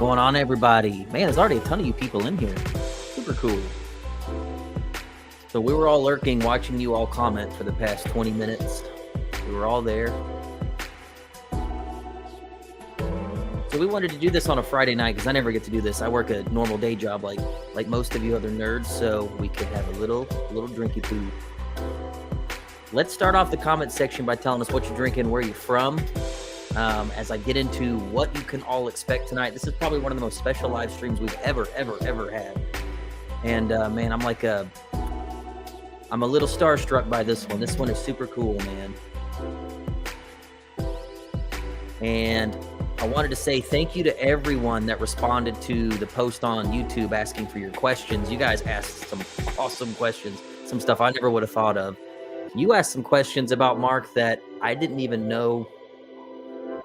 going on, everybody? Man, there's already a ton of you people in here. Super cool. So we were all lurking, watching you all comment for the past 20 minutes. We were all there. So we wanted to do this on a Friday night because I never get to do this. I work a normal day job like most of you other nerds, so we could have a little drinky poo. Let's start off the comment section by telling us what you're drinking, where you're from. As I get into what you can all expect tonight. This is probably one of the most special live streams we've ever had. And man, I'm a little starstruck by this one. This one is super cool, man. And I wanted to say thank you to everyone that responded to the post on YouTube asking for your questions. You guys asked some awesome questions, some stuff I never would have thought of. You asked some questions about Mark that I didn't even know.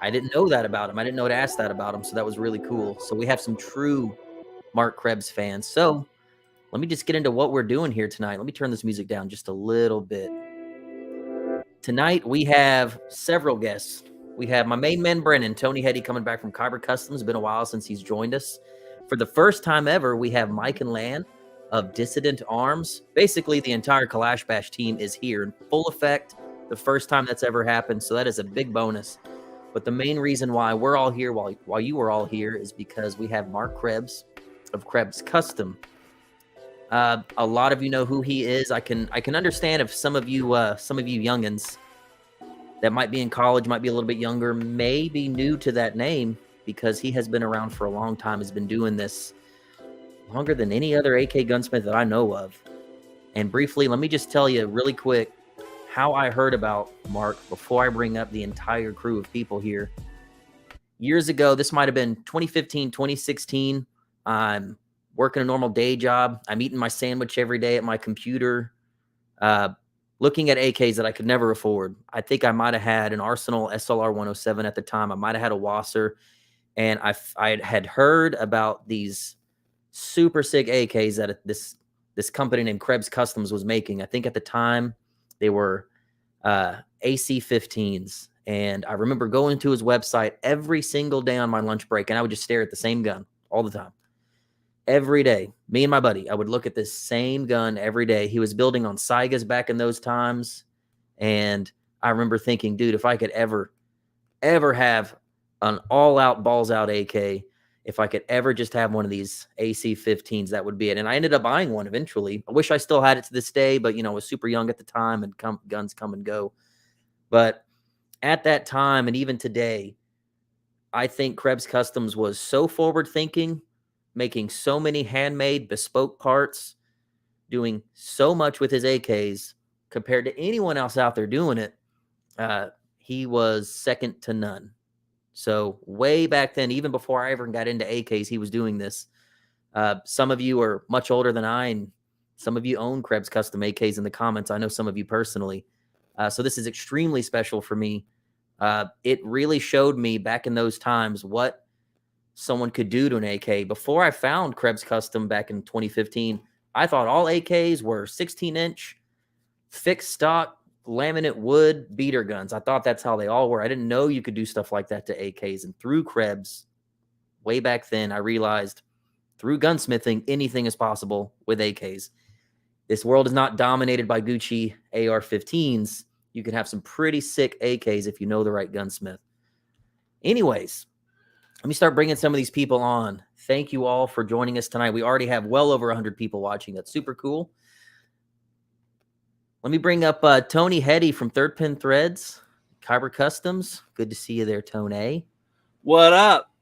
I didn't know that about him. I didn't know to ask that about him. So that was really cool. So we have some true Marc Krebs fans. So let me just get into what we're doing here tonight. Let me turn this music down just a little bit. Tonight we have several guests. We have my main man, Brennan, Tony Hetty, coming back from Kyber Customs. It's been a while since he's joined us. For the first time ever, we have Mike and Lan of Dissident Arms. Basically, the entire Kalash Bash team is here in full effect. The first time that's ever happened. So that is a big bonus. But the main reason why we're all here, while you were all here, is because we have Marc Krebs of Krebs Custom. A lot of you know who he is. I can understand if some of you youngins that might be in college, might be a little bit younger, may be new to that name because he has been around for a long time. Has been doing this longer than any other AK gunsmith that I know of. And briefly, let me just tell you really quick how I heard about Mark before I bring up the entire crew of people here. Years ago, this might have been 2015, 2016. I'm working a normal day job. I'm eating my sandwich every day at my computer, looking at AKs that I could never afford. I think I might have had an Arsenal SLR 107 at the time. I might have had a Wasser. And I had heard about these super sick AKs that this company named Krebs Customs was making. I think at the time, they were AC-15s. And I remember going to his website every single day on my lunch break, and I would just stare at the same gun all the time. Every day, me and my buddy, I would look at this same gun every day. He was building on Saigas back in those times. And I remember thinking, dude, if I could ever have an all-out, balls-out AK, if I could ever just have one of these AC-15s, that would be it. And I ended up buying one eventually. I wish I still had it to this day, but, I was super young at the time, and guns come and go. But at that time, and even today, I think Krebs Customs was so forward-thinking, making so many handmade, bespoke parts, doing so much with his AKs compared to anyone else out there doing it. He was second to none. So way back then, even before I ever got into AKs, he was doing this. Some of you are much older than I, and some of you own Krebs Custom AKs in the comments. I know some of you personally. So this is extremely special for me. It really showed me back in those times what someone could do to an AK. Before I found Krebs Custom back in 2015, I thought all AKs were 16-inch, fixed stock, laminate wood beater guns. I thought that's how they all were. I didn't know you could do stuff like that to AKs. And through Krebs, way back then, I realized through gunsmithing, anything is possible with AKs. This world is not dominated by Gucci AR-15s. You can have some pretty sick AKs if you know the right gunsmith. Anyways, let me start bringing some of these people on. Thank you all for joining us tonight. We already have well over 100 people watching. That's super cool. Let me bring up Tony Hetty from Third Pin Threads, Kyber Customs. Good to see you there, Tony. What up,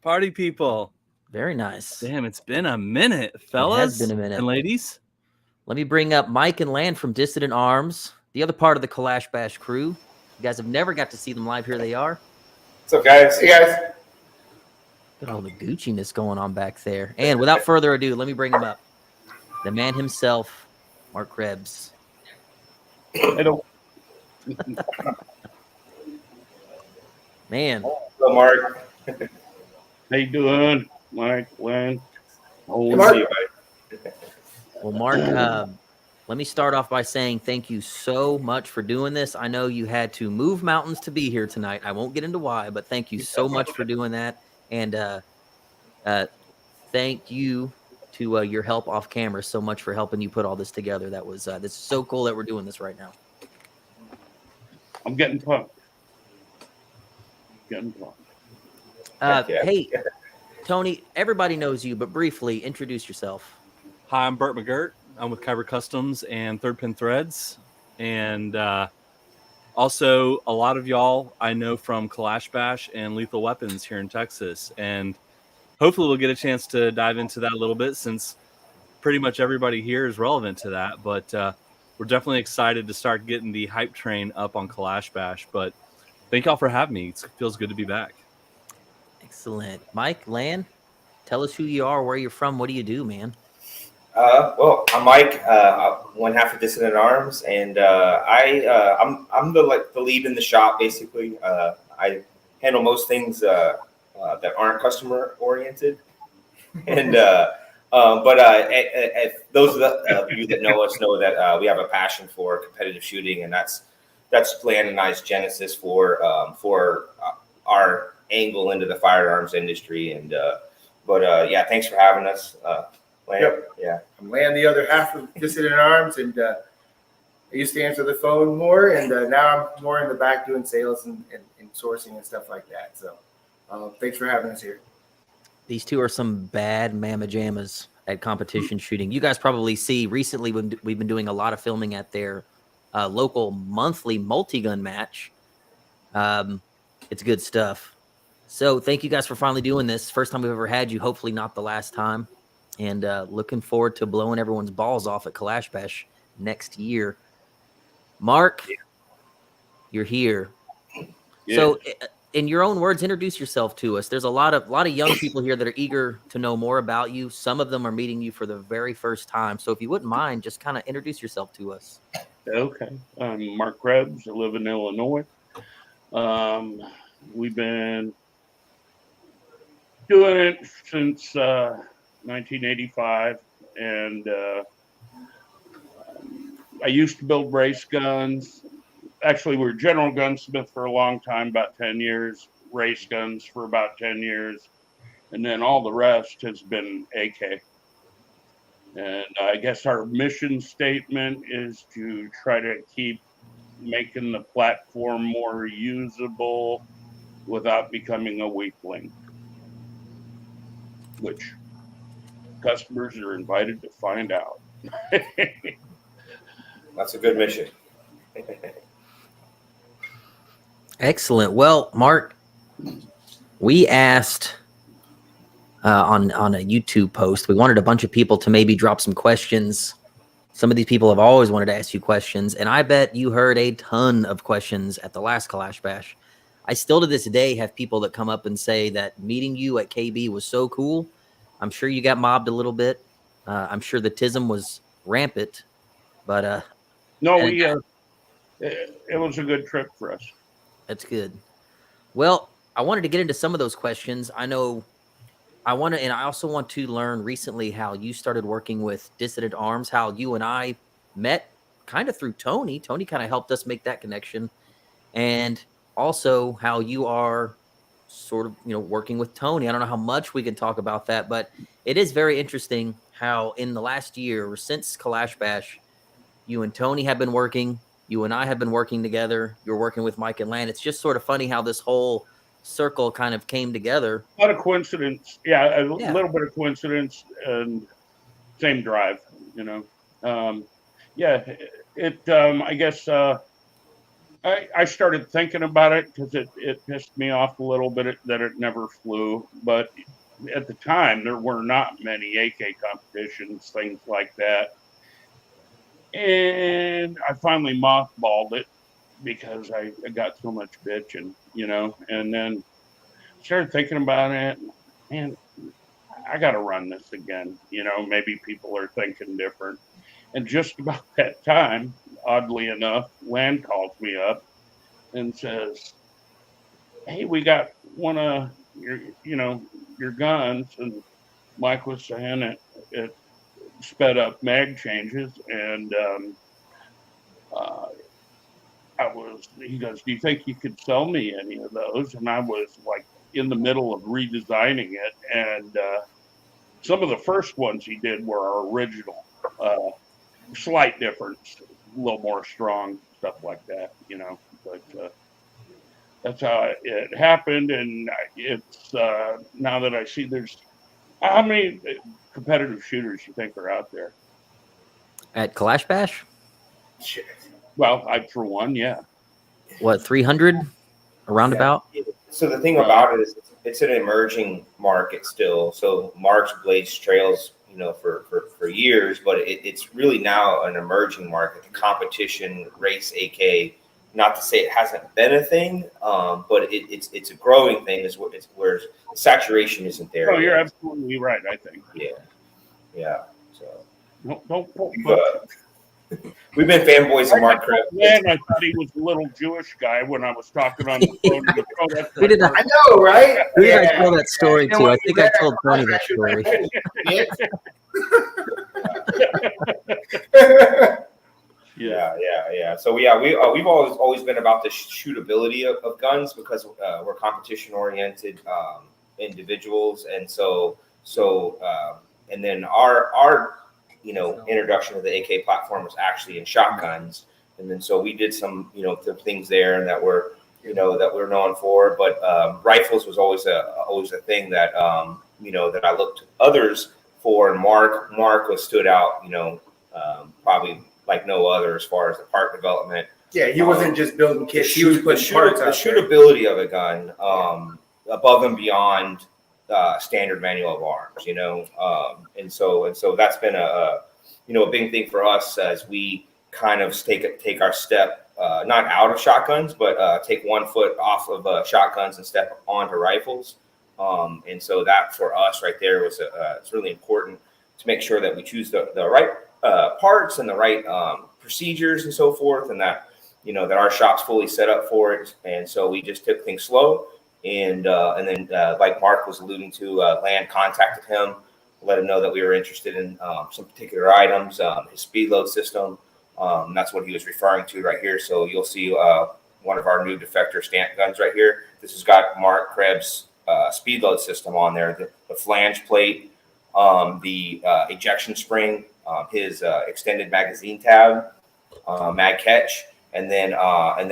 party people? Very nice. Damn, it's been a minute, fellas. It has been a minute. And ladies. Let me bring up Mike and Lan from Dissident Arms, the other part of the Kalash Bash crew. You guys have never got to see them live. Here they are. What's up, guys? Hey, guys. Look at all the Gucci-ness going on back there. And without further ado, let me bring him up. The man himself, Marc Krebs. Hello. Man. Hello, Mark. How you doing, Mike? When? Hey, Mark. Well, Mark, let me start off by saying thank you so much for doing this. I know you had to move mountains to be here tonight. I won't get into why, but thank you so much for doing that. And Thank you to your help off camera so much for helping you put all this together. That was this is so cool that we're doing this right now. I'm getting pumped. Getting pumped. Heck yeah. Hey, Tony, everybody knows you, but briefly introduce yourself. Hi, I'm Bert McGirt. I'm with Kyber Customs and Third Pin Threads. And also, a lot of y'all I know from Kalash Bash and Lethal Weapons here in Texas. And hopefully we'll get a chance to dive into that a little bit since pretty much everybody here is relevant to that. But we're definitely excited to start getting the hype train up on Kalash Bash. But thank y'all for having me. It feels good to be back. Excellent. Mike, Lan, tell us who you are, where you're from, what do you do, man? Well, I'm Mike, one half of Dissident Arms, and I'm the lead in the shop basically. I handle most things that aren't customer oriented, and if those of you that know us know that we have a passion for competitive shooting, and that's Lan and I's genesis for our angle into the firearms industry. And yeah, thanks for having us. Lan, Yep. yeah. I'm Lan, the other half of Dissident Arms, and I used to answer the phone more, and now I'm more in the back doing sales and sourcing and stuff like that. So thanks for having us here. These two are some bad mamma jammas at competition shooting. You guys probably see recently when we've been doing a lot of filming at their local monthly multi-gun match. It's good stuff. So thank you guys for finally doing this. First time we've ever had you, hopefully not the last time. And looking forward to blowing everyone's balls off at Kalash Bash next year. Mark, you're here. Yeah. So in your own words, introduce yourself to us. There's a lot of young people here that are eager to know more about you. Some of them are meeting you for the very first time. So if you wouldn't mind, just kind of introduce yourself to us. Okay. I'm Marc Krebs. I live in Illinois. We've been doing it since 1985, and I used to build race guns. Actually, we were general gunsmith for a long time, about 10 years, race guns for about 10 years, and then all the rest has been AK. And I guess our mission statement is to try to keep making the platform more usable without becoming a weakling, which customers are invited to find out. That's a good mission. Excellent. Well, Mark, we asked on a YouTube post, we wanted a bunch of people to maybe drop some questions. Some of these people have always wanted to ask you questions, and I bet you heard a ton of questions at the last Kalash Bash. I still to this day have people that come up and say that meeting you at KB was so cool. I'm sure you got mobbed a little bit. I'm sure the tism was rampant, but no, it was a good trip for us. that's good. Well, I wanted to get into some of those questions. I know I want to, and I also want to learn recently how you started working with Dissident Arms, how you and I met kind of through Tony. Tony kind of helped us make that connection. And also how you are sort of, working with Tony. I don't know how much we can talk about that, but it is very interesting how in the last year or since Kalash Bash, you and Tony have been working. You and I have been working together. You're working with Mike and Lan. It's just sort of funny how this whole circle kind of came together. A lot of coincidence. Yeah, a little bit of coincidence and same drive, I guess I started thinking about it because it pissed me off a little bit that it never flew. But at the time, there were not many AK competitions, things like that. And I finally mothballed it because I got so much bitching, and then started thinking about it. Man, I got to run this again. Maybe people are thinking different. And just about that time, oddly enough, Lan calls me up and says, "Hey, we got one of your guns." And Mike was saying it sped up mag changes, and he goes, "Do you think you could sell me any of those?" And I was like, in the middle of redesigning it, and some of the first ones he did were our original. Slight difference, a little more strong, stuff like that, you know. But that's how it happened, and it's now that I see there's how many competitive shooters you think are out there? At Kalash Bash? Well, for one, yeah. What, 300? Around about? So the thing about it is it's an emerging market still. So Mark's blazed trails, you know, for years, but it's really now an emerging market. The competition race AK, not to say it hasn't been a thing, but it's a growing thing. Is where saturation isn't there. Oh, you're absolutely right. I think. Yeah. So don't we've been fanboys of Marc Krebs. Man, I thought he was a little Jewish guy when I was talking on the phone. I know, right? Who did I tell that story to? I think I told Tony that story. Yeah. So we've always been about the shootability of guns because we're competition oriented individuals, and so and then our introduction to the AK platform was actually in shotguns, and then so we did some things there and that we're known for, but rifles was always a thing that that I looked to others for, and Mark was stood out probably like no other as far as the part development. Yeah, he wasn't just building kits; he was putting parts out there. The shootability of a gun above and beyond standard manual of arms, and so that's been a big thing for us as we kind of take our step not out of shotguns, but take 1 foot off of shotguns and step onto rifles. And so that for us right there was it's really important to make sure that we choose the right parts and the right procedures and so forth, and that that our shop's fully set up for it. And so we just took things slow, and then like Mark was alluding to, Land contacted him, let him know that we were interested in some particular items, his speed load system. That's what he was referring to right here. So you'll see one of our new Defector stamp guns right here. This has got Marc Krebs speed load system on there, the flange plate, the ejection spring, his extended magazine tab, mag catch, and then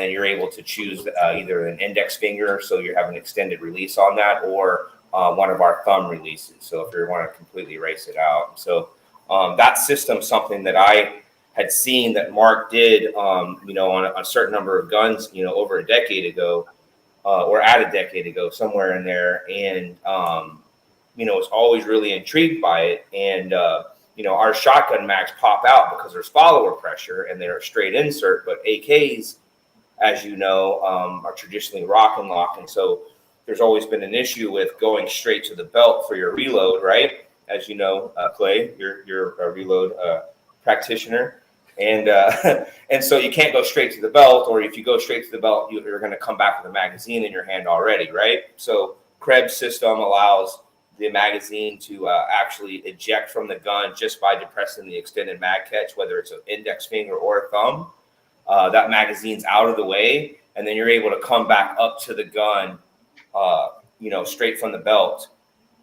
you're able to choose either an index finger, so you have an extended release on that, or one of our thumb releases. So if you want to completely erase it out, so that system's something that I had seen that Mark did, on a certain number of guns, over a decade ago, or at a decade ago, somewhere in there, and was always really intrigued by it. And our shotgun mags pop out because there's follower pressure and they're a straight insert, but AKs, as you know, are traditionally rock and lock, and so there's always been an issue with going straight to the belt for your reload, right? As you know, Clay, you're a reload practitioner. And so you can't go straight to the belt, or if you go straight to the belt, you're going to come back with a magazine in your hand already, right? So Krebs system allows the magazine to actually eject from the gun just by depressing the extended mag catch, whether it's an index finger or a thumb. That magazine's out of the way, and then you're able to come back up to the gun, straight from the belt.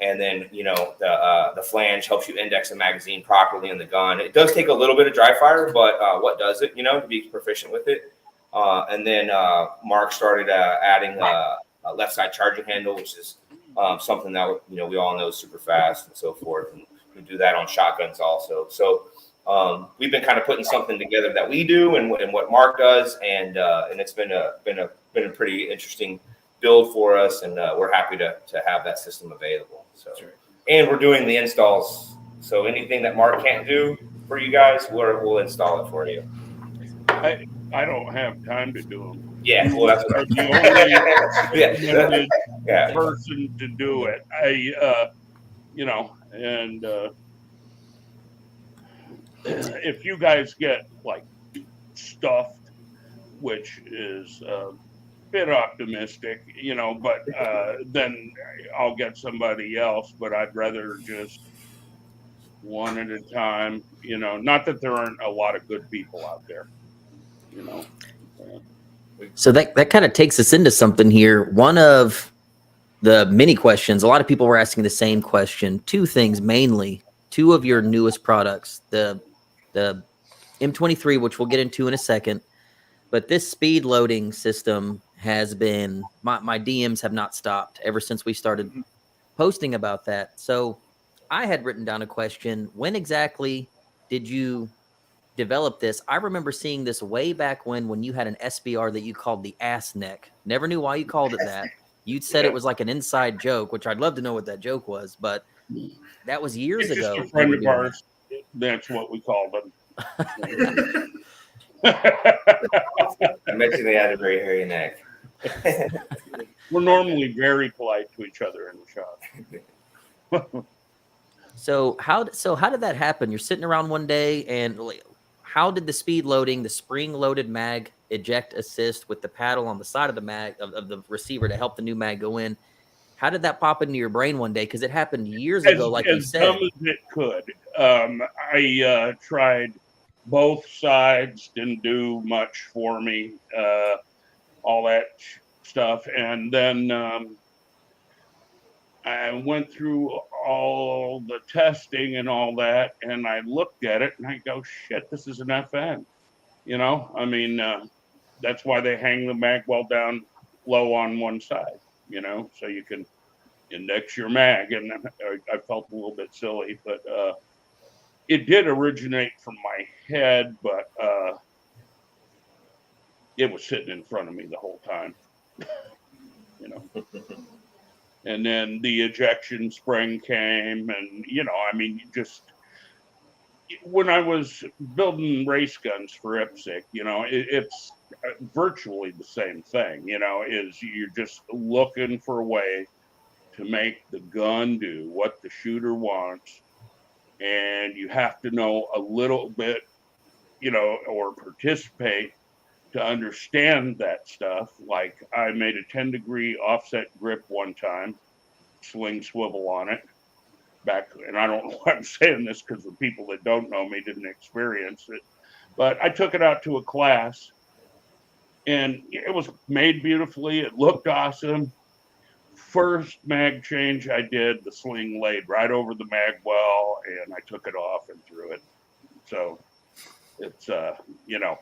And then, the flange helps you index the magazine properly in the gun. It does take a little bit of dry fire, but what does it, to be proficient with it. And then Mark started adding a left side charging handle, which is something that, we all know is super fast and so forth. And we do that on shotguns also. So we've been kind of putting something together that we do and what Mark does. And it's been a pretty interesting build for us, and we're happy to have that system available. So, and we're doing the installs. So anything that Mark can't do for you guys, we'll install it for you. I don't have time to do them. Yeah, well, that's what the only person to do it. If you guys get like stuffed, which is bit optimistic, but then I'll get somebody else, but I'd rather just one at a time, not that there aren't a lot of good people out there, So that kind of takes us into something here. One of the many questions. A lot of people were asking the same question. Two things mainly. Two of your newest products, the M23, which we'll get into in a second, but this speed loading system has been my DMs have not stopped ever since we started posting about that. So I had written down a question. When exactly did you develop this? I remember seeing this way back when you had an SBR that you called the ass neck. Never knew why you called it that. You said it was like an inside joke, which I'd love to know what that joke was, but that was years It's ago. just a friend of ours. That's what we called them. I mentioned they had a very hairy neck. We're normally very polite to each other in the shop. So how did that happen? You're sitting around one day, and how did the speed loading, the spring loaded mag eject assist with the paddle on the side of the mag of the receiver to help the new mag go in? How did that pop into your brain one day? Because it happened years ago, like you said. As dumb as it could. I tried both sides, didn't do much for me, all that stuff. And then I went through all the testing and all that, and I looked at it and I go, shit, this is an FN. You know, I mean, that's why they hang the mag well down low on one side, you know, so you can index your mag. And I felt a little bit silly, but it did originate from my head, but it was sitting in front of me the whole time, you know. And then the ejection spring came, and, you know, I mean, just when I was building race guns for IPSC, you know, it's virtually the same thing, you know, is you're just looking for a way to make the gun do what the shooter wants. And you have to know a little bit, you know, or participate to understand that stuff. Like I made a 10-degree offset grip one time, sling swivel on it back. And I don't know why I'm saying this, because the people that don't know me didn't experience it. But I took it out to a class and it was made beautifully. It looked awesome. First mag change I did, the sling laid right over the mag well, and I took it off and threw it. So it's, you know,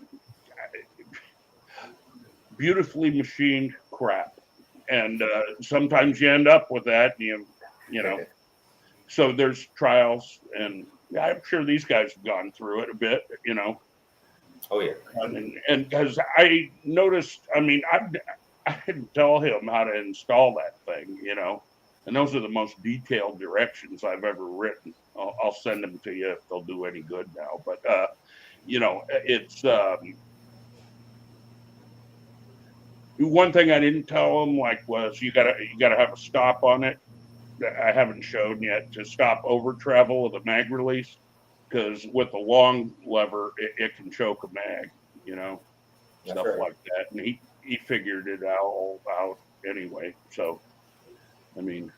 beautifully machined crap. And sometimes you end up with that, and you know, so there's trials, and I'm sure these guys have gone through it a bit, you know. Oh yeah. And because I noticed, I mean, I didn't tell him how to install that thing, you know, and those are the most detailed directions I've ever written. I'll send them to you if they'll do any good now. But, you know, it's one thing I didn't tell him, like, was you gotta have a stop on it. I haven't shown yet, to stop over travel of the mag release, because with a long lever, it can choke a mag, you know, stuff like that. And he figured it all out anyway. So, I mean,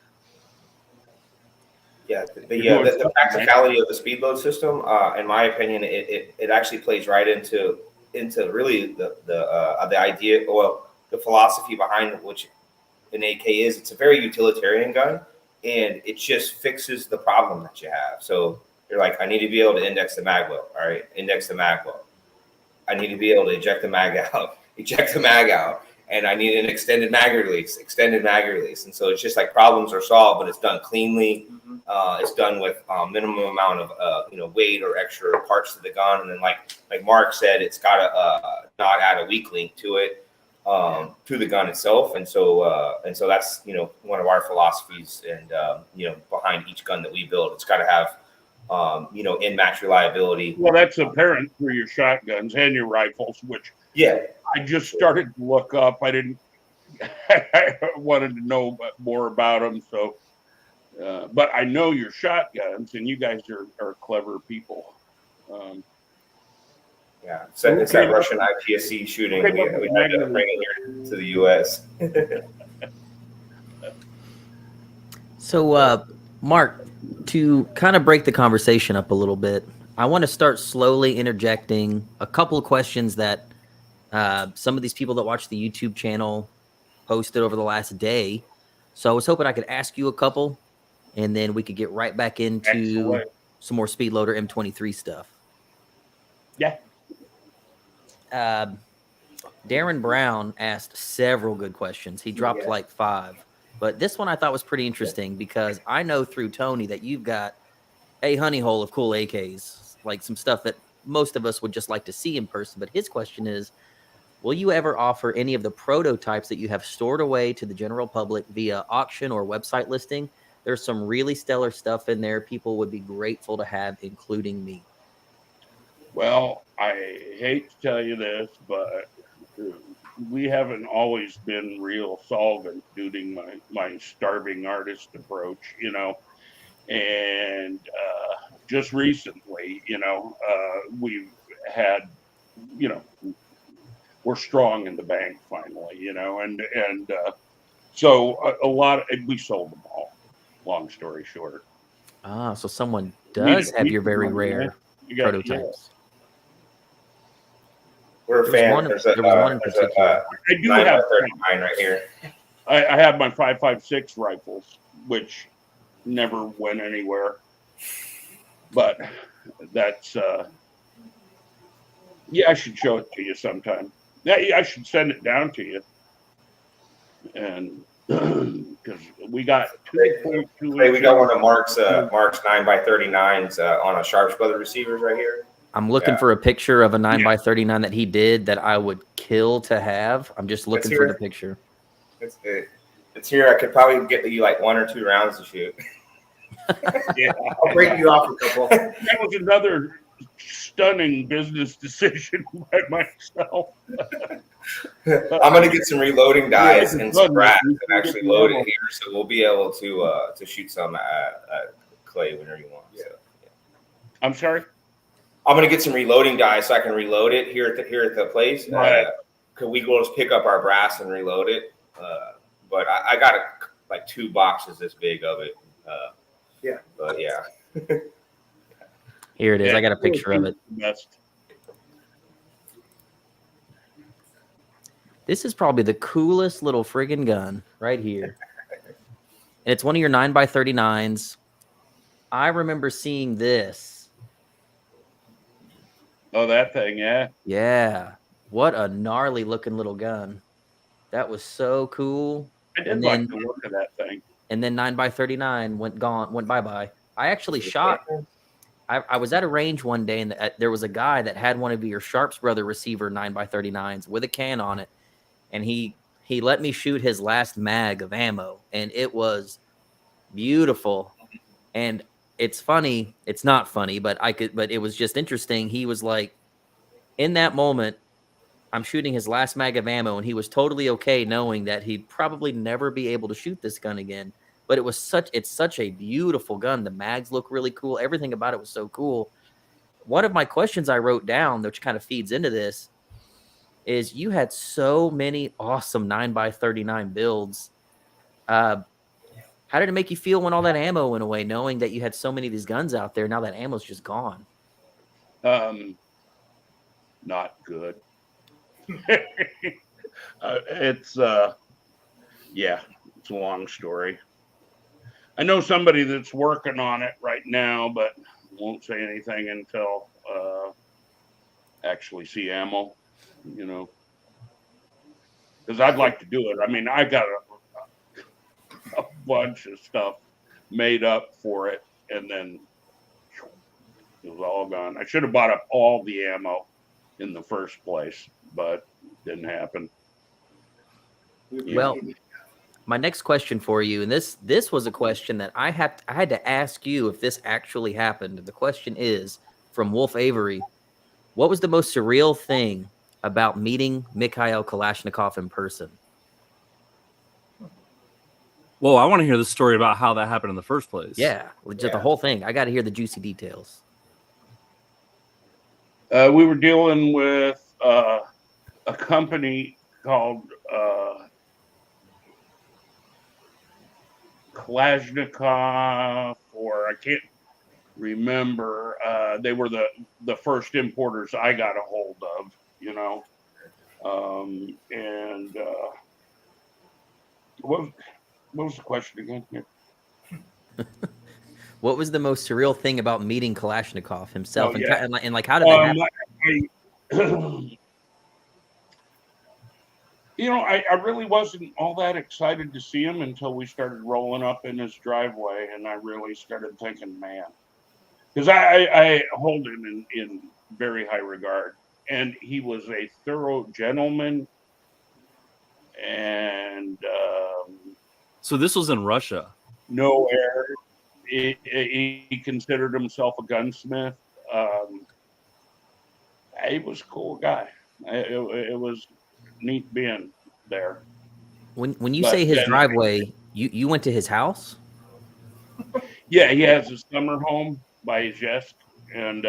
yeah, the practicality of the speed load system, in my opinion, it actually plays right into really the idea, well, the philosophy behind which an AK is. It's a very utilitarian gun, and it just fixes the problem that you have. So you're like, I need to be able to index the mag well. All right, index the mag well. I need to be able to eject the mag out. Eject the mag out, and I need an extended mag release. And so it's just like problems are solved, but it's done cleanly. It's done with minimum amount of you know, weight or extra parts to the gun, and then like Mark said, it's got to not add a weak link to it, to the gun itself. And so that's, you know, one of our philosophies, and you know, behind each gun that we build, it's got to have you know, in-match reliability. Well, that's apparent through your shotguns and your rifles, which I just started to look up. I wanted to know more about them. So, but I know your shotguns, and you guys are clever people. Yeah, so it's that Russian IPSC shooting. We had to bring it here to the U.S. So, Mark, to kind of break the conversation up a little bit, I want to start slowly interjecting a couple of questions that some of these people that watch the YouTube channel posted over the last day. So I was hoping I could ask you a couple, and then we could get right back into Excellent. some more Speedloader M23 stuff. Yeah. Darren Brown asked several good questions. He dropped like 5, but this one I thought was pretty interesting because I know through Tony that you've got a honey hole of cool AKs, like some stuff that most of us would just like to see in person. But his question is, will you ever offer any of the prototypes that you have stored away to the general public via auction or website listing? There's some really stellar stuff in there. People would be grateful to have, including me. Well, I hate to tell you this, but we haven't always been real solvent doing my starving artist approach, you know. And just recently, you know, we've had, you know, we're strong in the bank finally, you know, and so a lot we sold them all. Long story short. So someone does have your very You rare got, prototypes. We're a fan. There's a one in particular. I do have 9x39 right here. I have my 5.56 rifles, which never went anywhere. But that's yeah, I should show it to you sometime. Yeah, I should send it down to you. And because we got 2.2. Hey, we got one of Mark's 9x39s on a Sharps Brothers receivers right here. I'm looking for a picture of a 9x39 that he did that I would kill to have. I'm just looking for the picture. It's here. I could probably get you like 1 or 2 rounds to shoot. Yeah, I'll break you off a couple. That was another stunning business decision by myself. I'm gonna get some reloading dies and some brass and actually load it here, so we'll be able to shoot some at Clay whenever you want. So, yeah. I'm sorry. I'm gonna get some reloading dies so I can reload it here at the place. Right. Could we go just pick up our brass and reload it? But I got like 2 boxes this big of it. Yeah. But yeah. Here it is. Yeah, I got a picture of it. Best. This is probably the coolest little friggin' gun right here. And it's one of your 9x39s. I remember seeing this. Oh, that thing, yeah. Yeah. What a gnarly looking little gun. That was so cool. I did like the look of that thing. And then 9x39 went bye-bye. I actually shot. I was at a range one day, and there was a guy that had one of your Sharps Brother receiver 9x39s with a can on it, and he let me shoot his last mag of ammo, and it was beautiful. And it's funny. It's not funny, but it was just interesting. He was like, in that moment, I'm shooting his last mag of ammo, and he was totally okay knowing that he'd probably never be able to shoot this gun again. But it's such a beautiful gun. The mags look really cool. Everything about it was so cool. One of my questions I wrote down, which kind of feeds into this, is you had so many awesome 9x39 builds. How did it make you feel when all that ammo went away, knowing that you had so many of these guns out there? Now that ammo's just gone. Not good. It's yeah, it's a long story. I know somebody that's working on it right now, but won't say anything until actually see ammo, you know, because I'd like to do it. I mean, I got a bunch of stuff made up for it, and then it was all gone. I should have bought up all the ammo in the first place, but didn't happen. Well, my next question for you, and this was a question that I had to ask you if this actually happened. The question is from Wolf Avery: what was the most surreal thing about meeting Mikhail Kalashnikov in person? Well, I want to hear the story about how that happened in the first place. Yeah, just the whole thing. I got to hear the juicy details. We were dealing with a company called Kalashnikov, or I can't remember. They were the first importers I got a hold of, you know. What was the question again? Yeah. What was the most surreal thing about meeting Kalashnikov himself? Oh, yeah. And like, how did that happen? I really wasn't all that excited to see him until we started rolling up in his driveway, and I really started thinking, man, because I hold him in very high regard, and he was a thorough gentleman, and So this was in Russia. no air. He considered himself a gunsmith. He was a cool guy. It was neat being there. When you But say his then- driveway, you went to his house? Yeah, he has a summer home by his desk, and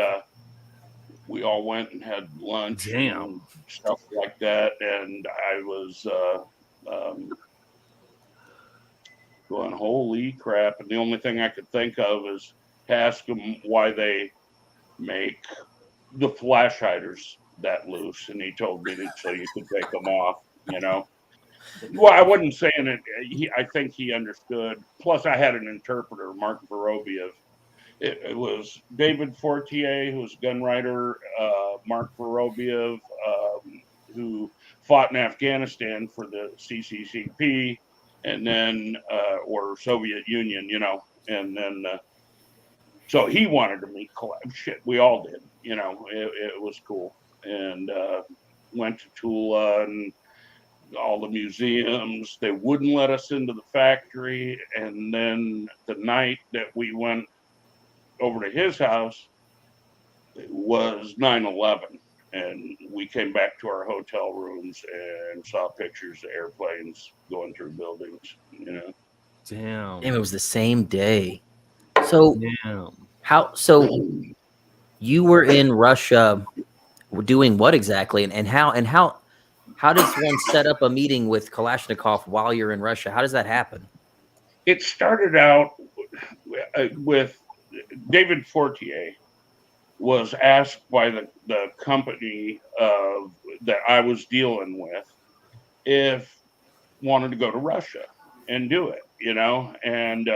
we all went and had lunch and stuff like that. And I was going, holy crap. And the only thing I could think of is to ask him why they make the flash hiders that loose. And he told me that so you could take them off, Well, I wasn't saying it. I think he understood. Plus, I had an interpreter, Marc Vorobiev. It was David Fortier, who was a gun writer, Marc Vorobiev, who fought in Afghanistan for the CCCP, and then, or Soviet Union, and then, so he wanted to meet Shit, we all did, it was cool. And went to Tula and all the museums. They wouldn't let us into the factory. And then the night that we went over to his house, it was 9/11. And we came back to our hotel rooms and saw pictures of airplanes going through buildings, Damn. Damn, it was the same day. So Damn. so you were in Russia doing what exactly? And how does one set up a meeting with Kalashnikov while you're in Russia? How does that happen? It started out with David Fortier was asked by the company that I was dealing with if wanted to go to Russia and do it, and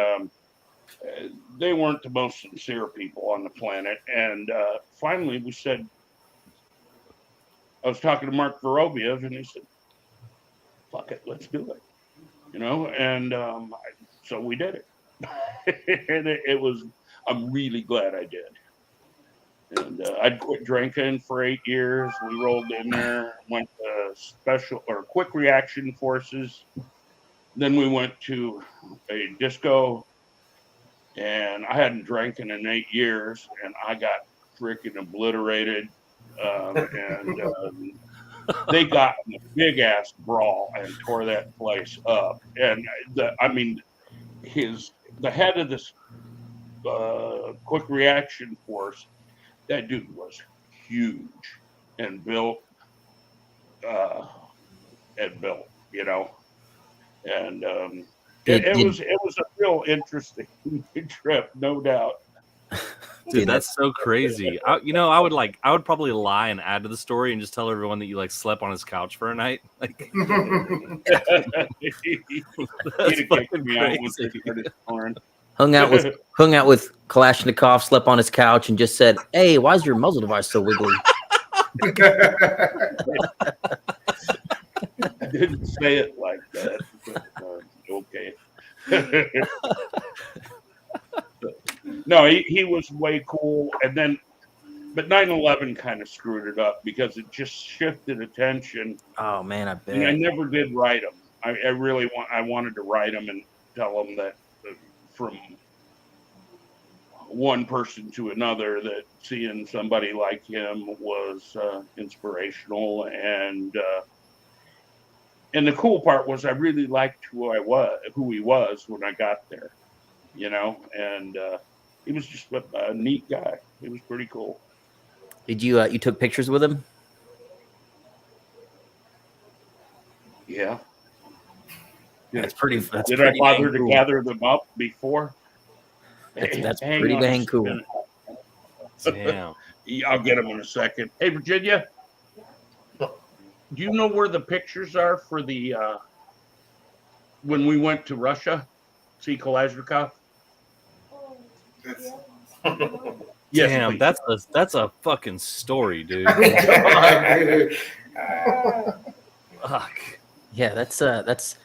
they weren't the most sincere people on the planet. And finally we said, I was talking to Marc Vorobiev, and he said, fuck it, let's do it, and so we did it. And it was, I'm really glad I did. And I'd quit drinking for 8 years. We rolled in there, went to special or quick reaction forces. Then we went to a disco, and I hadn't drank in 8 years, and I got freaking obliterated. And they got in a big ass brawl and tore that place up. And the head of this quick reaction force, that dude was huge and built, and it was a real interesting trip, no doubt. Dude, that's so crazy. I would probably lie and add to the story and just tell everyone that you slept on his couch for a night. That's fucking crazy. Hung out with Kalashnikov, slept on his couch, and just said, "Hey, why is your muzzle device so wiggly?" I didn't say it like that, but okay. No, he was way cool, but 9/11 kind of screwed it up because it just shifted attention. Oh man, I bet. And I never did write him. I wanted to write him and tell him that from one person to another, that seeing somebody like him was inspirational, and the cool part was I really liked who he was when I got there, and he was just a neat guy. He was pretty cool. Did you took pictures with him? Yeah. That's pretty. Did I bother to gather them up before? That's pretty dang cool. Damn. I'll get them in a second. Hey, Virginia, do you know where the pictures are for the when we went to Russia, see Kalashnikov. Yes, Damn, please. that's a fucking story, dude. Fuck. Yeah, that's and That's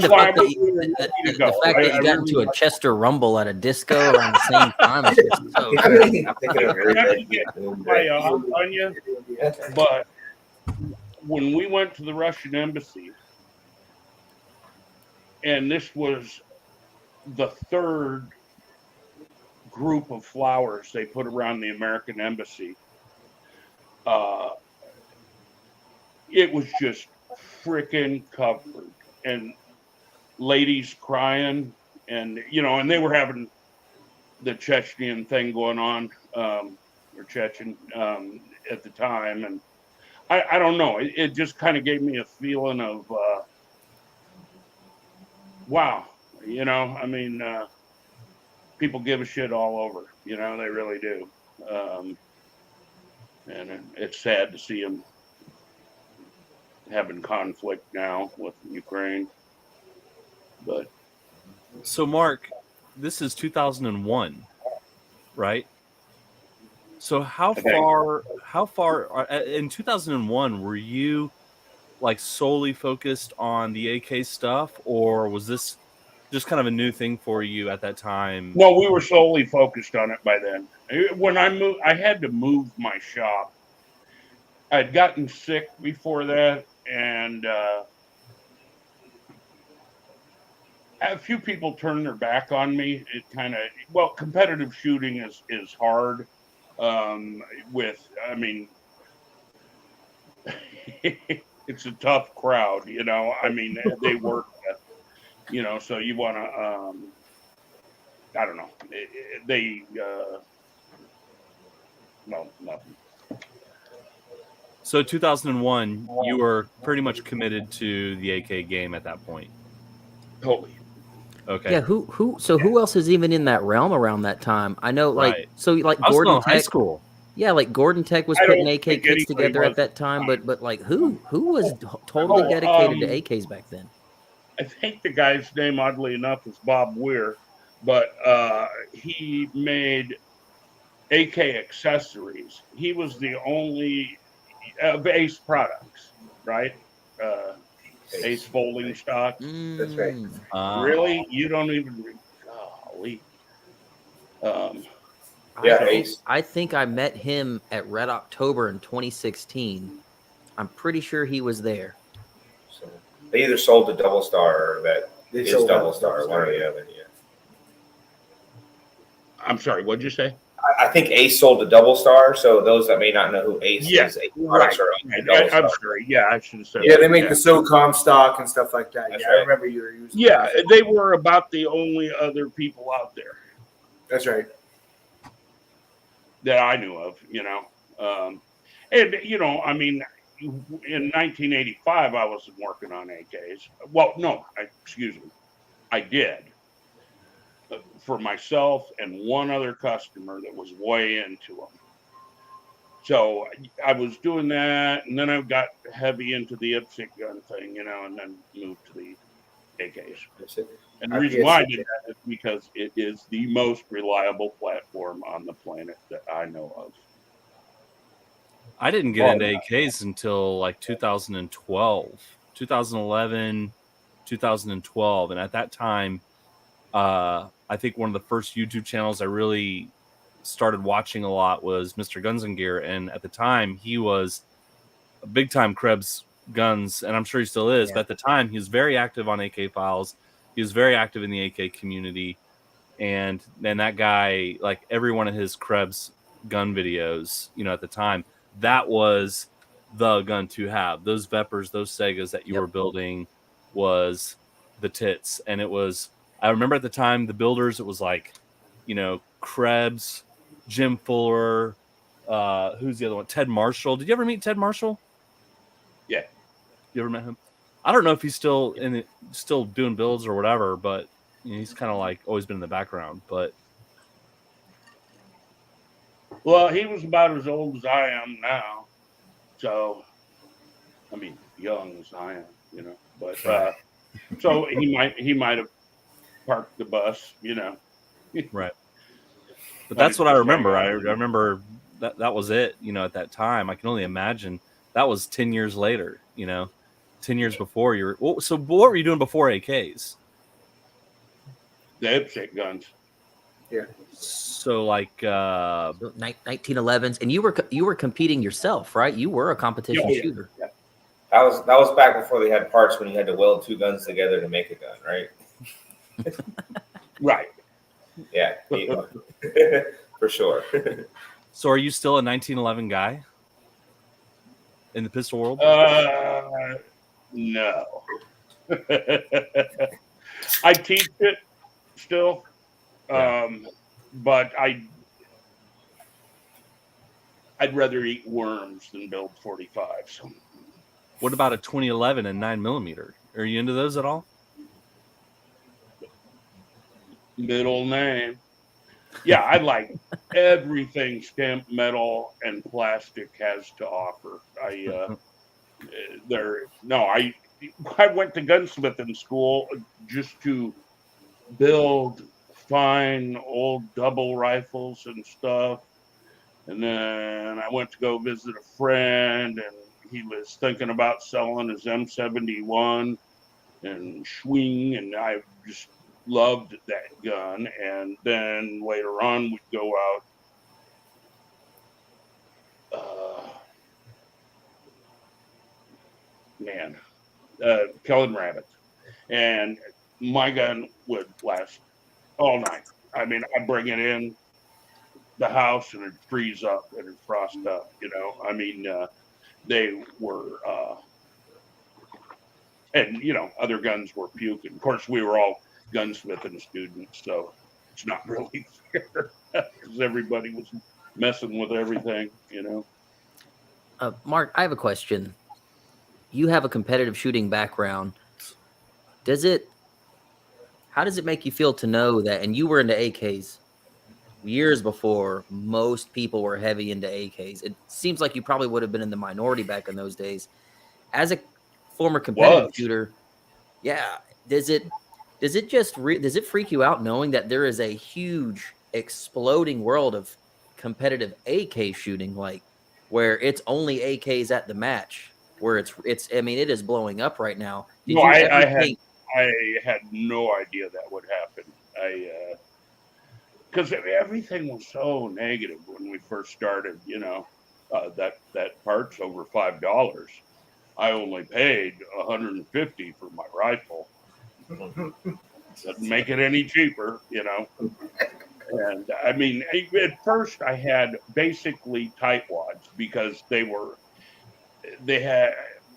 the why fact I that was really ready to the go. fact that you got into a Chester Rumble at a disco around the same time is just so I'm thinking of very Not to bad get people. way off on you, but when we went to the Russian embassy, and this was the third group of flowers they put around the American embassy, it was just freaking covered, and ladies crying, and and they were having the Chechnyan thing going on, or Chechen, at the time, and I don't know, it just kind of gave me a feeling of wow, I mean, people give a shit all over, they really do, and it's sad to see them having conflict now with Ukraine, but So, Mark, this is 2001, right? So how far in 2001 were you like solely focused on the AK stuff, or was this just kind of a new thing for you at that time? no, we were solely focused on it by then. When I moved, I had to move my shop. I'd gotten sick before that, and a few people turned their back on me. It kind of, competitive shooting is hard. I mean, it's a tough crowd, I mean, they work, so you want to, I don't know, nothing. So 2001, you were pretty much committed to the AK game at that point. Totally. Okay. Yeah, who else is even in that realm around that time? I know, like, Right. so like I was still Gordon in high Tech. school. Yeah, like Gordon Tech was I putting don't AK think kits anybody together at was that time, but like who was totally dedicated to AKs back then? I think the guy's name, oddly enough, is Bob Weir, but he made AK accessories. He was the only Ace products, right? Ace folding stock. That's right. Really? You don't even. Golly. Yeah, Ace. I think I met him at Red October in 2016. I'm pretty sure he was there. So they either sold the Double Star or that They is sold Double out Star, Double one or Star. the other. Yeah. I'm sorry. What'd you say? I think Ace sold the Double Star. So those that may not know who Ace is, Ace products are on the Double I'm Star. sorry. Yeah, I should have said. Yeah, they make the SOCOM stock and stuff like that. That's Yeah, right. I remember you were using. Yeah, they were about the only other people out there That's right. that I knew of, and I mean, in 1985, I wasn't working on AKs. Well, no, excuse me, I did for myself and one other customer that was way into them. So I was doing that, and then I got heavy into the IPSC gun thing, and then moved to the AKs. That's it. And the reason why I did that is because it is the most reliable platform on the planet that I know of. I didn't get into AKs until like 2011, 2012. And at that time, I think one of the first YouTube channels I really started watching a lot was Mr. Guns and Gear. And at the time, he was a big time Krebs guns, and I'm sure he still is. Yeah. But at the time, he was very active on AK Files. He was very active in the AK community. And then that guy, like every one of his Krebs gun videos, at the time, that was the gun to have. Those Vepers, those Segas that you were building was the tits. And it was, I remember at the time, the builders, it was like, Krebs, Jim Fuller, who's the other one? Ted Marshall. Did you ever meet Ted Marshall? Yeah. You ever met him? I don't know if he's still still doing builds or whatever, but he's kind of like always been in the background. But Well, he was about as old as I am now. So, I mean, young as I am, but So he might have parked the bus, Right. But But that's it's what I just like, remember. I remember that was it, at that time. I can only imagine that was 10 years later, 10 years before you were. So what were you doing before AKs? the IPSC guns. So like, So 1911s, and you were competing yourself, right? You were a competition Yeah. shooter. Yeah. That was back before they had parts when you had to weld two guns together to make a gun, right? Right. Yeah, for sure. so are you still a 1911 guy in the pistol world? No. I teach it still, but I'd rather eat worms than build 45s. What about a 2011 and 9mm? Are you into those at all? Middle name. Yeah, I like everything stamped metal and plastic has to offer. I went to gunsmithing school just to build fine old double rifles and stuff. And then I went to go visit a friend, and he was thinking about selling his M71 and swing, and I just loved that gun. And then later on, we'd go out, killing rabbits. And my gun would last all night. I mean, I'd bring it in the house and it'd freeze up and it'd frost up, I mean, they were, and, other guns were puking. Of course, we were all gunsmithing students, so it's not really fair because everybody was messing with everything, Mark, I have a question. You have a competitive shooting background. How does it make you feel to know that, and you were into AKs years before most people were heavy into AKs. It seems like you probably would have been in the minority back in those days. As a former competitive shooter, yeah, does it freak you out knowing that there is a huge exploding world of competitive AK shooting, like where it's only AKs at the match, where it is blowing up right now. I had no idea that would happen. Because everything was so negative when we first started, that part's over $5. I only paid $150 for my rifle. Doesn't make it any cheaper, And I mean, at first I had basically tightwads because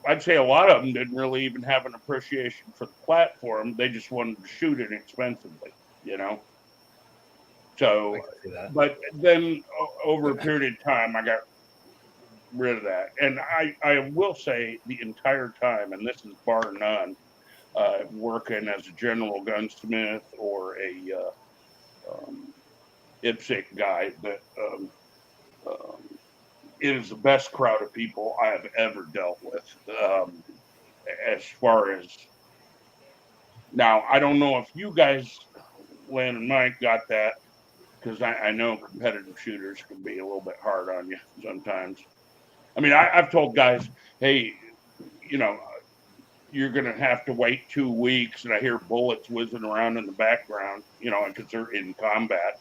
I'd say a lot of them didn't really even have an appreciation for the platform. They just wanted to shoot inexpensively, So, but then over a period of time, I got rid of that. And I will say the entire time, and this is bar none, working as a general gunsmith or a IPSC guy, that it is the best crowd of people I have ever dealt with. As far as now, I don't know if you guys, Lynn and Mike, got that, because I know competitive shooters can be a little bit hard on you sometimes. I mean, I've told guys, hey, you're going to have to wait 2 weeks, and I hear bullets whizzing around in the background, because they're in combat.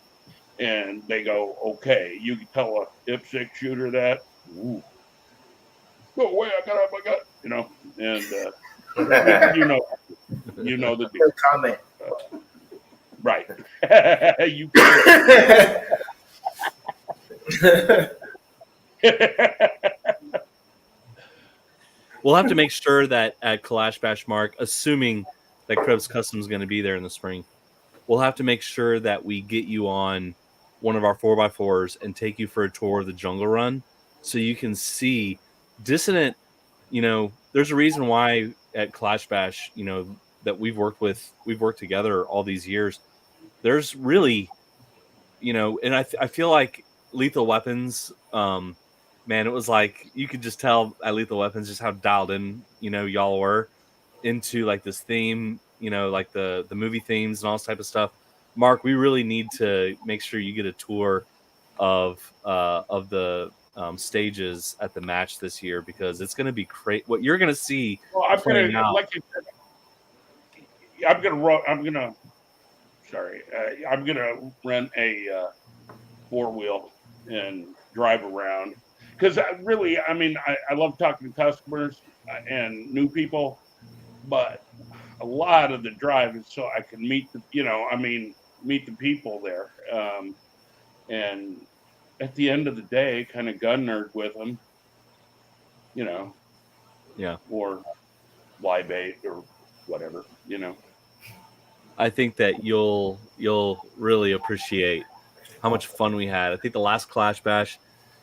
And they go, okay, you can tell a IPSC shooter that. Ooh. No way, I got out my gun, and you know the deal. No comment. Right. You can't. We'll have to make sure that at Kalash Bash, Mark, assuming that Krebs Custom is going to be there in the spring, we'll have to make sure that we get you on one of our 4x4s and take you for a tour of the jungle run so you can see Dissonant. There's a reason why at Kalash Bash, that we've worked together all these years. There's really, and I feel like Lethal Weapons, man, it was like you could just tell at Lethal Weapons just how dialed in, y'all were. into like this theme, you know, like the movie themes and all this type of stuff, Mark, we really need to make sure you get a tour of the stages at the match this year, because it's going to be great. What you're going to see Well, I'm playing gonna out. like you said, I'm gonna rent a 4-wheel and drive around, because really, I mean, I love talking to customers and new people, but a lot of the drive is so I can meet the people there, and at the end of the day, kind of gun nerd with them, you know, Yeah, or live bait or whatever, you know. I think that you'll really appreciate how much fun we had. I think the last Clash Bash,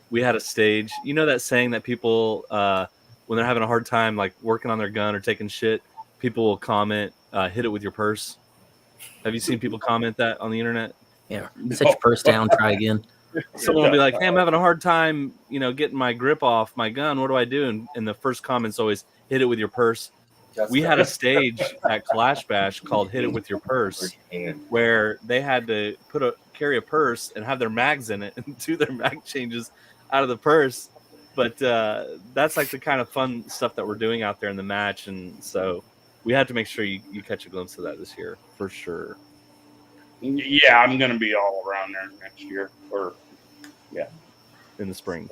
we had a stage. You know that saying that people, when they're having a hard time, like working on their gun or taking shit, people will comment, "Hit it with your purse." Have you seen people comment that on the internet? Yeah. Set your purse down. Try again. Someone will be like, "Hey, I'm having a hard time, you know, getting my grip off my gun. What do I do?" And the first comment's always, "Hit it with your purse." We had a stage at Clash Bash called "Hit It with Your Purse," where they had to carry a purse and have their mags in it and do their mag changes out of the purse. But that's like the kind of fun stuff that we're doing out there in the match, and so we had to make sure you catch a glimpse of that this year for sure. Yeah, I'm gonna be all around there next year, or in the spring.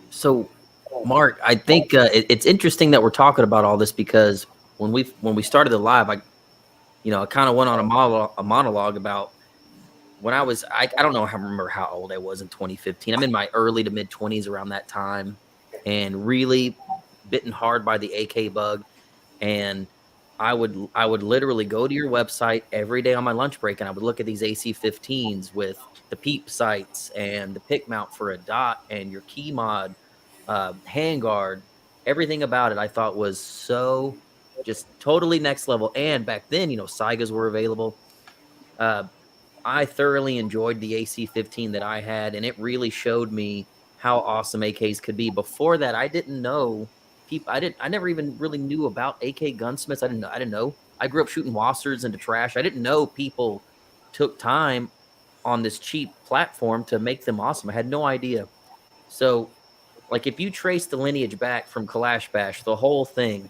So, Mark, I think it's interesting that we're talking about all this, because when we started the live, I kind of went on a monologue about when I don't know, I remember how old I was in 2015. I'm in my early to mid 20s around that time, and really bitten hard by the AK bug. And I would literally go to your website every day on my lunch break, and I would look at these AC-15s with the peep sights and the pick mount for a dot and your key mod, handguard, everything about it I thought was so just totally next level. And back then, Saigas were available. I thoroughly enjoyed the AC-15 that I had, and it really showed me how awesome AKs could be. Before that, I didn't know people. I never even really knew about AK gunsmiths. I didn't know. I grew up shooting Wassers into trash. I didn't know people took time on this cheap platform to make them awesome. I had no idea. So, like, if you trace the lineage back from Kalash Bash, the whole thing,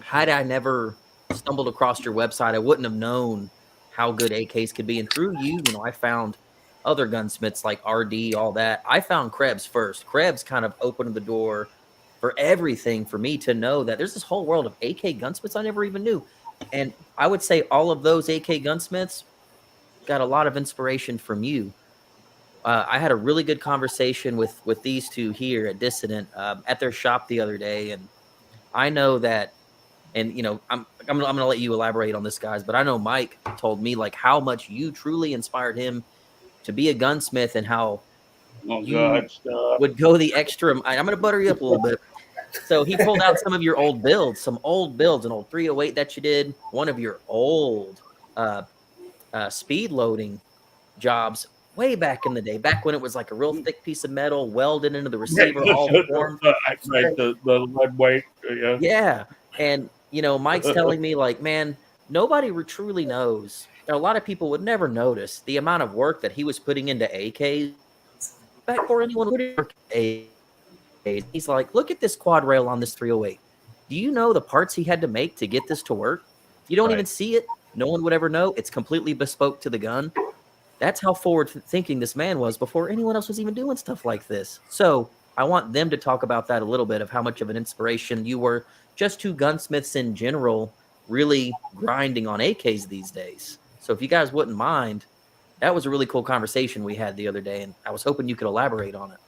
had I never stumbled across your website, I wouldn't have known how good AKs could be. And through you, I found other gunsmiths like RD, all that. I found Krebs first. Krebs kind of opened the door for everything for me to know that there's this whole world of AK gunsmiths I never even knew. And I would say all of those AK gunsmiths got a lot of inspiration from you. I had a really good conversation with these two here at Dissident at their shop the other day, and I know that. And I'm gonna let you elaborate on this, guys. But I know Mike told me like how much you truly inspired him to be a gunsmith, and how you would go the extra. I'm gonna butter you up a little bit. So he pulled out some of your old builds, an old 308 that you did, one of your old speed loading jobs way back in the day, back when it was like a real thick piece of metal welded into the receiver, all formed. The lead weight. Yeah. And, Mike's telling me like, man, nobody truly knows. A lot of people would never notice the amount of work that he was putting into AKs back before anyone would work AKs. He's like, look at this quad rail on this 308. Do you know the parts he had to make to get this to work? You don't even see it. No one would ever know. It's completely bespoke to the gun. That's how forward thinking this man was before anyone else was even doing stuff like this. So I want them to talk about that a little bit, of how much of an inspiration you were just to gunsmiths in general, really grinding on AKs these days. So if you guys wouldn't mind, that was a really cool conversation we had the other day, and I was hoping you could elaborate on it.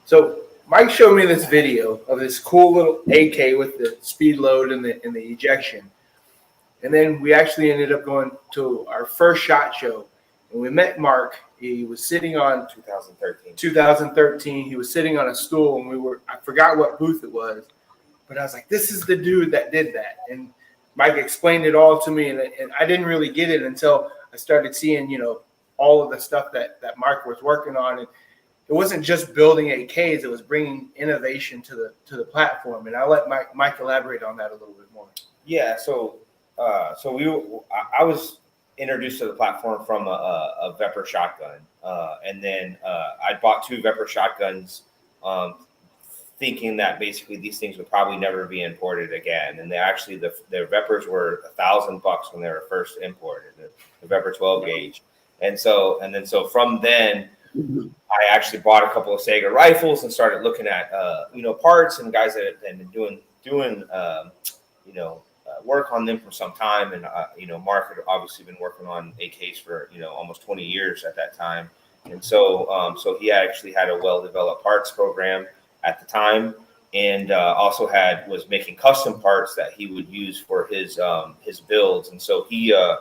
So Mike showed me this video of this cool little AK with the speed load and the ejection. And then we actually ended up going to our first SHOT Show. And we met Mark. He was sitting on 2013. He was sitting on a stool, and I forgot what booth it was, but I was like, this is the dude that did that. And Mike explained it all to me, and I didn't really get it until I started seeing, all of the stuff that Mark was working on. it wasn't just building AKs; it was bringing innovation to the platform. And I'll let Mike elaborate on that a little bit more. Yeah, I was introduced to the platform from a Vepr shotgun, and then I bought 2 Vepr shotguns, thinking that basically these things would probably never be imported again. And the Veprs were $1,000 when they were first imported, the Vepr 12 gauge. And so from then, I actually bought a couple of Sega rifles and started looking at parts and guys that had been doing work on them for some time. And Mark had obviously been working on AKs for almost 20 years at that time. And so he actually had a well-developed parts program at the time, and also was making custom parts that he would use for his builds. And so he, you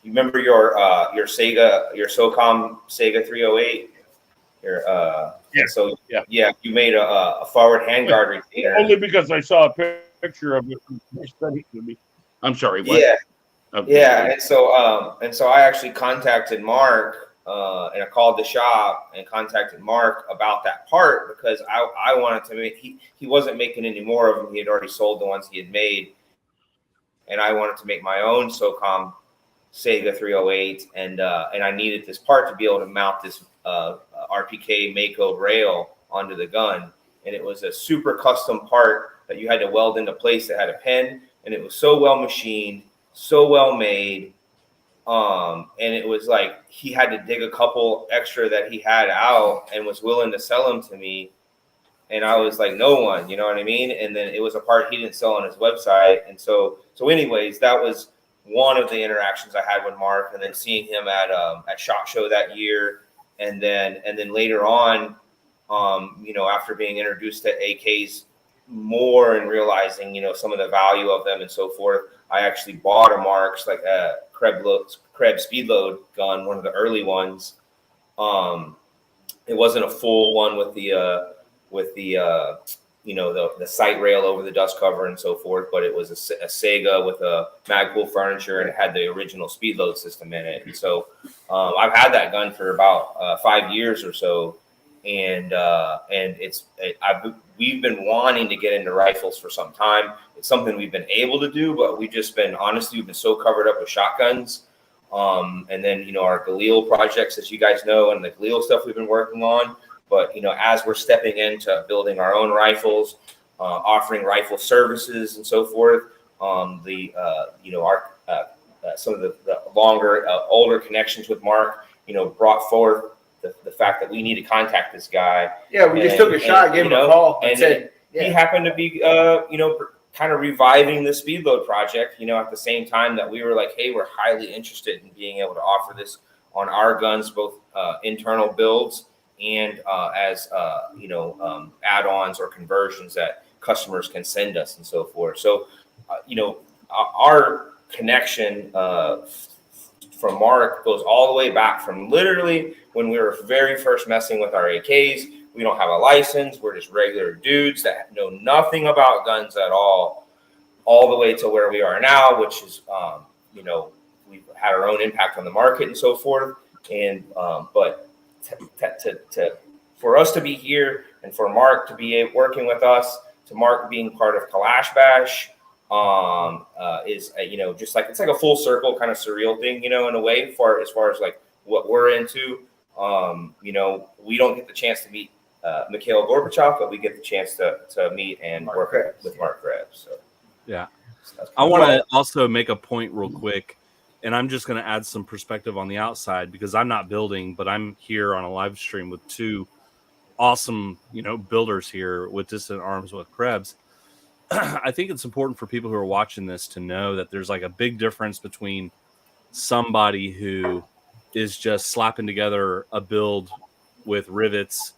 remember your SOCOM Sega 308? Yeah, you made a forward handguard retainer. Only because I saw a picture of it. I'm sorry. What? Yeah, okay. Yeah, and so I actually contacted Mark. And I called the shop and contacted Mark about that part because I wanted to make, he wasn't making any more of them. He had already sold the ones he had made. And I wanted to make my own SOCOM Sega 308. And I needed this part to be able to mount this RPK Mako rail onto the gun. And it was a super custom part that you had to weld into place that had a pin. And it was so well machined, so well made. And it was like he had to dig a couple extra that he had out and was willing to sell them to me. And I was like, no one, you know what I mean? And then it was a part he didn't sell on his website. And so anyways, that was one of the interactions I had with Mark, and then seeing him at SHOT Show that year. And then later on, after being introduced to AKs more and realizing, some of the value of them and so forth, I actually bought a Mark's, like a Krebs Speedload gun, one of the early ones. It wasn't a full one with the sight rail over the dust cover and so forth, but it was a Sega with a Magpul furniture, and it had the original Speedload system in it. And so I've had that gun for about 5 years or so, and we've been wanting to get into rifles for some time. It's something we've been able to do, but we've been so covered up with shotguns. And then, our Galil projects, as you guys know, and the Galil stuff we've been working on. But, as we're stepping into building our own rifles, offering rifle services and so forth, some of the older connections with Mark, brought forth the fact that we need to contact this guy. Yeah, we just took a shot, gave him a call, and said, he happened to be, kind of reviving the Speedload project, at the same time that we were like, hey, we're highly interested in being able to offer this on our guns, both internal builds and as add-ons or conversions that customers can send us and so forth. So, our connection from Mark goes all the way back from literally when we were very first messing with our AKs. We don't have a license. We're just regular dudes that know nothing about guns at all the way to where we are now, which is, we've had our own impact on the market and so forth. And, but for us to be here and for Mark to be working with us, to Mark being part of Kalash Bash, is, just like, it's like a full circle kind of surreal thing, in a way, as far as like what we're into. We don't get the chance to meet Mikhail Gorbachev, but we get the chance to meet and work with Marc Krebs. So yeah, I want to also make a point real quick, and I'm just going to add some perspective on the outside because I'm not building, but I'm here on a live stream with 2 awesome, builders here with Distant Arms with Krebs. I think it's important for people who are watching this to know that there's like a big difference between somebody who is just slapping together a build with rivets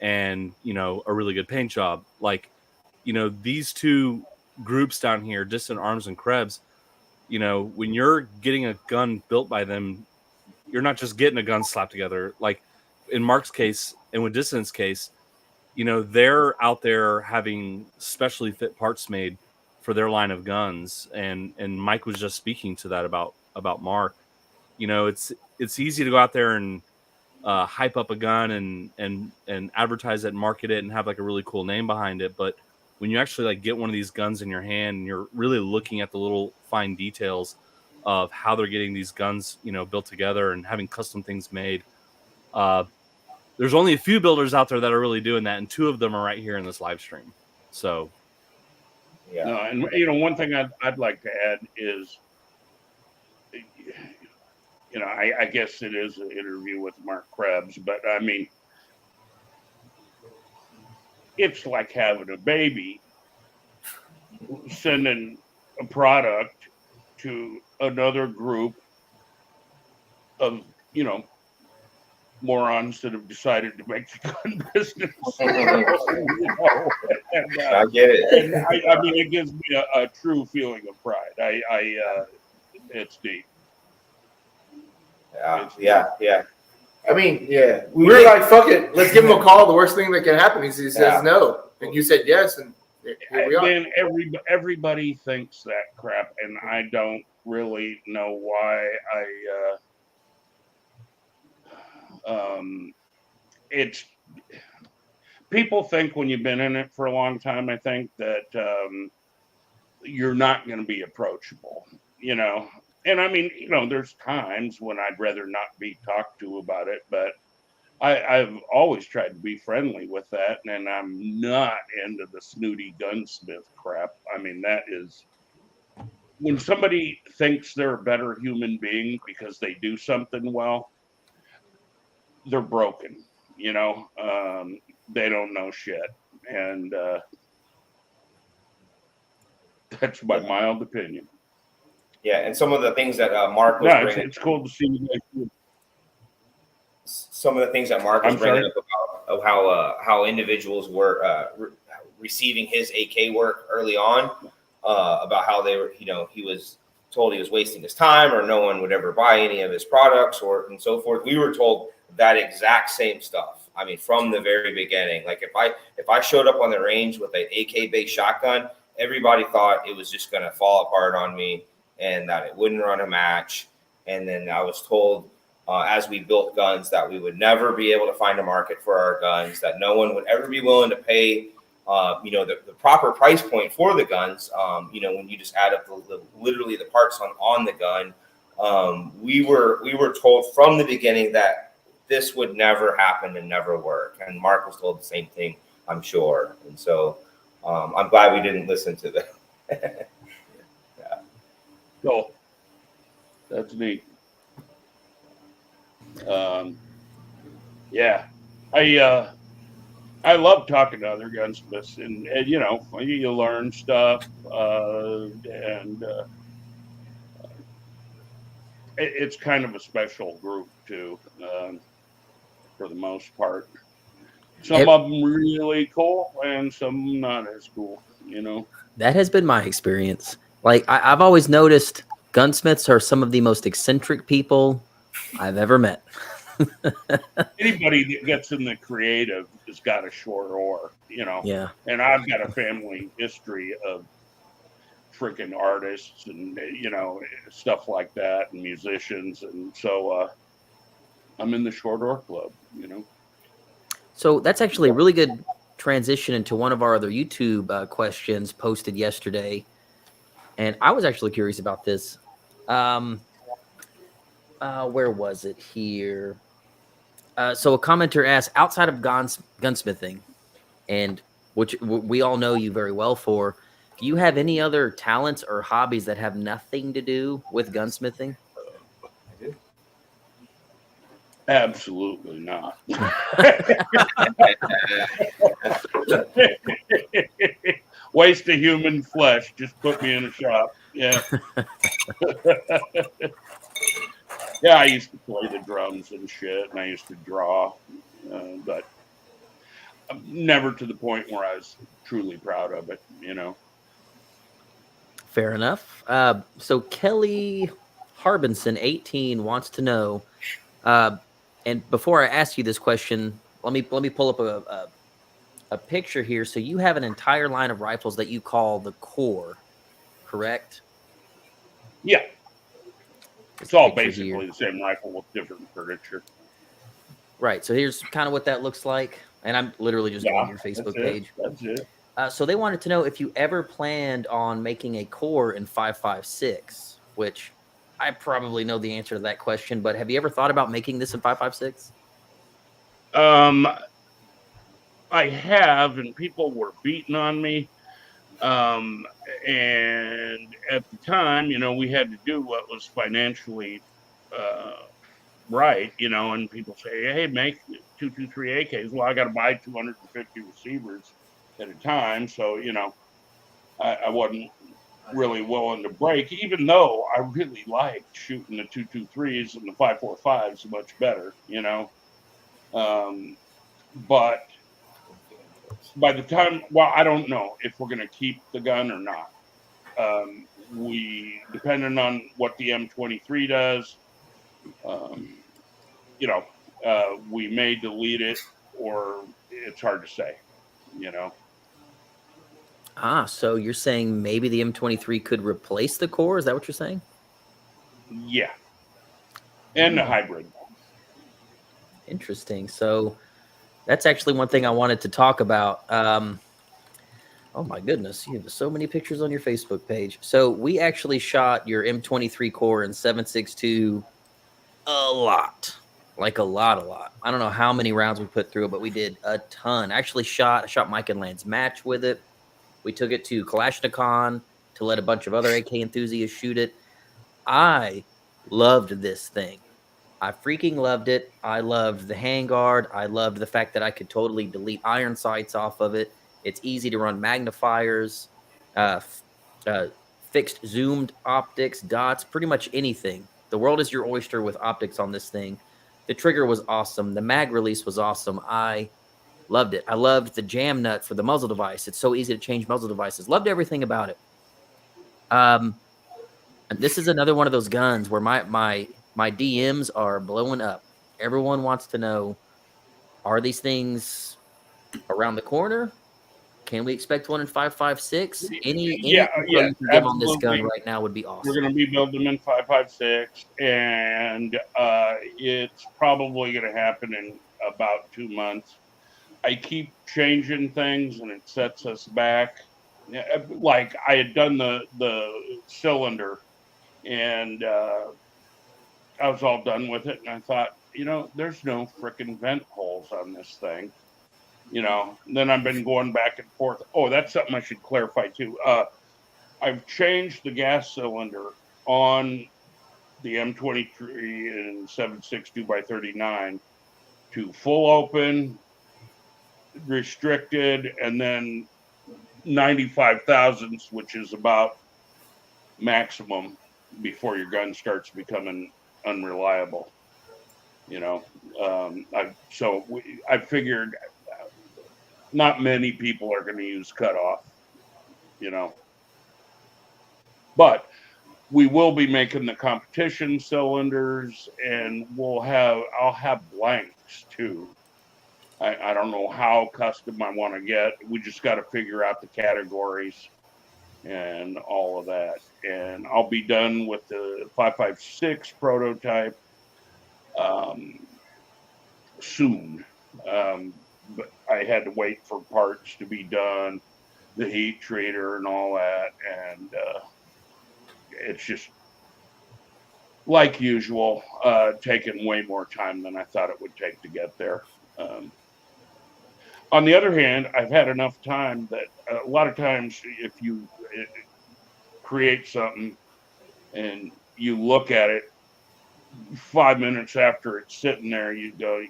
and, a really good paint job. Like, these 2 groups down here, Distant Arms and Krebs, when you're getting a gun built by them, you're not just getting a gun slapped together. Like in Mark's case and with Distant's case, they're out there having specially fit parts made for their line of guns. And Mike was just speaking to that about Mark. It's easy to go out there and hype up a gun and advertise it and market it and have like a really cool name behind it. But when you actually like get one of these guns in your hand and you're really looking at the little fine details of how they're getting these guns, built together and having custom things made, there's only a few builders out there that are really doing that, and 2 of them are right here in this live stream. So, Yeah. No, and one thing I'd like to add is, I guess it is an interview with Marc Krebs, but I mean, it's like having a baby, sending a product to another group of, morons that have decided to make the gun business. I get it. And I mean, it gives me a true feeling of pride. It's deep. Yeah. I mean, yeah, we were like, fuck it, let's give him a call. The worst thing that can happen is he says no, and you said yes, and here we are. Then everybody thinks that crap, and I don't really know why. It's people think when you've been in it for a long time, I think that you're not going to be approachable, And I mean, there's times when I'd rather not be talked to about it, but I've always tried to be friendly with that, and I'm not into the snooty gunsmith crap. I mean, that is when somebody thinks they're a better human being because they do something well, they're broken, they don't know shit. And that's my mild opinion. Yeah, and some of the things that Marc was bringing. It's cool to see you guys. Some of the things that Marc was bringing up about how individuals were receiving his AK work early on, about how they were, he was told he was wasting his time or no one would ever buy any of his products and so forth. We were told that exact same stuff. I mean, from the very beginning, like if I showed up on the range with an AK based shotgun, everybody thought it was just going to fall apart on me and that it wouldn't run a match. And then I was told as we built guns that we would never be able to find a market for our guns, that no one would ever be willing to pay, the proper price point for the guns. When you just add up literally the parts on the gun, we were told from the beginning that this would never happen and never work. And Marc was told the same thing, I'm sure. And so I'm glad we didn't listen to them. Yeah. So that's neat. Yeah, I love talking to other gunsmiths, and you learn stuff, and it's kind of a special group too, for the most part. Some of them really cool, and some not as cool. That has been my experience. Like I've always noticed, gunsmiths are some of the most eccentric people I've ever met. Anybody that gets in the creative has got a short oar, Yeah. And I've got a family history of freaking artists and, stuff like that, and musicians. And so I'm in the short oar club, So that's actually a really good transition into one of our other YouTube questions posted yesterday. And I was actually curious about this. Where was it here? So a commenter asked, outside of gunsmithing, and which we all know you very well for, do you have any other talents or hobbies that have nothing to do with gunsmithing? Absolutely not. Waste of human flesh. Just put me in a shop. Yeah. Yeah, I used to play the drums and shit, and I used to draw, but never to the point where I was truly proud of it, Fair enough. So Kelly Harbinson, 18, wants to know, and before I ask you this question, let me pull up a picture here. So you have an entire line of rifles that you call the core, correct? Yeah. It's all basically the same rifle with different furniture. Right. So here's kind of what that looks like. And I'm literally just going to your Facebook page. That's it. So they wanted to know if you ever planned on making a core in 5.56, which I probably know the answer to that question, but have you ever thought about making this in 5.56? I have, and people were beating on me. And at the time, we had to do what was financially right, and people say, hey, make 223 AKs. Well, I got to buy 250 receivers at a time. So, I wasn't really willing to break, even though I really liked shooting the 223s and the 5.45s much better, But by the time, well, I don't know if we're going to keep the gun or not. We, depending on what the M23 does, we may delete it, or it's hard to say, So you're saying maybe the M23 could replace the core? Is that what you're saying? Yeah. And the hybrid. Interesting. So that's actually one thing I wanted to talk about. Oh my goodness, you have so many pictures on your Facebook page. So we actually shot your M23 core in 7.62 a lot. Like a lot. I don't know how many rounds we put through it, but we did a ton. I shot Mike and Land's match with it. We took it to Kalashnikov to let a bunch of other AK enthusiasts shoot it. I loved this thing. I freaking loved it. I loved the handguard. I loved the fact that I could totally delete iron sights off of it. It's easy to run magnifiers, fixed zoomed optics, dots, pretty much anything. The world is your oyster with optics on this thing. The trigger was awesome. The mag release was awesome. I loved it. I loved the jam nut for the muzzle device. It's so easy to change muzzle devices. Loved everything about it. And this is another one of those guns where my DMs are blowing up. Everyone wants to know, are these things around the corner? Can we expect one in 5.56? Any yeah, you can give on this gun right now would be awesome. We're going to be building them in 5.56, and it's probably going to happen in about 2 months. I keep changing things, and it sets us back. Like I had done the cylinder, and I was all done with it, and I thought, there's no freaking vent holes on this thing. Then I've been going back and forth. Oh, that's something I should clarify too. I've changed the gas cylinder on the M23 and 7.62x39 to full open, restricted, and then 95 thousandths, which is about maximum before your gun starts becoming unreliable. I figured not many people are going to use cutoff, but we will be making the competition cylinders, and I'll have blanks too. I don't know how custom I want to get. We just got to figure out the categories and all of that. And I'll be done with the 5.56 prototype soon. But I had to wait for parts to be done, the heat treater and all that. And it's just, like usual, taking way more time than I thought it would take to get there. On the other hand, I've had enough time that a lot of times if you create something and you look at it 5 minutes after it's sitting there, you go,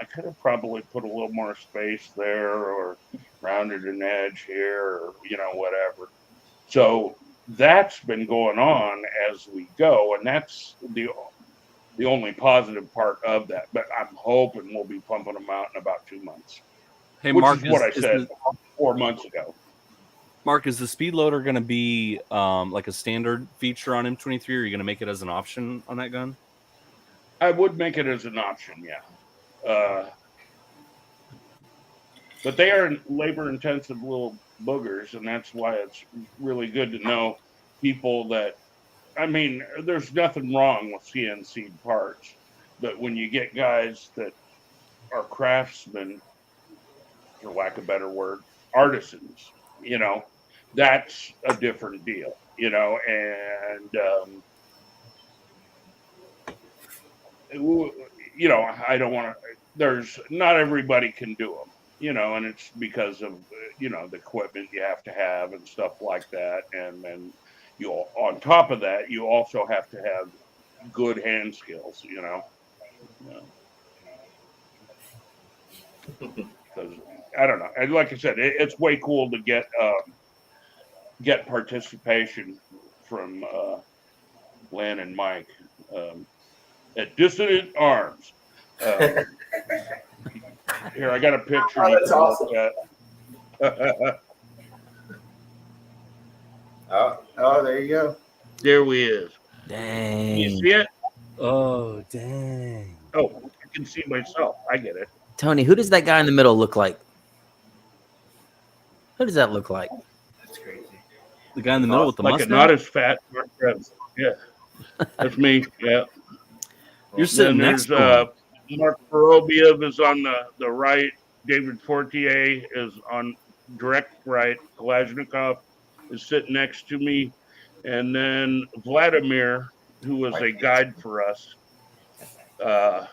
I could have probably put a little more space there or rounded an edge here or, whatever. So that's been going on as we go. And that's the only positive part of that. But I'm hoping we'll be pumping them out in about 2 months. Hey, Which Mark, is what I said 4 months ago. Mark, is the speed loader going to be like a standard feature on M23, or are you going to make it as an option on that gun? I would make it as an option, yeah. But they are labor-intensive little boogers, and that's why it's really good to know people that, there's nothing wrong with CNC parts, but when you get guys that craftsmen, for lack of a better word, artisans. That's a different deal. And I don't want to. There's not everybody can do them. And it's because of the equipment you have to have and stuff like that. And then on top of that, you also have to have good hand skills. Because I don't know. And like I said, it's way cool to get participation from Len and Mike at Dissident Arms. Here, I got a picture. Oh, that's awesome. Oh, there you go. There we is. Dang. You see it? Oh, dang. Oh, I can see myself. I get it. Tony, who does that guy in the middle look like? Who does that look like? That's crazy. The guy in the middle with the like mustache? not as fat Marc Krebs. Yeah. That's me. Yeah. You're sitting next to him. Mark Vorobiev is on the right. David Fortier is on direct right. Kalashnikov is sitting next to me. And then Vladimir, who was a guide for us. That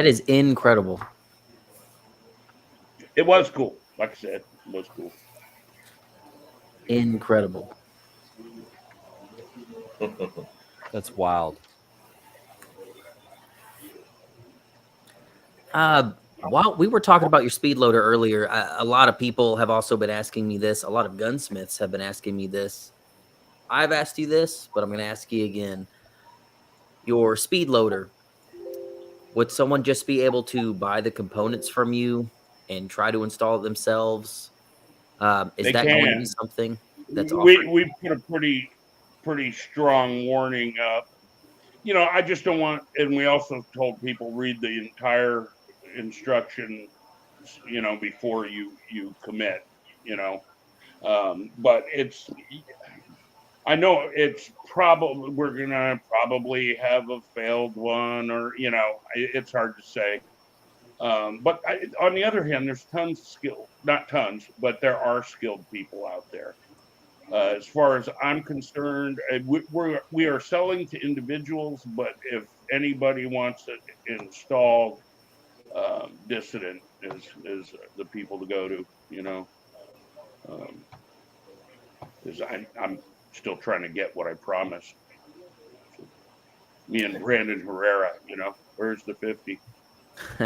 is incredible. It was cool. Like I said, it was cool. Incredible. That's wild. While we were talking about your speed loader earlier, a lot of people have also been asking me this. A lot of gunsmiths have been asking me this. I've asked you this, but I'm going to ask you again. Your speed loader, would someone just be able to buy the components from you and try to install it themselves? Is They that going to can. be something that's offered? We put a pretty strong warning up. I just don't want, and we also told people read the entire instructions, before you commit, but I know it's probably, we're going to probably have a failed one or, it's hard to say. But on the other hand, there's tons of not tons, but there are skilled people out there. As far as I'm concerned, we are selling to individuals, but if anybody wants it installed, Dissident is the people to go to, because I'm still trying to get what I promised. Me and Brandon Herrera, where's the 50?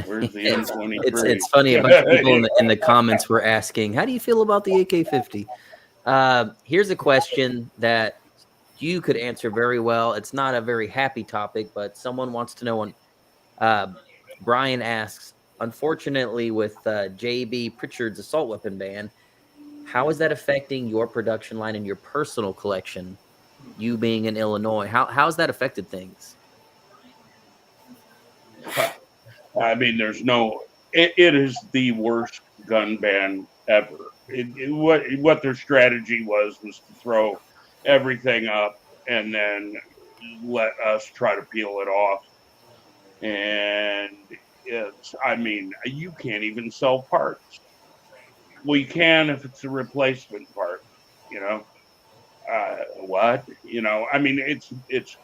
Where's the M23? It's funny. A bunch of people in the comments were asking, how do you feel about the AK-50? Here's a question that you could answer very well. It's not a very happy topic, but someone wants to know. Brian asks, unfortunately, with J.B. Pritchard's assault weapon ban, how is that affecting your production line and your personal collection? You being in Illinois, how's that affected things? I mean, it is the worst gun ban ever. What their strategy was to throw everything up and then let us try to peel it off. And you can't even sell parts. Well, you can if it's a replacement part, what? It's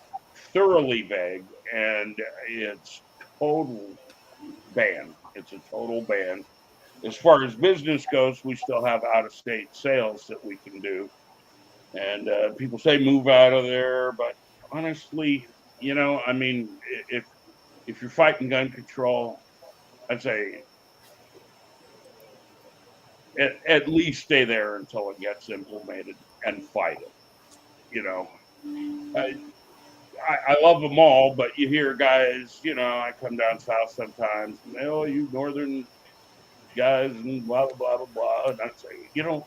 thoroughly vague and it's total ban. It's a total ban. As far as business goes, we still have out-of-state sales that we can do. And people say move out of there, but honestly, if you're fighting gun control, I'd say at least stay there until it gets implemented and fight it. I love them all, but you hear guys, I come down south sometimes, you northern guys and blah, blah, blah, blah. And I say, you don't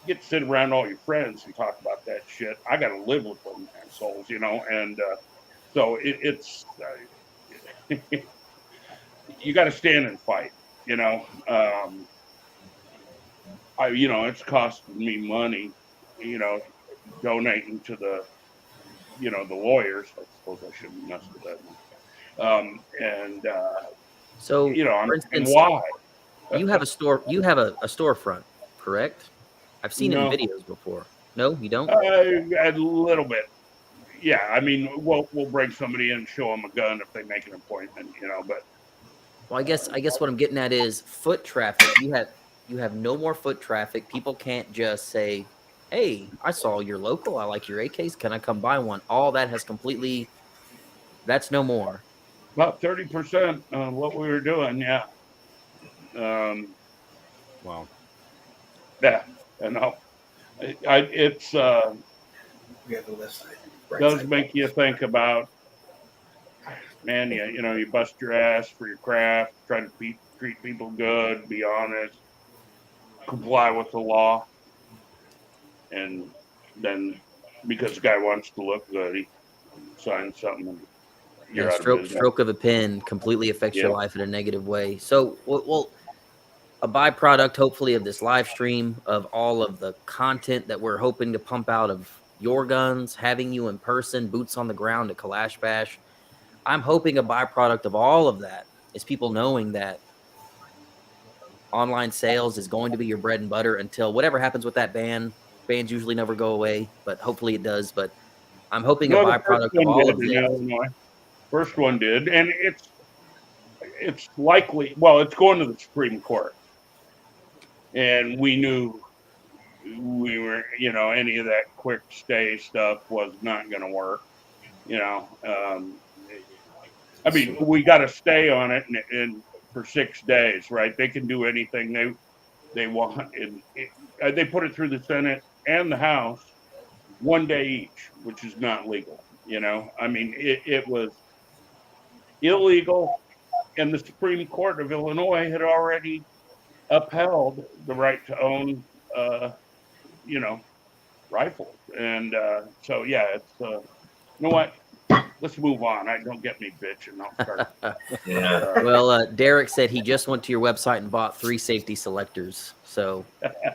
get to sit around all your friends and talk about that shit. I got to live with them assholes, and so it's, you got to stand and fight, it's costing me money, donating to the, the lawyers. I suppose I shouldn't mess with that And So, you know, for and instance, why? you have a store. You have a storefront, correct? I've seen it in No, videos before. No, you don't. a little bit. Yeah, I mean, we'll bring somebody in and show them a gun if they make an appointment, you know. But Well, I guess what I'm getting at is foot traffic. You have no more foot traffic. People can't just say, "Hey, I saw your local. I like your AKs. Can I come buy one?" All that has completely. That's no more. about 30% of what we were doing, yeah, Wow. yeah, and it's We have the left side, right does side. make you think about, man, you know, you bust your ass for your craft, try to treat people good, be honest, comply with the law, and then because the guy wants to look good, he signs something and Yeah, you're out of stroke business. stroke of a pen completely affects your Yeah. life in a negative way. So, well, a byproduct, hopefully, of this live stream of all of the content that we're hoping to pump out of your guns, having you in person, boots on the ground at Kalash Bash. I'm hoping a byproduct of all of that is people knowing that online sales is going to be your bread and butter until whatever happens with that ban. Bans usually never go away, but hopefully it does. But I'm hoping a No, the first byproduct of one all did of in this. Illinois. First one did, and it's likely. Well, it's going to the Supreme Court, and we knew we were, you know, any of that quick stay stuff was not going to work. You know, I mean, we got to stay on it and for 6 days, right? They can do anything they want, and they put it through the Senate and the House one day each, which is not legal. You know, I mean, it was illegal, and the Supreme Court of Illinois had already upheld the right to own, you know, rifles, and so yeah, it's you know what? Let's move on. I don't get me bitching. I'll start. Yeah. Well, Derek said he just went to your website and bought 3 safety selectors. So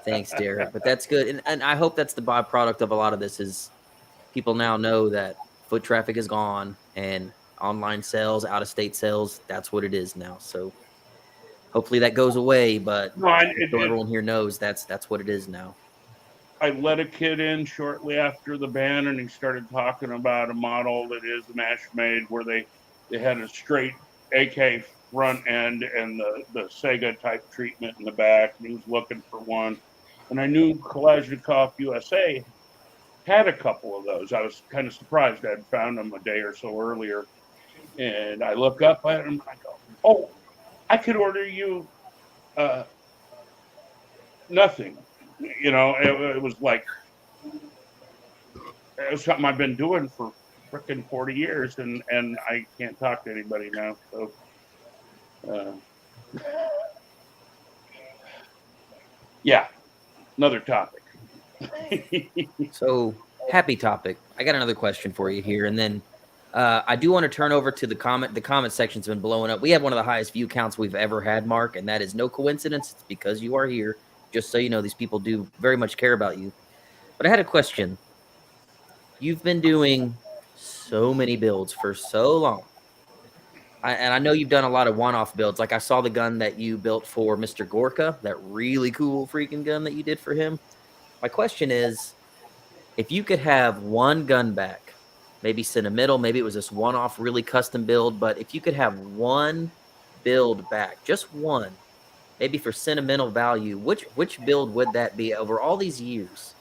thanks, Derek. But that's good. And I hope that's the byproduct of a lot of this is people now know that foot traffic is gone and online sales, out-of-state sales, that's what it is now. So hopefully that goes away. But No, so everyone here knows that's what it is now. I let a kid in shortly after the ban, and he started talking about a model that is an Ashmade where they had a straight AK front end and the Sega type treatment in the back, and he was looking for one. And I knew Kalashnikov USA had a couple of those. I was kind of surprised. I had found them a day or so earlier, and I look up at them and I go, "Oh, I could order you nothing." You know, it was like it was something I've been doing for freaking 40 years, and I can't talk to anybody now. So, yeah, another topic. So happy topic. I got another question for you here, and then I do want to turn over to the comment. The comment section's been blowing up. We have one of the highest view counts we've ever had, Mark, and that is no coincidence. It's because you are here. Just so you know, these people do very much care about you. But I had a question. You've been doing so many builds for so long. And I know you've done a lot of one-off builds. Like I saw the gun that you built for Mr. Gorka, that really cool freaking gun that you did for him. My question is, if you could have one gun back, maybe sentimental, maybe it was this one-off really custom build, but if you could have one build back, just one, maybe for sentimental value, which build would that be over all these years?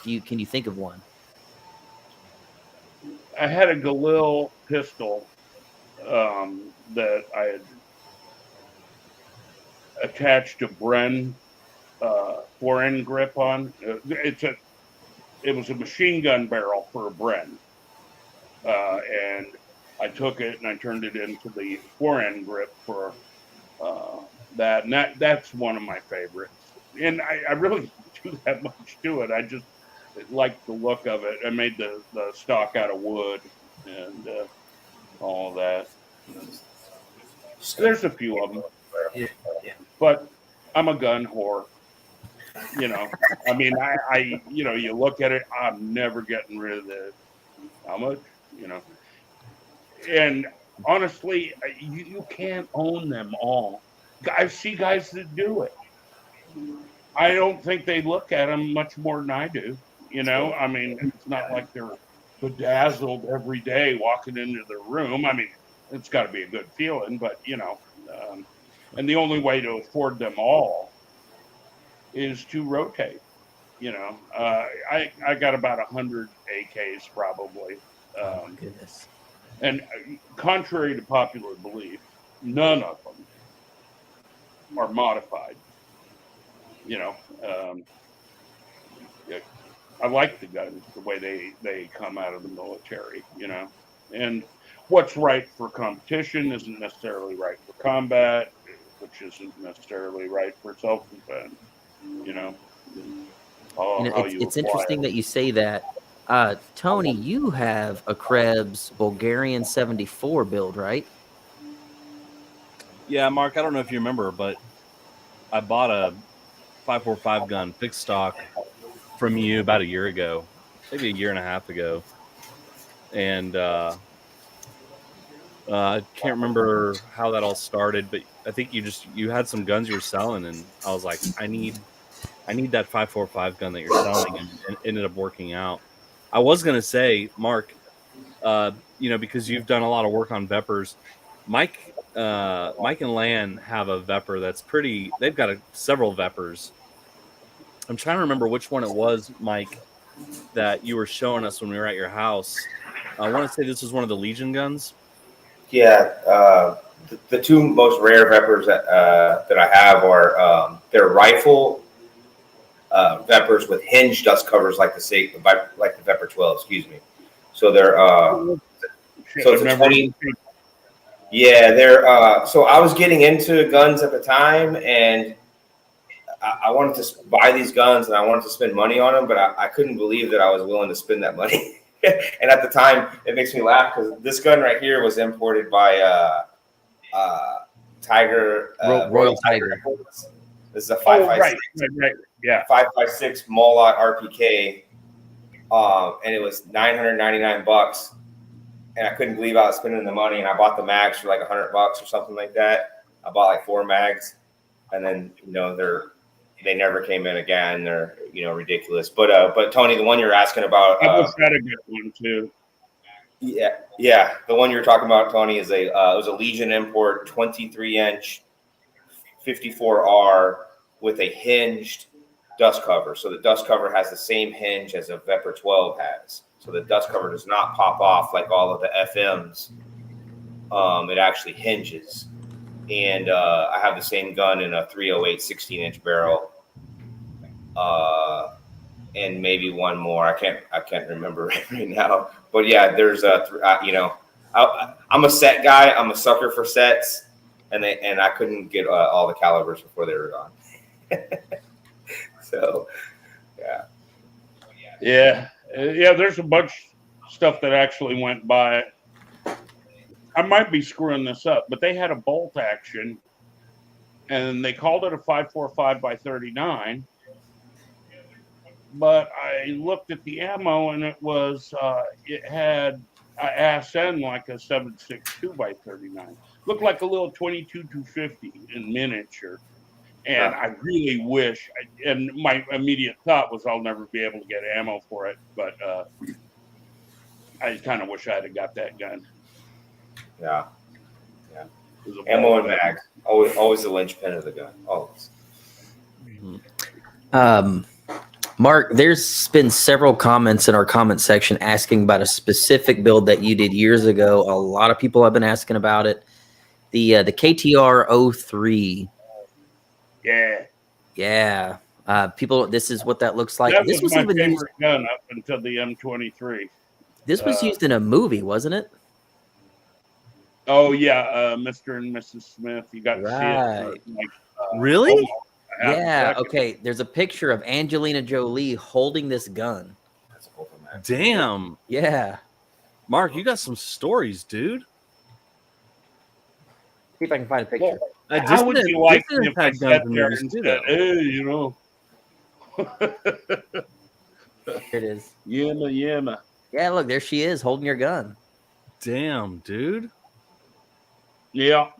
Can you think of one? I had a Galil pistol that I had attached a Bren 4N grip on. It was a machine gun barrel for a Bren, and I took it and I turned it into the 4N grip for that. And that's one of my favorites. And I really do that much to it. I just like the look of it. I made the stock out of wood and all that. There's a few of them, but I'm a gun whore. You know, I mean, I you know, you look at it, I'm never getting rid of this. How much? You know, and honestly, you can't own them all. I see guys that do it. I don't think they look at them much more than I do. I mean, it's not like they're bedazzled every day walking into the room. I mean, it's got to be a good feeling, but and the only way to afford them all is to rotate. I got about 100 AKs probably. Oh my goodness. And contrary to popular belief, none of them are modified. I like the guns the way they come out of the military. And what's right for competition isn't necessarily right for combat, which isn't necessarily right for self-defense. It's interesting that you say that. Tony, you have a Krebs Bulgarian 74 build, right? Yeah, Mark, I don't know if you remember, but I bought a 5.45 gun fixed stock from you about a year ago, maybe a year and a half ago. And I can't remember how that all started, but I think you had some guns you were selling, and I was like, I need that 5.45 gun that you're selling, and it ended up working out. I was gonna say, Mark, because you've done a lot of work on Vepers, Mike and Lan have a Vepper that's pretty. They've got several Vepers. I'm trying to remember which one it was, Mike, that you were showing us when we were at your house. I want to say this was one of the Legion guns. Yeah, the two most rare Vepers that I have are they're rifle Vepers with hinge dust covers like the Vepr 12. Excuse me. So they're so it's a 20. Yeah, they're so I was getting into guns at the time, and I wanted to buy these guns and I wanted to spend money on them, but I couldn't believe that I was willing to spend that money. And at the time, it makes me laugh because this gun right here was imported by Tiger Royal Tiger. This is a 5.56. Right. Yeah, 5.56 Molot RPK, and it was $999, and I couldn't believe I was spending the money. And I bought the mags for like $100 or something like that. I bought like 4 mags, and then they never came in again. They're ridiculous. But Tony, the one you're asking about, I just had a good one too. Yeah, the one you're talking about, Tony, is it was a Legion import, 23-inch, 54R with a hinged dust cover. So the dust cover has the same hinge as a Vepr 12 has. So the dust cover does not pop off like all of the FMs. It actually hinges. And I have the same gun in a 308 16-inch barrel, and maybe one more. I can't remember right now. But yeah, there's I'm a set guy. I'm a sucker for sets, and I couldn't get all the calibers before they were gone. So, yeah. There's a bunch of stuff that actually went by. I might be screwing this up, but they had a bolt action, and they called it a 5.45 by 39. But I looked at the ammo, and it had an ass end like a 7.62 by 39. Looked like a little 22-250 in miniature. And I really wish, and my immediate thought was I'll never be able to get ammo for it, but I kind of wish I had got that gun. Yeah. Ammo and mags, always the linchpin of the gun, always. Mark, there's been several comments in our comment section asking about a specific build that you did years ago. A lot of people have been asking about it. The KTR 03. Yeah. People, this is what that looks like. That this was my even favorite used, gun up until the M23. This was used in a movie, wasn't it? Oh yeah, Mr. and Mrs. Smith. You got to see it. Really? Yeah. Okay. There's a picture of Angelina Jolie holding this gun. That's a cool man. Damn. Yeah. Mark, you got some stories, dude. See if I can find a picture. How would you like if I sat there and said, hey, Here it is. Yeah. Yeah, look, there she is holding your gun. Damn, dude. Yeah.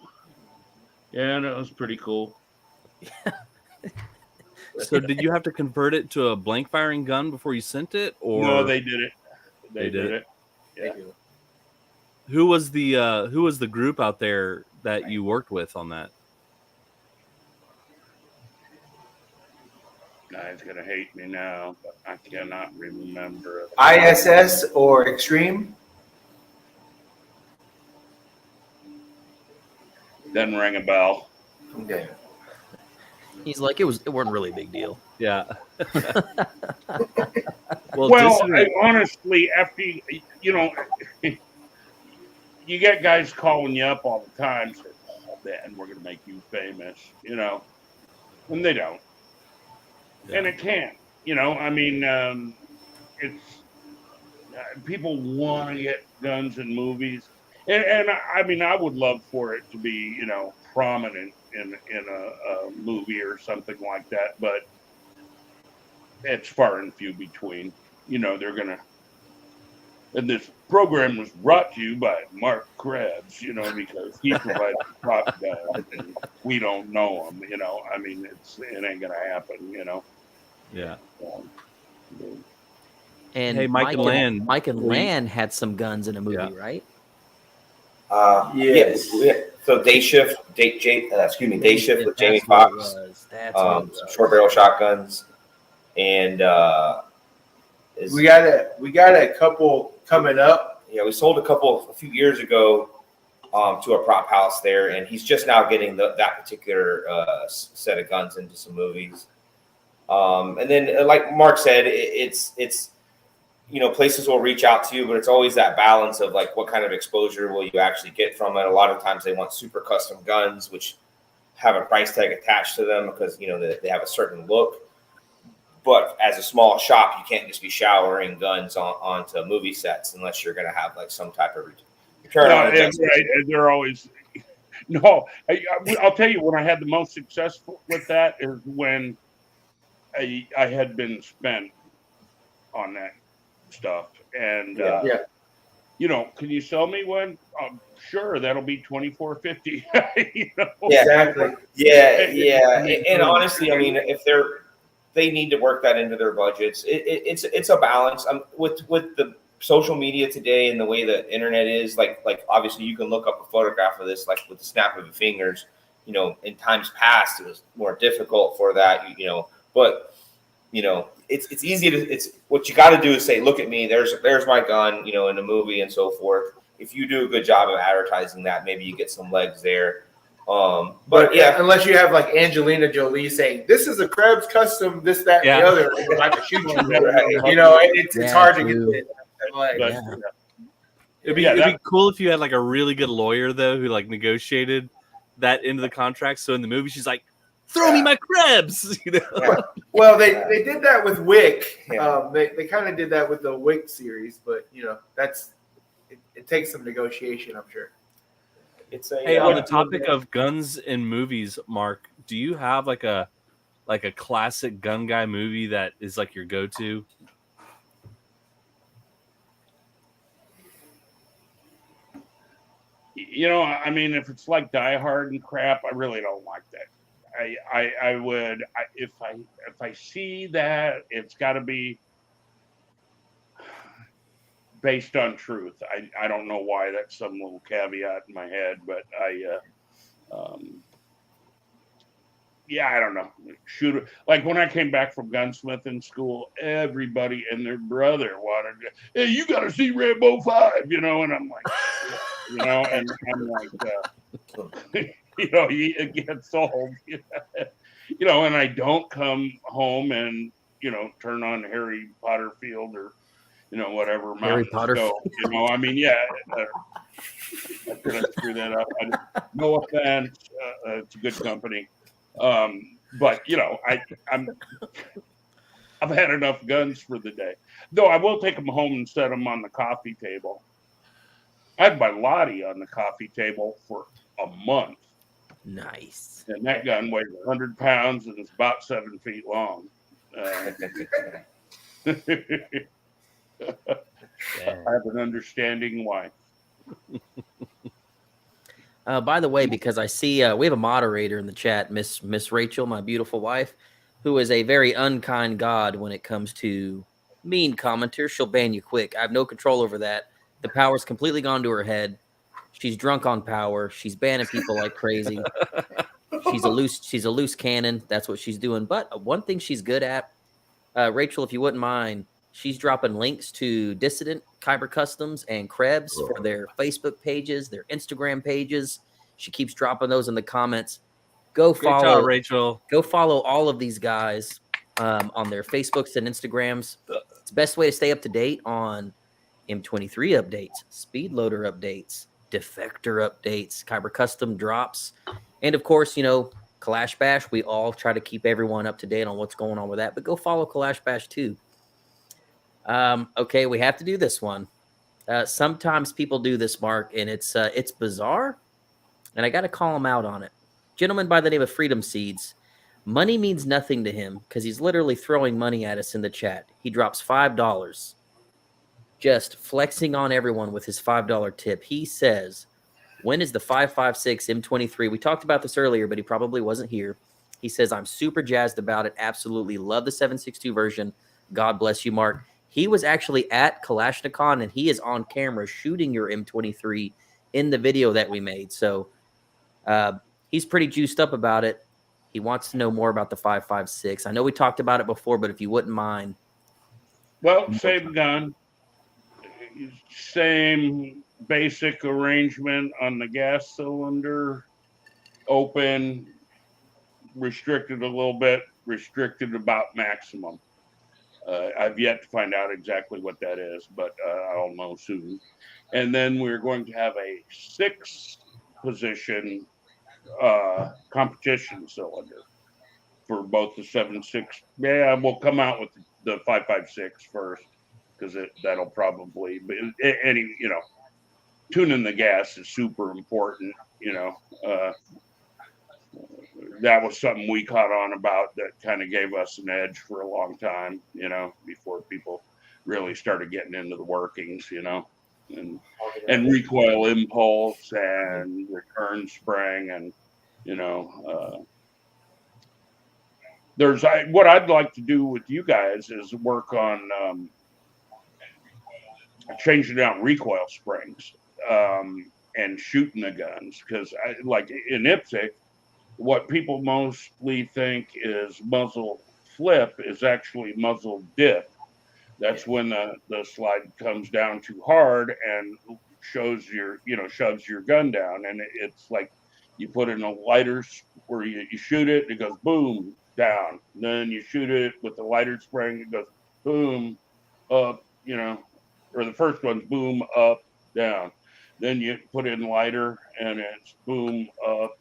Yeah, and it was pretty cool. So did you have to convert it to a blank firing gun before you sent it, or No, they did it. They did it. Yeah. Thank you. who was the group out there that you worked with on that? Guy's gonna hate me now, but I cannot remember it. ISS or Extreme? Doesn't ring a bell. Okay. He's like, it wasn't really a big deal. Yeah. Well, honestly, after you get guys calling you up all the time, saying, "Oh, man, we're gonna make you famous," and they don't, and it can't. I mean, it's people want to get guns in movies, and I mean, I would love for it to be prominent in a movie or something like that, but it's far and few between. They're gonna. And this program was brought to you by Marc Krebs, because he provided the prop gun, and we don't know him. I mean, it ain't gonna happen. Yeah. And Hey, Mike and Lan had some guns in a movie, right? Yes. Yeah. So day shift with Jamie That's what Foxx. it was. That's what it was. Short barrel shotguns, and We got a couple coming up. yeah, we sold a few years ago to a prop house there, and he's just now getting that particular set of guns into some movies. And then, like Mark said, it's places will reach out to you, but it's always that balance of like what kind of exposure will you actually get from it. A lot of times they want super custom guns, which have a price tag attached to them because they have a certain look. But as a small shop, you can't just be showering guns onto movie sets unless you're going to have like some type of return on investment. Right, and they're always no. I'll tell you when I had the most success with that is when I had been spent on that stuff, and can you sell me one? Sure, that'll be $24.50. Exactly. Yeah. And honestly, I mean, if they need to work that into their budgets. It's a balance. With the social media today and the way the internet is, like obviously you can look up a photograph of this like with the snap of your fingers. In times past it was more difficult for that. But it's easy to. It's what you got to do is say, look at me. There's my gun. In a movie and so forth. If you do a good job of advertising that, maybe you get some legs there. But yeah, unless you have like Angelina Jolie saying, "This is a Krebs custom, this, that, and the other," and I can shoot you. It's hard to get it. It'd be cool if you had like a really good lawyer though who like negotiated that into the contract. So in the movie, she's like, "Throw me my Krebs." Well, they did that with Wick. They kind of did that with the Wick series, but it takes some negotiation, I'm sure. Hey, on the topic of guns in movies, Mark, do you have like a classic gun guy movie that is like your go-to? I mean, if it's like Die Hard and crap, I really don't like that. I would if I see that, it's got to be based on truth. I don't know why that's some little caveat in my head, but I don't know. Shoot, like when I came back from gunsmith in school, everybody and their brother wanted to, "Hey, you got to see Rambo 5," and I'm like, and I'm like, it gets old, and I don't come home and turn on Harry Potter Field or whatever. Harry Potter. I mean, I couldn't screw that up. No offense, it's a good company, but I've had enough guns for the day. Though I will take them home and set them on the coffee table. I had my Lottie on the coffee table for a month. Nice. And that gun weighs 100 pounds and it's about 7 feet long. I have an understanding why. By the way, because I see we have a moderator in the chat, Miss Rachel, my beautiful wife, who is a very unkind god when it comes to mean commenters. She'll ban you quick. I have no control over that. The power's completely gone to her head. She's drunk on power. She's banning people like crazy. She's a loose cannon. That's what she's doing. But one thing she's good at, Rachel, if you wouldn't mind, she's dropping links to Dissident, Kyber Customs, and Krebs for their Facebook pages, their Instagram pages. She keeps dropping those in the comments. Go Great follow job, Rachel. Go follow all of these guys on their Facebooks and Instagrams. It's the best way to stay up to date on M23 updates, speed loader updates, defector updates, Kyber Custom drops, and of course, Kalash Bash. We all try to keep everyone up to date on what's going on with that, but go follow Kalash Bash too. Okay, we have to do this one. Sometimes people do this, Mark, and it's bizarre, and I got to call him out on it. Gentleman by the name of Freedom Seeds. Money means nothing to him because he's literally throwing money at us in the chat. He drops $5, just flexing on everyone with his $5 tip. He says, when is the 5.56 M23? We talked about this earlier, but he probably wasn't here. He says, I'm super jazzed about it. Absolutely love the 7.62 version. God bless you, Mark. He was actually at Kalashnikov, and he is on camera shooting your M23 in the video that we made. So he's pretty juiced up about it. He wants to know more about the 5.56. I know we talked about it before, but if you wouldn't mind. Well, same gun, same basic arrangement on the gas cylinder, open, restricted a little bit, restricted about maximum. I've yet to find out exactly what that is, but I'll know soon. And then we're going to have a 6-position competition cylinder for both the 7.6. Yeah, we'll come out with the 5.56 first because that'll probably be any, tuning the gas is super important. That was something we caught on about that kind of gave us an edge for a long time, before people really started getting into the workings, and recoil impulse and return spring and, what I'd like to do with you guys is work on changing out recoil springs and shooting the guns because like in IPSC, what people mostly think is muzzle flip is actually muzzle dip. That's when the slide comes down too hard and shoves your gun down. And it's like you put in a lighter where you shoot it, it goes boom, down. And then you shoot it with the lighter spring, it goes boom, up, or the first one's boom, up, down. Then you put in lighter and it's boom, up,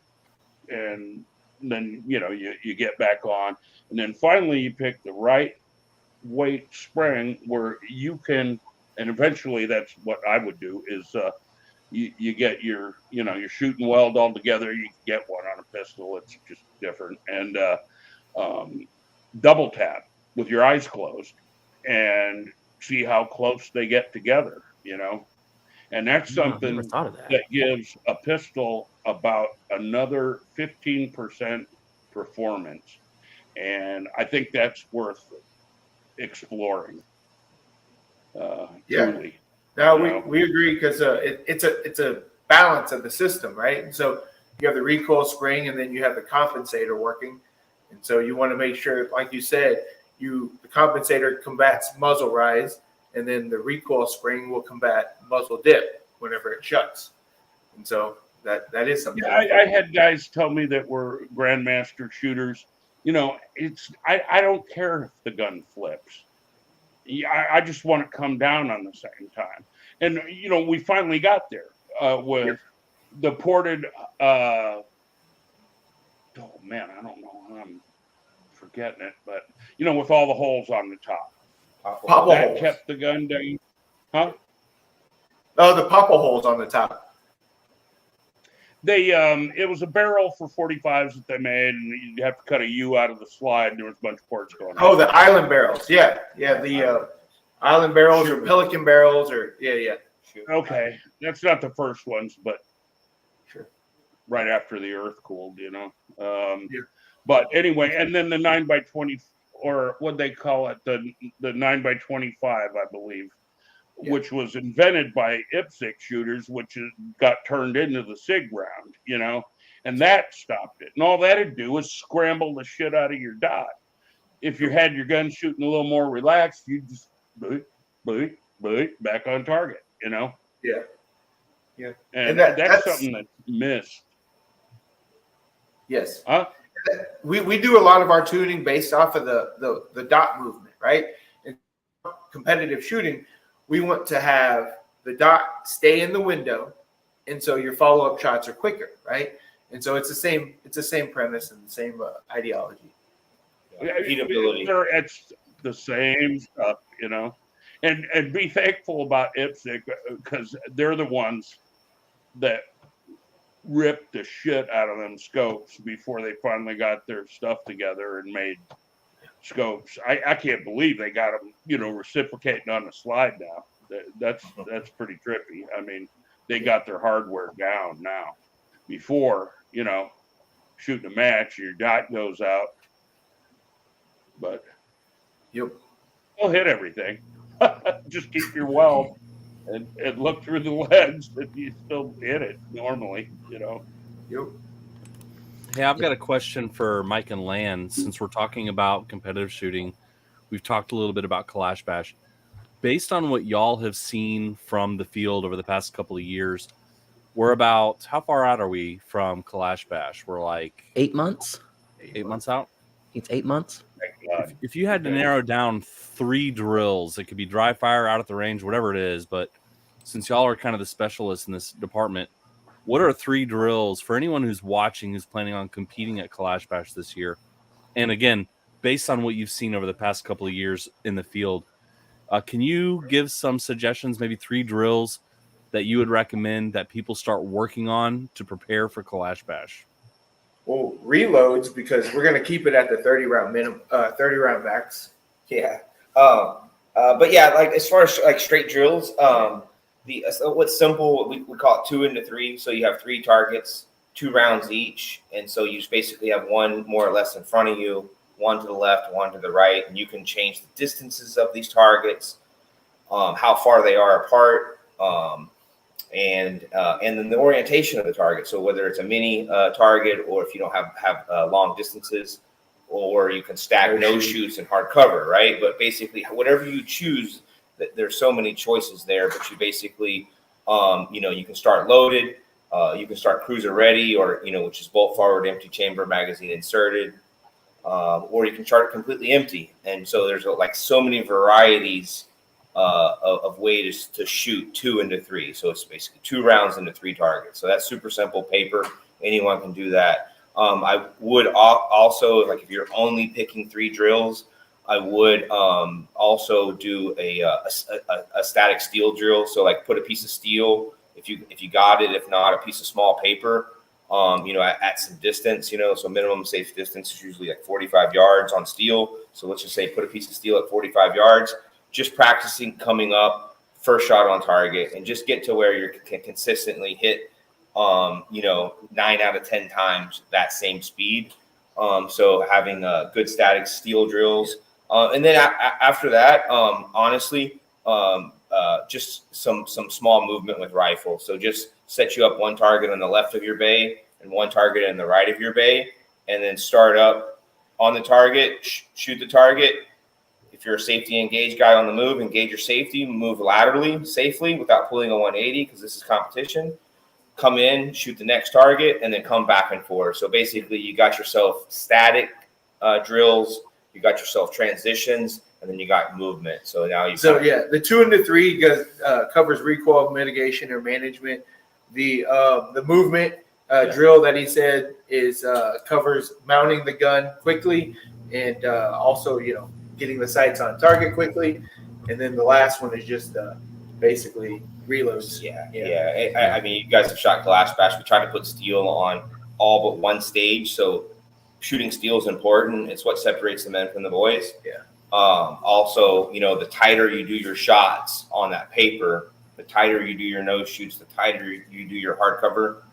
and then you get back on, and then finally you pick the right weight spring where you can, and eventually that's what I would do is you get your your shooting weld all together. You can get one on a pistol, it's just different, and double tap with your eyes closed and see how close they get together, and that's something that gives a pistol about another 15% performance. And I think that's worth exploring. Truly. No, we agree because it's a balance of the system, right? And so you have the recoil spring and then you have the compensator working. And so you want to make sure, like you said, the compensator combats muzzle rise, and then the recoil spring will combat muzzle dip whenever it shuts. And so that is something. Yeah, I had guys tell me that were grandmaster shooters. I don't care if the gun flips. I just want to come down on the second time. And we finally got there with the ported. Oh man, I don't know. I'm forgetting it, but with all the holes on the top. That kept the gun down. Huh? Oh, the popple holes on the top. They it was a barrel for 45s that they made, and you'd have to cut a U out of the slide. And there was a bunch of ports going on. Oh, the island barrels. Yeah. The island barrels or pelican barrels or yeah. Okay, that's not the first ones, but sure. right after the earth cooled, you know. Yeah. But anyway, and then the 9x20, or what they call it, the 9x25, I believe, Yeah. which was invented by IPSC shooters, which got turned into the SIG round, you know, and that stopped it. And all that'd do is scramble the shit out of your dot. If you had your gun shooting a little more relaxed, you just back on target, you know. Yeah. Yeah. And And that's something that's missed. Yes. Huh? We do a lot of our tuning based off of the dot movement, right? In competitive shooting, we want to have the dot stay in the window, and so your follow-up shots are quicker, right? And so it's the same premise and the same ideology. Repeatability. It's the same stuff, you know. And be thankful about IPSC, because they're the ones that ripped the shit out of them scopes before they finally got their stuff together and made scopes. I can't believe they got them, you know, reciprocating on the slide now. That's pretty trippy. I mean, they got their hardware down now. Before, you know, shooting a match, your dot goes out, but Yep. you'll hit everything. Just keep your weld and look through the lens, and you still hit it normally, you know. Yep. Hey, I've got a question for Mike and Lan. Since we're talking about competitive shooting, we've talked a little bit about Kalash Bash. Based on what y'all have seen from the field over the past couple of years, we're about, how far out are we from Kalash Bash? We're like 8 months. 8 months out. It's 8 months. Thank God. If you had to narrow down 3 drills, it could be dry fire, out at the range, whatever it is. But since y'all are kind of the specialists in this department, what are 3 drills for anyone who's watching, who's planning on competing at Kalash Bash this year? And again, based on what you've seen over the past couple of years in the field, can you give some suggestions, maybe 3 drills that you would recommend that people start working on to prepare for Kalash Bash? Well, reloads, because we're gonna keep it at the 30 round minimum, 30 round max. Yeah. But yeah, like as far as like straight drills, what's simple, we call it 2 into 3. So you have 3 targets, 2 rounds each. And so you just basically have one more or less in front of you, one to the left, one to the right. And you can change the distances of these targets, how far they are apart, and then the orientation of the target. So whether it's a mini target, or if you don't have long distances, or you can stack no shoots and hard cover, right? But basically, whatever you choose, there's so many choices there. But you basically, you can start loaded, you can start cruiser ready, or which is bolt forward, empty chamber, magazine inserted, or you can start completely empty. And so there's like so many varieties of ways to shoot 2 into 3. So it's basically 2 rounds into 3 targets. So that's super simple paper. Anyone can do that. I would also, like, if you're only picking 3 drills, I would also do a static steel drill. So like put a piece of steel, if you got it, if not, a piece of small paper, at some distance, so minimum safe distance is usually like 45 yards on steel. So let's just say put a piece of steel at 45 yards. Just practicing coming up, first shot on target, and just get to where you can consistently hit, 9 out of 10 times that same speed. So having good static steel drills. And then after that, honestly, just some small movement with rifle. So just set you up one target on the left of your bay and one target on the right of your bay, and then start up on the target, shoot the target. If you're a safety engaged guy on the move, engage your safety, move laterally safely without pulling a 180, because this is competition. Come in, shoot the next target, and then come back and forth. So basically, you got yourself static drills, you got yourself transitions, and then you got movement. So now you. So yeah, the 2 into 3 covers recoil mitigation or management. The movement drill that he said is covers mounting the gun quickly, and also getting the sights on target quickly. And then the last one is just basically reloads. Yeah. I mean, you guys have shot Kalash Bash. We try to put steel on all but one stage. So shooting steel is important. It's what separates the men from the boys. Yeah. Also, the tighter you do your shots on that paper, the tighter you do your nose shoots, the tighter you do your hardcover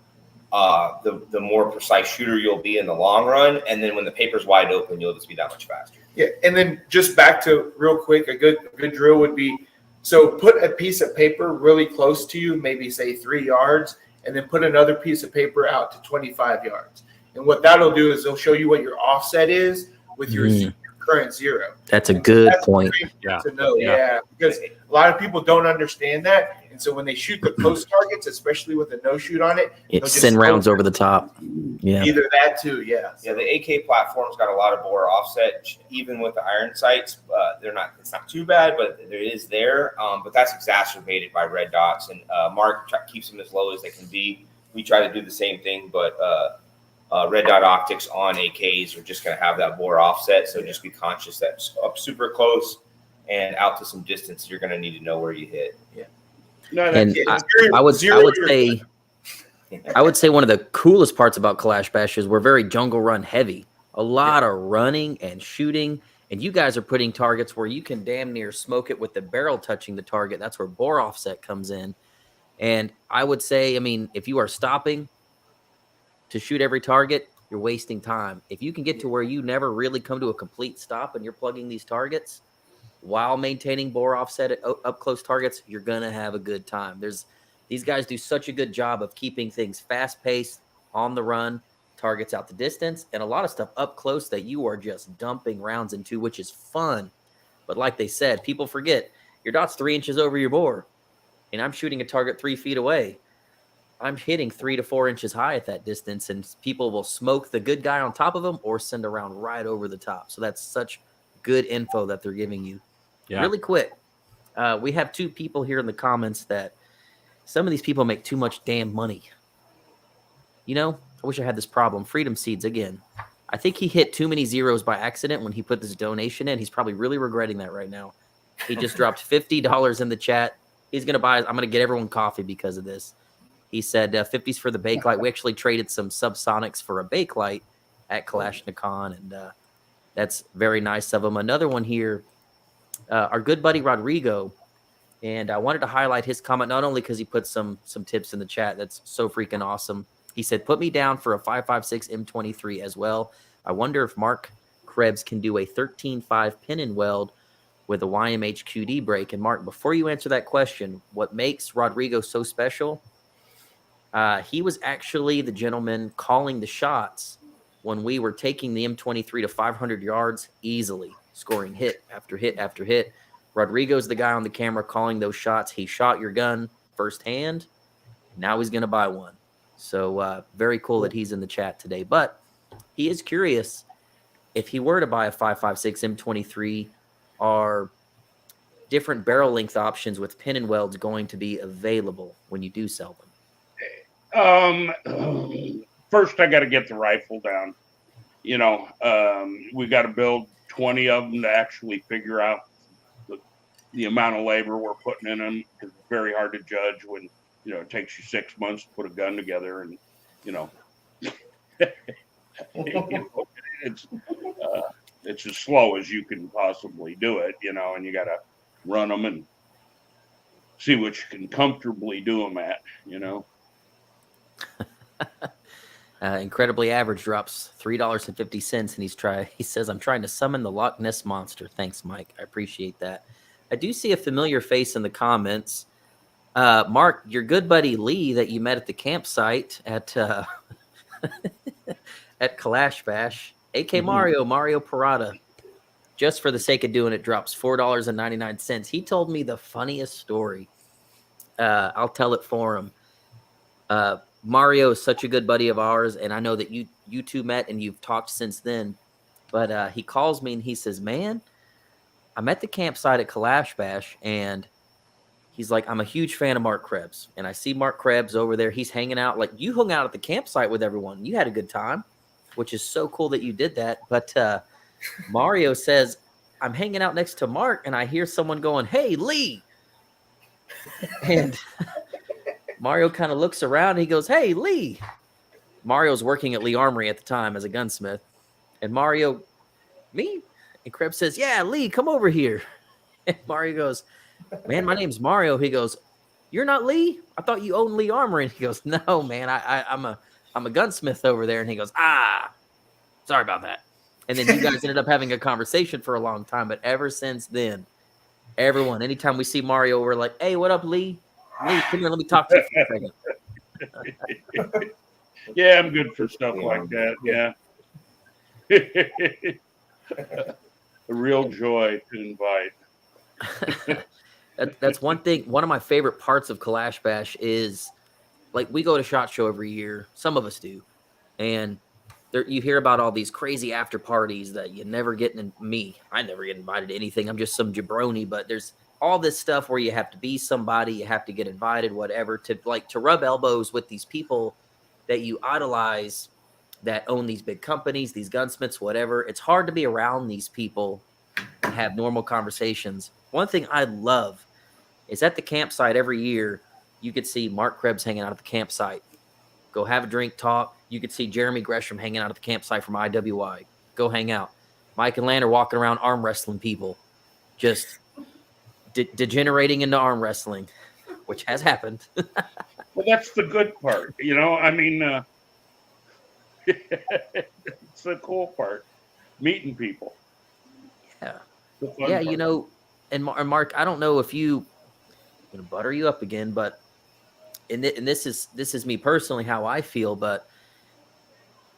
the more precise shooter you'll be in the long run. And then when the paper's wide open, you'll just be that much faster. Yeah, and then just back to real quick, a good drill would be, so put a piece of paper really close to you, maybe say 3 yards, and then put another piece of paper out to 25 yards. And what that'll do is it'll show you what your offset is with your current zero. That's a good point. Yeah. To know, yeah, because a lot of people don't understand that, and so when they shoot the close targets, especially with a no shoot on it, It's send rounds over the top. Yeah, either that too, yeah. Yeah, the AK platform's got a lot of bore offset, even with the iron sights. It's not too bad, but there is there. But that's exacerbated by red dots, and Mark keeps them as low as they can be. We try to do the same thing, but red dot optics on AKs are just going to have that bore offset. So just be conscious that up super close and out to some distance, you're going to need to know where you hit. Yeah. No, and I would say one of the coolest parts about Kalash Bash is we're very jungle run heavy. A lot of running and shooting, and you guys are putting targets where you can damn near smoke it with the barrel touching the target. That's where bore offset comes in. And I would say, I mean, if you are stopping to shoot every target, you're wasting time. If you can get to where you never really come to a complete stop and you're plugging these targets while maintaining bore offset at up close targets, you're going to have a good time. These guys do such a good job of keeping things fast paced, on the run, targets out the distance, and a lot of stuff up close that you are just dumping rounds into, which is fun. But like they said, people forget your dot's 3 inches over your bore, and I'm shooting a target 3 feet away. I'm hitting 3 to 4 inches high at that distance, and people will smoke the good guy on top of them or send a round right over the top. So that's such good info that they're giving you. Yeah. Really quick, we have 2 people here in the comments that some of these people make too much damn money. You know, I wish I had this problem. Freedom Seeds, again. I think he hit too many zeros by accident when he put this donation in. He's probably really regretting that right now. He just dropped $50 in the chat. He's going to buy, I'm going to get everyone coffee because of this. He said 50s for the Bakelite. We actually traded some Subsonics for a Bakelite at Kalashnikov, and that's very nice of him. Another one here, our good buddy Rodrigo, and I wanted to highlight his comment not only because he put some tips in the chat. That's so freaking awesome. He said, put me down for a 5.56 M23 as well. I wonder if Marc Krebs can do a 13.5 pin and weld with a YMH QD break. And Mark, before you answer that question, what makes Rodrigo so special? He was actually the gentleman calling the shots when we were taking the M23 to 500 yards easily, scoring hit after hit after hit. Rodrigo's the guy on the camera calling those shots. He shot your gun firsthand. Now he's going to buy one. So very cool that he's in the chat today. But he is curious if he were to buy a 5.56 M23, are different barrel length options with pin and welds going to be available when you do sell them? First, I got to get the rifle down. You know, we got to build 20 of them to actually figure out the amount of labor we're putting in them. It's very hard to judge when, you know, it takes you 6 months to put a gun together, and you know, it's as slow as you can possibly do it, you know, and you got to run them and see what you can comfortably do them at, you know. Incredibly Average drops $3.50, and he says, I'm trying to summon the Loch Ness Monster. Thanks, Mike. I appreciate that. I do see a familiar face in the comments. Mark, your good buddy Lee that you met at the campsite at at Kalash Bash, AK Mario Parada, just for the sake of doing it, drops $4.99. He told me the funniest story. I'll tell it for him. Mario is such a good buddy of ours, and I know that you two met and you've talked since then. But he calls me and he says, man, I'm at the campsite at Kalash Bash, and he's like, I'm a huge fan of Marc Krebs. And I see Marc Krebs over there. He's hanging out. Like, you hung out at the campsite with everyone. You had a good time, which is so cool that you did that. But Mario says, I'm hanging out next to Mark, and I hear someone going, hey, Lee. And Mario kind of looks around, and he goes, hey, Lee. Mario's working at Lee Armory at the time as a gunsmith. And Mario, me? And Krebs says, yeah, Lee, come over here. And Mario goes, man, my name's Mario. He goes, you're not Lee? I thought you owned Lee Armory. And he goes, no, man, I'm I'm a gunsmith over there. And he goes, sorry about that. And then you guys ended up having a conversation for a long time. But ever since then, everyone, anytime we see Mario, we're like, hey, what up, Lee? Lee, come here, let me talk to you for a second. Yeah, I'm good for stuff like that. Yeah. A real joy to invite. That's one thing. One of my favorite parts of Kalash Bash is, like, we go to SHOT Show every year. Some of us do. And you hear about all these crazy after parties that you never get in. I never get invited to anything. I'm just some jabroni. But there's all this stuff where you have to be somebody. You have to get invited, whatever, to rub elbows with these people that you idolize, that own these big companies, these gunsmiths, whatever. It's hard to be around these people and have normal conversations. One thing I love is at the campsite every year, you could see Marc Krebs hanging out at the campsite. Go have a drink, talk. You could see Jeremy Gresham hanging out at the campsite from IWI. Go hang out. Mike and Land are walking around arm wrestling people, just degenerating into arm wrestling, which has happened. Well, that's the good part. I mean, it's the cool part, meeting people. Yeah. Yeah, part. And Mark, I don't know if I'm going to butter you up again, but and this is me personally how I feel, but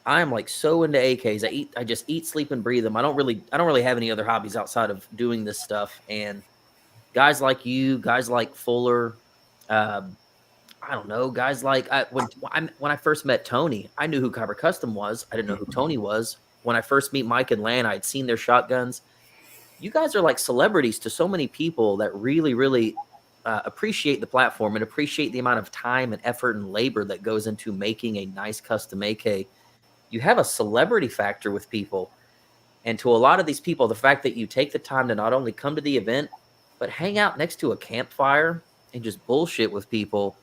I am like so into AKs. I just eat, sleep, and breathe them. I don't really have any other hobbies outside of doing this stuff. And guys like you, guys like Fuller, I don't know, guys like when I first met Tony, I knew who Kyber Custom was. I didn't know who Tony was. When I first meet Mike and Lan, I had seen their shotguns. You guys are like celebrities to so many people that really, really appreciate the platform and appreciate the amount of time and effort and labor that goes into making a nice custom AK. You have a celebrity factor with people. And to a lot of these people, the fact that you take the time to not only come to the event, but hang out next to a campfire and just bullshit with people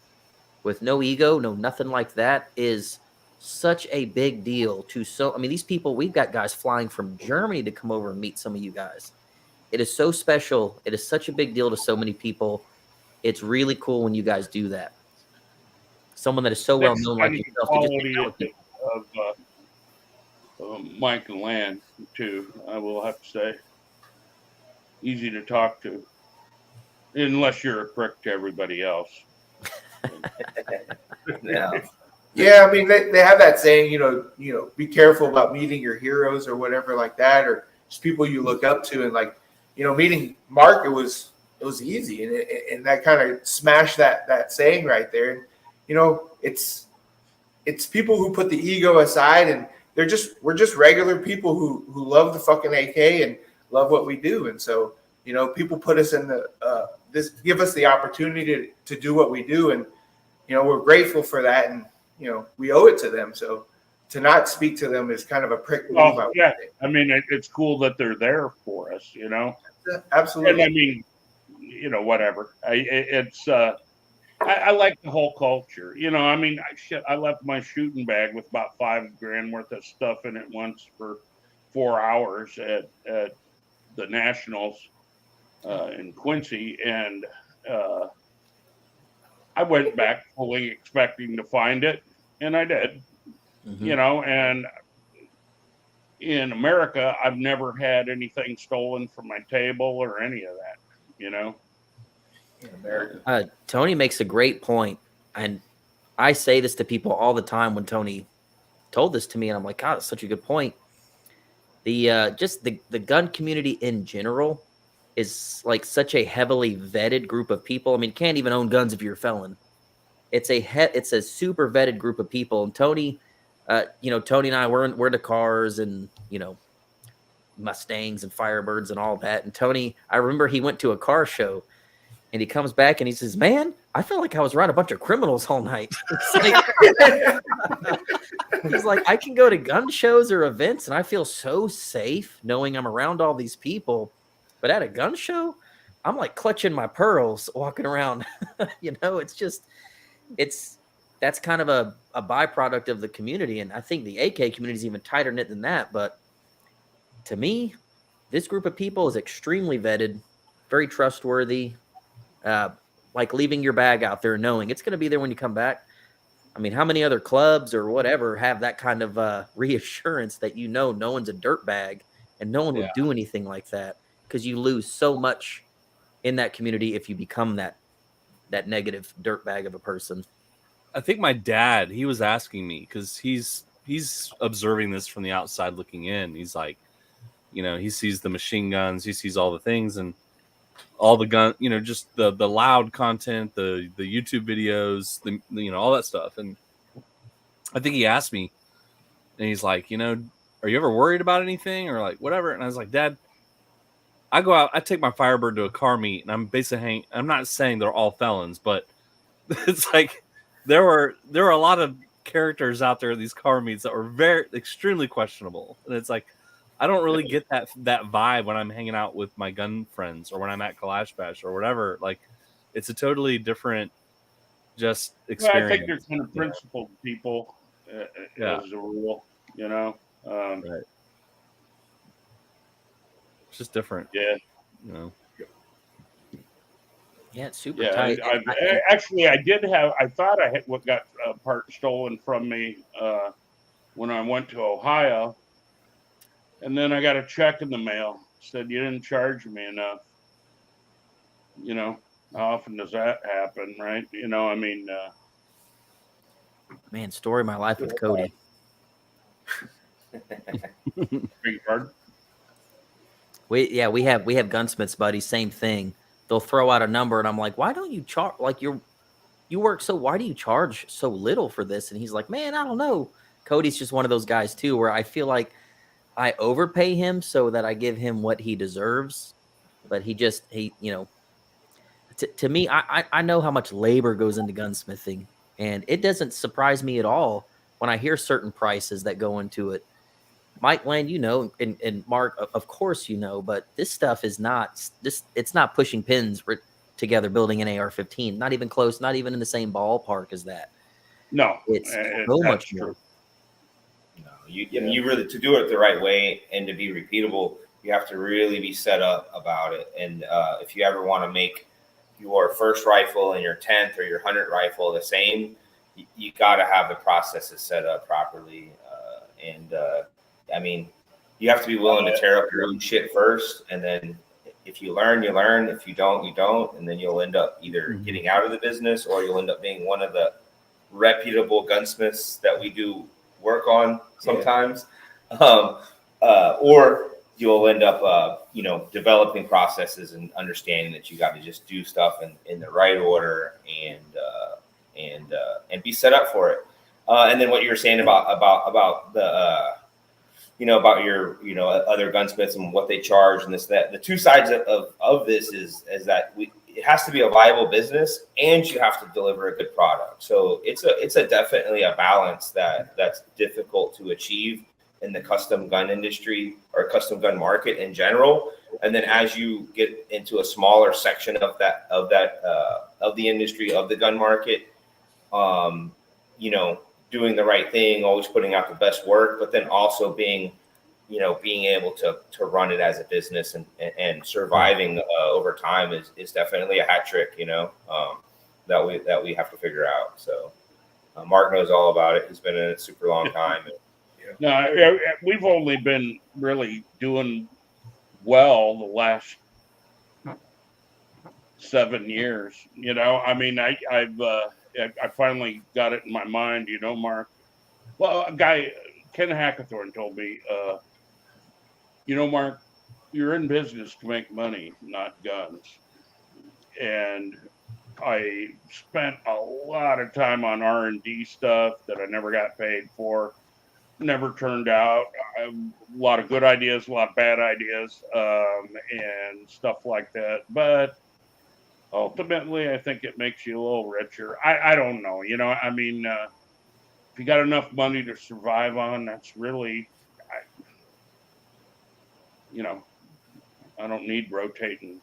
with no ego, no nothing like that, is such a big deal these people, we've got guys flying from Germany to come over and meet some of you guys. It is so special. It is such a big deal to so many people. It's really cool when you guys do that. Someone that is so well known like yourself. Quality of Mike and Lan, too, I will have to say. Easy to talk to. Unless you're a prick to everybody else. Yeah, I mean, they have that saying, be careful about meeting your heroes or whatever like that, or just people you look up to. And like, meeting Mark, it was easy, and that kind of smashed that saying right there. And it's people who put the ego aside, and we're just regular people who love the fucking AK and love what we do. And so people put us in give us the opportunity to do what we do, and we're grateful for that, and we owe it to them. So to not speak to them is kind of a prick move. Well, yeah, I mean, it's cool that they're there for us, Absolutely. And I mean, whatever. I like the whole culture. I mean, I left my shooting bag with about $5,000 worth of stuff in it once for 4 hours at the Nationals in Quincy, and I went back fully expecting to find it, and I did. And in America, I've never had anything stolen from my table or any of that. In America, Tony makes a great point, and I say this to people all the time when Tony told this to me, and I'm like, God, that's such a good point. The gun community in general is like such a heavily vetted group of people. I mean, you can't even own guns if you're a felon. It's a super vetted group of people. And Tony, Tony and I, we're into cars and Mustangs and Firebirds and all that. And Tony, I remember he went to a car show, and he comes back and he says, "Man, I felt like I was around a bunch of criminals all night." He's like, I can go to gun shows or events, and I feel so safe knowing I'm around all these people. But at a gun show, I'm like clutching my pearls walking around. That's kind of a byproduct of the community. And I think the AK community is even tighter knit than that. But to me, this group of people is extremely vetted, very trustworthy. Like leaving your bag out there knowing it's going to be there when you come back. I mean, how many other clubs or whatever have that kind of reassurance that no one's a dirtbag and no one would do anything like that, because you lose so much in that community if you become that negative dirtbag of a person. I think my dad, he was asking me because he's observing this from the outside looking in. He's like, he sees the machine guns, he sees all the things and all the gun, just the loud content, the YouTube videos, all that stuff. And I think he asked me, and he's like, are you ever worried about anything or like whatever? And I was like, Dad, I go out, I take my Firebird to a car meet, and I'm basically I'm not saying they're all felons, but it's like there were a lot of characters out there in these car meets that were extremely questionable, and it's like I don't really get that vibe when I'm hanging out with my gun friends or when I'm at Kalash Bash or whatever. Like, it's a totally different just experience. Well, I think they're kind of principled people as a rule, Right. It's just different. Yeah. Yeah, it's super tight. Actually, I thought I had what got part stolen from me when I went to Ohio. And then I got a check in the mail. Said, you didn't charge me enough. How often does that happen, right? Man, story of my life with Cody. Beg your pardon? We have gunsmiths, buddy. Same thing. They'll throw out a number, and I'm like, why don't you charge? Like, you work why do you charge so little for this? And he's like, man, I don't know. Cody's just one of those guys too, where I feel like I overpay him so that I give him what he deserves. But to me, I know how much labor goes into gunsmithing, and it doesn't surprise me at all when I hear certain prices that go into it. Mike Land, and Mark, of course, but this stuff is not it's not pushing pins together building an AR-15. Not even close, not even in the same ballpark as that. No, it's so much more. No, you really, to do it the right way and to be repeatable, you have to really be set up about it. And if you ever want to make your first rifle and your 10th or your 100th rifle the same, you got to have the processes set up properly. I mean, you have to be willing to tear up your own shit first, and then if you learn, you learn. If you don't, you don't, and then you'll end up either getting out of the business or you'll end up being one of the reputable gunsmiths that we do work on sometimes, or you'll end up, developing processes and understanding that you got to just do stuff in the right order and be set up for it. And then what you were saying about the about your other gunsmiths and what they charge and this, that, the two sides of this is that it has to be a viable business and you have to deliver a good product. So it's definitely a balance that's difficult to achieve in the custom gun industry or custom gun market in general. And then as you get into a smaller section of the industry, of the gun market, doing the right thing, always putting out the best work, but then also being able to run it as a business and surviving over time is definitely a hat trick, that we have to figure out. So Mark knows all about it. He's been in it a super long time. No, we've only been really doing well the last 7 years. I mean, I finally got it in my mind, Mark. Well, a guy, Ken Hackathorn, told me, Mark, you're in business to make money, not guns. And I spent a lot of time on R&D stuff that I never got paid for, never turned out. A lot of good ideas, a lot of bad ideas, and stuff like that. But ultimately, I think it makes you a little richer. I don't know. I mean, if you got enough money to survive on, that's really, I don't need rotating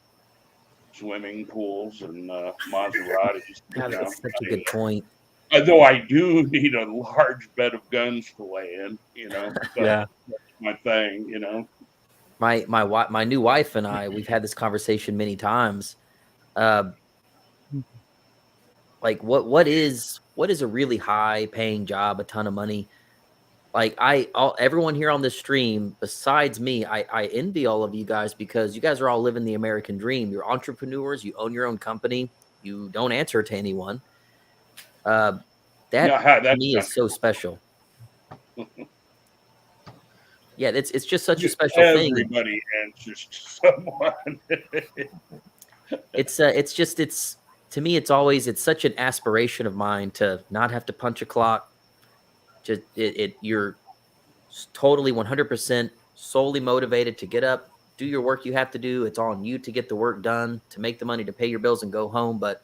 swimming pools and Maseratis. That's such a good point. Though I do need a large bed of guns to lay in, So Yeah, that's my thing, My new wife and I, we've had this conversation many times. like what is a really high paying job, a ton of money? Like everyone here on this stream, besides me, I envy all of you guys because you guys are all living the American dream. You're entrepreneurs. You own your own company. You don't answer to anyone. That to me is so special. Yeah, it's just such a special thing. Everybody answers to someone. It's to me, it's such an aspiration of mine to not have to punch a clock. Just you're totally 100% solely motivated to get up, do your work you have to do. It's on you to get the work done, to make the money, to pay your bills and go home. But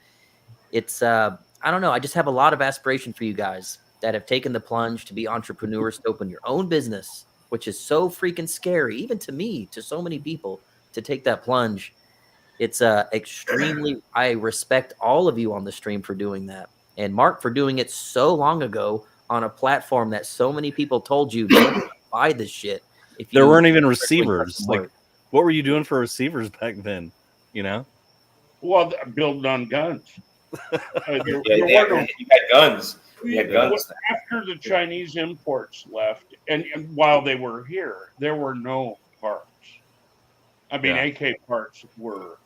it's I don't know. I just have a lot of aspiration for you guys that have taken the plunge to be entrepreneurs, to open your own business, which is so freaking scary, even to me, to so many people, to take that plunge. It's extremely, I respect all of you on the stream for doing that. And Mark for doing it so long ago on a platform that so many people told you don't buy this shit. If there weren't even receivers. Like, what were you doing for receivers back then? You know? Well, building on guns. You had guns. You had guns. After the Chinese imports left, and while they were here, there were no parts. I mean, AK parts were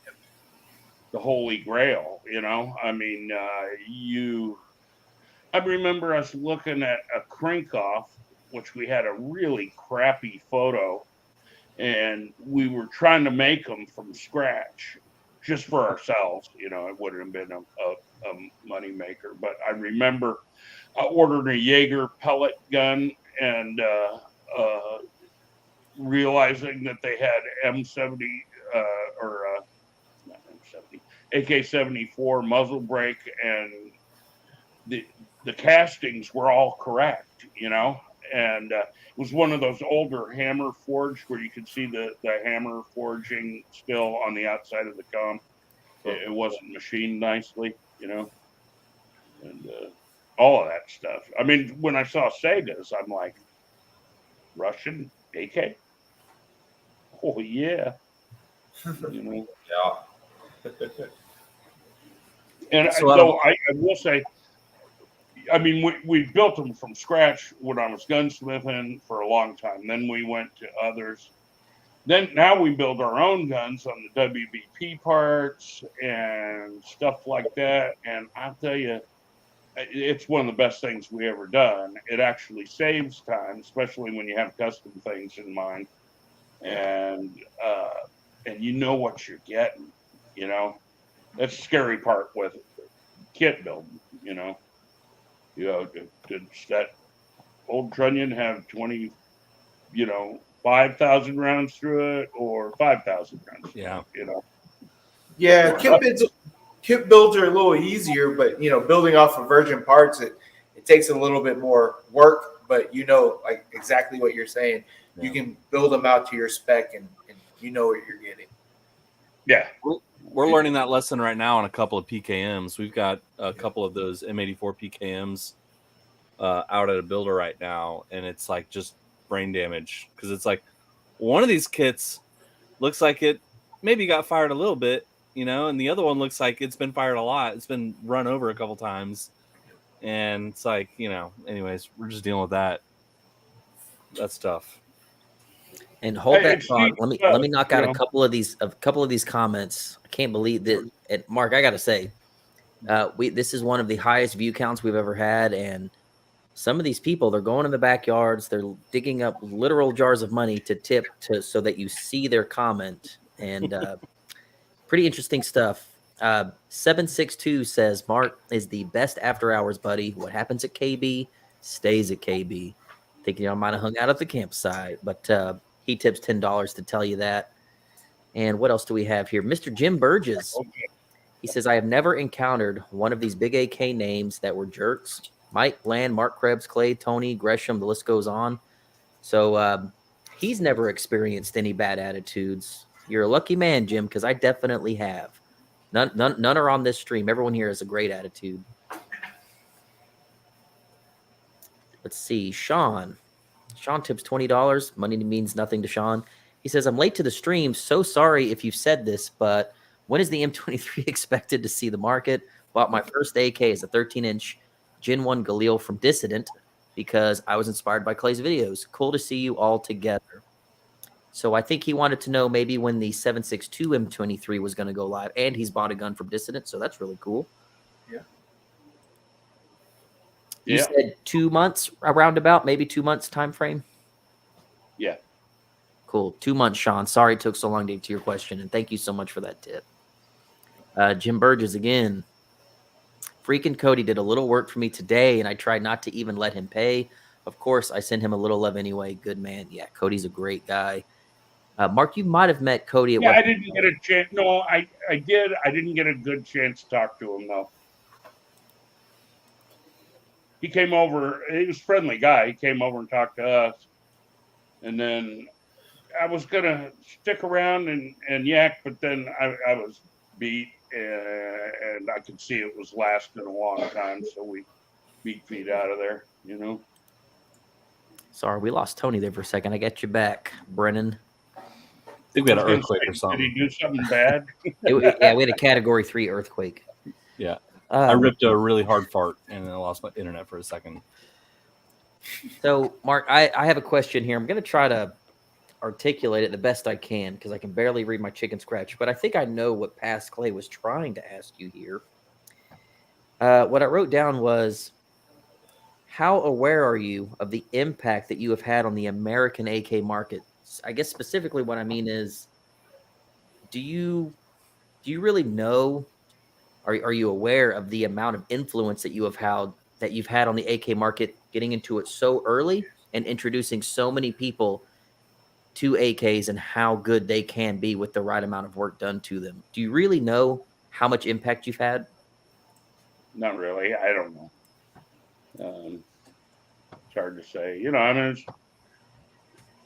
the holy grail, you know? I mean, I remember us looking at a crank-off, which we had a really crappy photo, and we were trying to make them from scratch just for ourselves. You know, it wouldn't have been a money maker. But I remember ordering a Jaeger pellet gun and realizing that they had M70 not M70, AK-74 muzzle brake, and the castings were all correct, you know, and it was one of those older hammer forged where you could see the hammer forging still on the outside of the com. It wasn't machined nicely, you know, and all of that stuff. I mean, when I saw Segas, I'm like, Russian AK? Oh, yeah. You know? Yeah. And so I will say, I mean, we built them from scratch when I was gunsmithing for a long time. Then we went to others. Now we build our own guns on the WBP parts and stuff like that. And I'll tell you, it's one of the best things we ever done. It actually saves time, especially when you have custom things in mind. And you know what you're getting, you know. That's the scary part with kit building, you know. You know, does that old trunnion have 20, 5,000 rounds through it or 5,000 rounds? Yeah. You know. Yeah, kit builds are a little easier, but building off of virgin parts, it takes a little bit more work. But like exactly what you're saying, you can build them out to your spec, and you know what you're getting. Yeah. We're learning that lesson right now on a couple of PKMs. We've got a couple of those M84 PKMs out at a builder right now, and it's like just brain damage because it's like one of these kits looks like it maybe got fired a little bit, and the other one looks like it's been fired a lot. It's been run over a couple times, and it's like anyways, we're just dealing with that. That's tough. And hold that thought. Let me knock out a couple of these comments. I can't believe that. And Mark, I got to say, this is one of the highest view counts we've ever had. And some of these people, they're going in the backyards, they're digging up literal jars of money to tip so that you see their comment. And pretty interesting stuff. 762 says Mark is the best after hours buddy. What happens at KB stays at KB. Thinking I might have hung out at the campsite, but he tips $10 to tell you that. And what else do we have here? Mr. Jim Burgess. He says, I have never encountered one of these big AK names that were jerks. Mike, Bland, Marc Krebs, Clay, Tony, Gresham, the list goes on. So he's never experienced any bad attitudes. You're a lucky man, Jim, because I definitely have. None are on this stream. Everyone here has a great attitude. Let's see. Sean tips $20. Money means nothing to Sean. He says, I'm late to the stream. So sorry if you've said this, but when is the M23 expected to see the market? Bought my first AK as a 13-inch Gen 1 Galil from Dissident because I was inspired by Clay's videos. Cool to see you all together. So I think he wanted to know maybe when the 7.62 M23 was going to go live, and he's bought a gun from Dissident, so that's really cool. Yeah. You said 2 months, around about, maybe 2 months time frame? Yeah. Cool. 2 months, Sean. Sorry it took so long to get to your question, and thank you so much for that tip. Jim Burgess again. Freaking Cody did a little work for me today, and I tried not to even let him pay. Of course, I send him a little love anyway. Good man. Yeah, Cody's a great guy. Mark, you might have met Cody at I didn't get a chance. No, I did. I didn't get a good chance to talk to him, though. He came over. He was a friendly guy. He came over and talked to us. And then I was going to stick around and yak, but then I was beat, and I could see it was lasting a long time. So we beat feet out of there, you know. Sorry, we lost Tony there for a second. I got you back, Brennan. I think we had an earthquake or something. Did he do something bad? Yeah, we had a Category 3 earthquake. Yeah. I ripped a really hard fart, and then I lost my internet for a second. So, Mark, I have a question here. I'm going to try to articulate it the best I can because I can barely read my chicken scratch, but I think I know what Past Clay was trying to ask you here. What I wrote down was, how aware are you of the impact that you have had on the American AK market? I guess specifically what I mean is, do you really know, are you aware of the amount of influence that you've had on the AK market, getting into it so early and introducing so many people to AKs and how good they can be with the right amount of work done to them? Do you really know how much impact you've had? Not really. I don't know. It's hard to say. You know, I mean, it's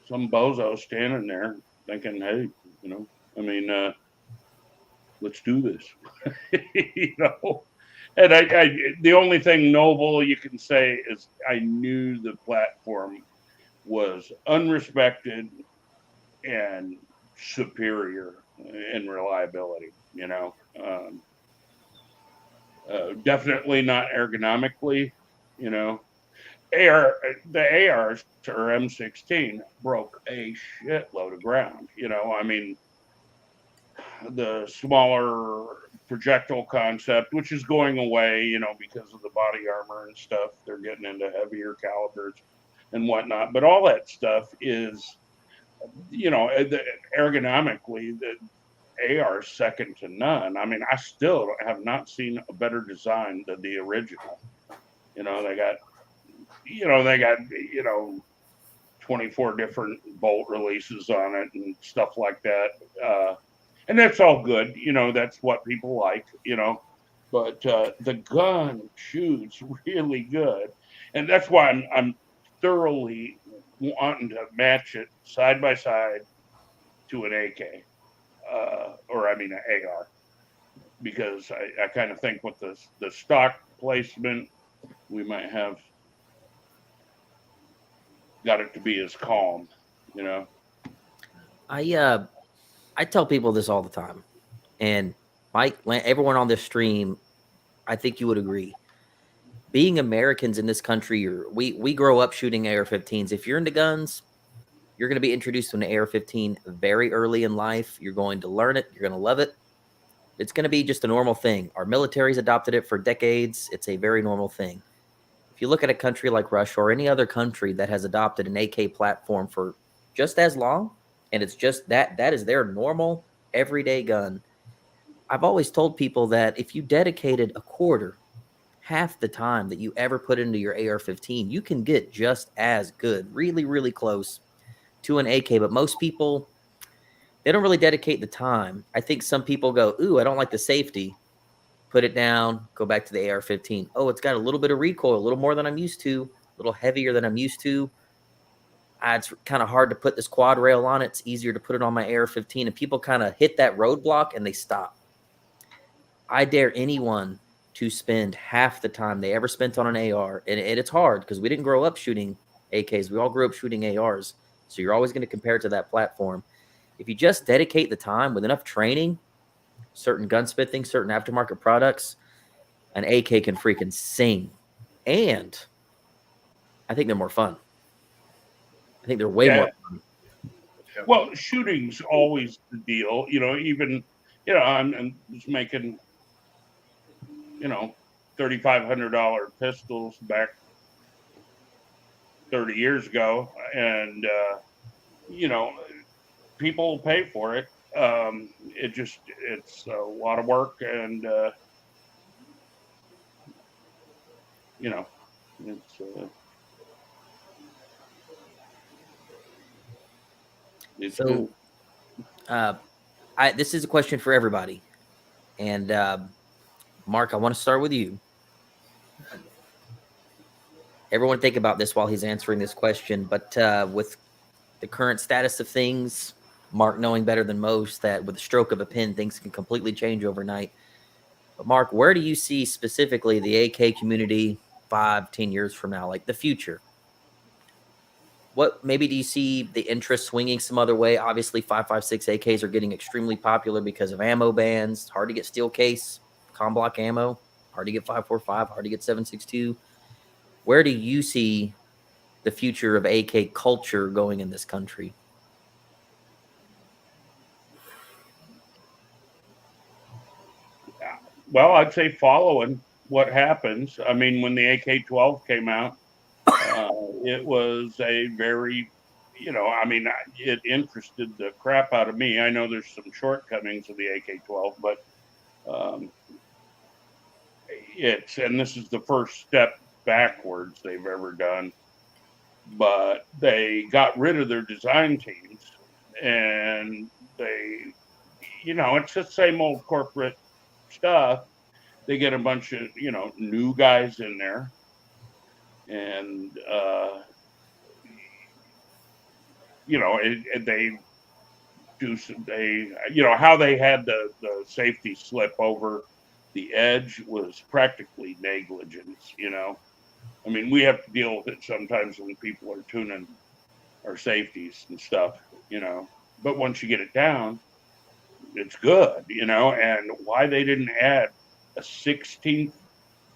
some bozo standing there thinking, hey, you know, I mean, let's do this. You know, and I the only thing noble you can say is I knew the platform was unrespected and superior in reliability, you know. Definitely not ergonomically, you know. The ARs or M16 broke a shitload of ground, you know. I mean, the smaller projectile concept, which is going away, you know, because of the body armor and stuff. They're getting into heavier calibers and whatnot. But all that stuff is, you know, ergonomically, the AR is second to none. I mean, I still have not seen a better design than the original. You know, they got 24 different bolt releases on it and stuff like that. And that's all good. You know, that's what people like, you know. But the gun shoots really good. And that's why I'm thoroughly wanting to match it side by side to an AK. An AR. Because I kind of think with the stock placement, we might have got it to be as calm, you know. I tell people this all the time, and Mike, everyone on this stream, I think you would agree. Being Americans in this country, we grow up shooting AR-15s. If you're into guns, you're going to be introduced to an AR-15 very early in life. You're going to learn it. You're going to love it. It's going to be just a normal thing. Our military's adopted it for decades. It's a very normal thing. If you look at a country like Russia or any other country that has adopted an AK platform for just as long, and it's just that is their normal everyday gun. I've always told people that if you dedicated a quarter, half the time that you ever put into your AR-15, you can get just as good, really, really close to an AK. But most people, they don't really dedicate the time. I think some people go, ooh, I don't like the safety. Put it down, go back to the AR-15. Oh, it's got a little bit of recoil, a little more than I'm used to, a little heavier than I'm used to. It's kind of hard to put this quad rail on it. It's easier to put it on my AR-15. And people kind of hit that roadblock and they stop. I dare anyone to spend half the time they ever spent on an AR. And it's hard because we didn't grow up shooting AKs. We all grew up shooting ARs. So you're always going to compare it to that platform. If you just dedicate the time with enough training, certain gunsmithing, certain aftermarket products, an AK can freaking sing. And I think they're more fun. I think they're way more fun. Well, shooting's always the deal, even, I'm just making, $3,500 pistols back 30 years ago. And, people will pay for it. It's a lot of work, and, it's so this is a question for everybody, and Mark, I want to start with you. Everyone think about this while he's answering this question, but with the current status of things, Mark knowing better than most that with the stroke of a pen things can completely change overnight. But Mark, where do you see specifically the AK community 5-10 years from now, like the future? What maybe do you see the interest swinging some other way? Obviously, 5.56 AKs are getting extremely popular because of ammo bans. It's hard to get steel case, com block ammo. Hard to get 5.45. Hard to get 7.62. Where do you see the future of AK culture going in this country? Well, I'd say following what happens. I mean, when the AK-12 came out, it was a very, it interested the crap out of me. I know there's some shortcomings of the AK-12, but and this is the first step backwards they've ever done. But they got rid of their design teams, and they, it's the same old corporate stuff. They get a bunch of new guys in there, and they do some, how they had the safety slip over the edge was practically negligence. I mean, we have to deal with it sometimes when people are tuning our safeties and stuff, but once you get it down, it's good, and why they didn't add a 16th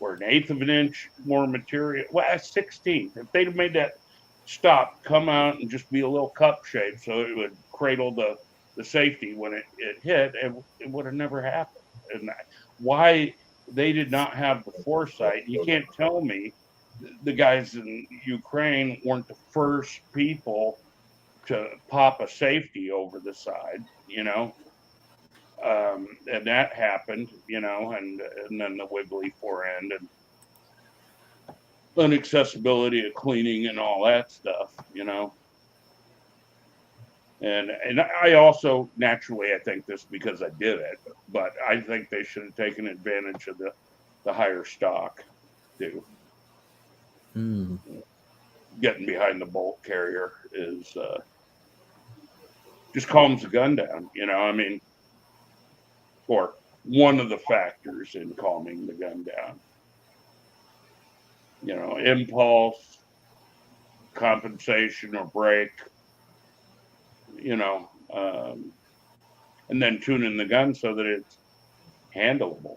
or an 1/8 of an inch more material. Well, a 16th. If they'd have made that stop come out and just be a little cup shape so it would cradle the safety when it hit, it would have never happened. And why they did not have the foresight, you can't tell me the guys in Ukraine weren't the first people to pop a safety over the side, and that happened, and then the wiggly forend and inaccessibility of cleaning and all that stuff, And I also, naturally, I think this because I did it, but I think they should have taken advantage of the higher stock, too. Getting behind the bolt carrier is just calms the gun down, or one of the factors in calming the gun down. Impulse, compensation or break, and then tuning the gun so that it's handleable,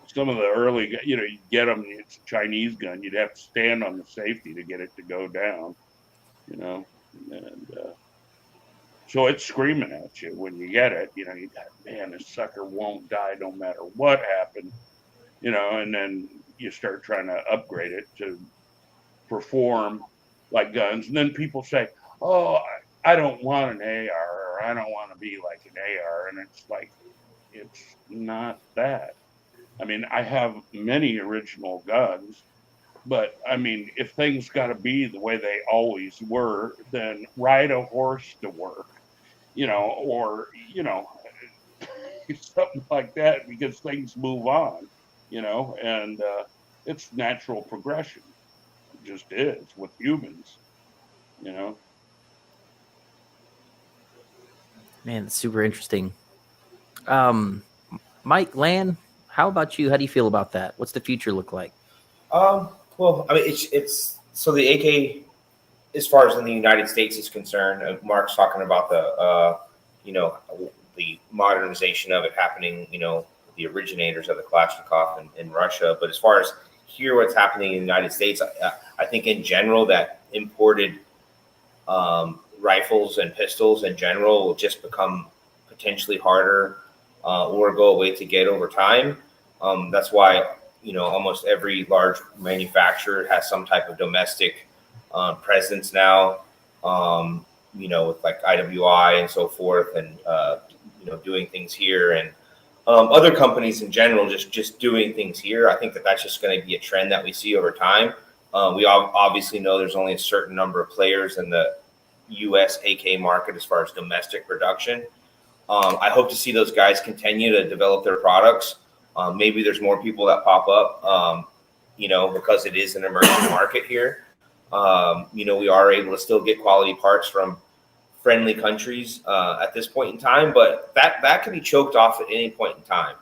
some of the early, you get them, it's a Chinese gun, you'd have to stand on the safety to get it to go down, and so it's screaming at you when you get it, you got, man, this sucker won't die no matter what happened, and then you start trying to upgrade it to perform like guns. And then people say, oh, I don't want an AR, or I don't want to be like an AR. And it's like, it's not that. I mean, I have many original guns, but I mean, if things got to be the way they always were, then ride a horse to work, or, something like that, because things move on, and it's natural progression. It just is with humans, Man, it's super interesting. Mike, Lan, how about you? How do you feel about that? What's the future look like? Well, I mean, it's so the AK, as far as in the United States is concerned, Mark's talking about the, the modernization of it happening, the originators of the Kalashnikov in Russia. But as far as here, what's happening in the United States, I think in general that imported rifles and pistols in general will just become potentially harder or go away to get over time. That's why, almost every large manufacturer has some type of domestic presence now, with like IWI and so forth, and, doing things here, and other companies in general just doing things here. I think that's just going to be a trend that we see over time. We obviously know there's only a certain number of players in the U.S. AK market as far as domestic production. I hope to see those guys continue to develop their products. Maybe there's more people that pop up, because it is an emerging market here. We are able to still get quality parts from friendly countries at this point in time, but that could be choked off at any point in time.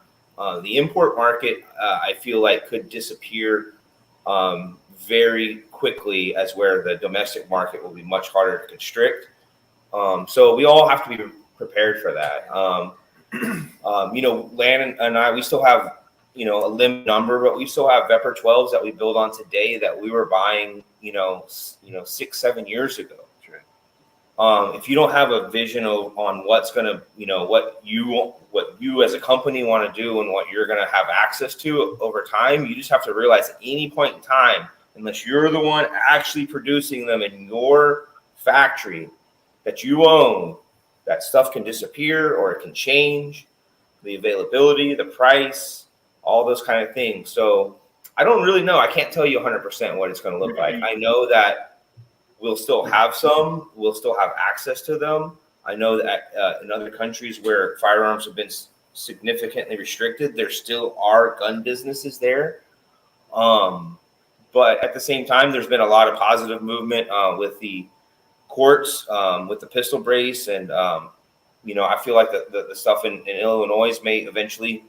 The import market, I feel like, could disappear very quickly, as where the domestic market will be much harder to constrict. So we all have to be prepared for that. Lan and I, we still have, a limited number, but we still have Vepr 12s that we build on today that we were buying, 6-7 years ago. If you don't have a vision on what's going to, what you as a company want to do and what you're going to have access to over time, you just have to realize at any point in time, unless you're the one actually producing them in your factory that you own, that stuff can disappear or it can change, the availability, the price, all those kind of things. So I don't really know. I can't tell you 100% what it's going to look like. I know that we'll still have some. We'll still have access to them. I know that in other countries where firearms have been significantly restricted, there still are gun businesses there. But at the same time, there's been a lot of positive movement with the courts, with the pistol brace. And, I feel like the stuff in Illinois may eventually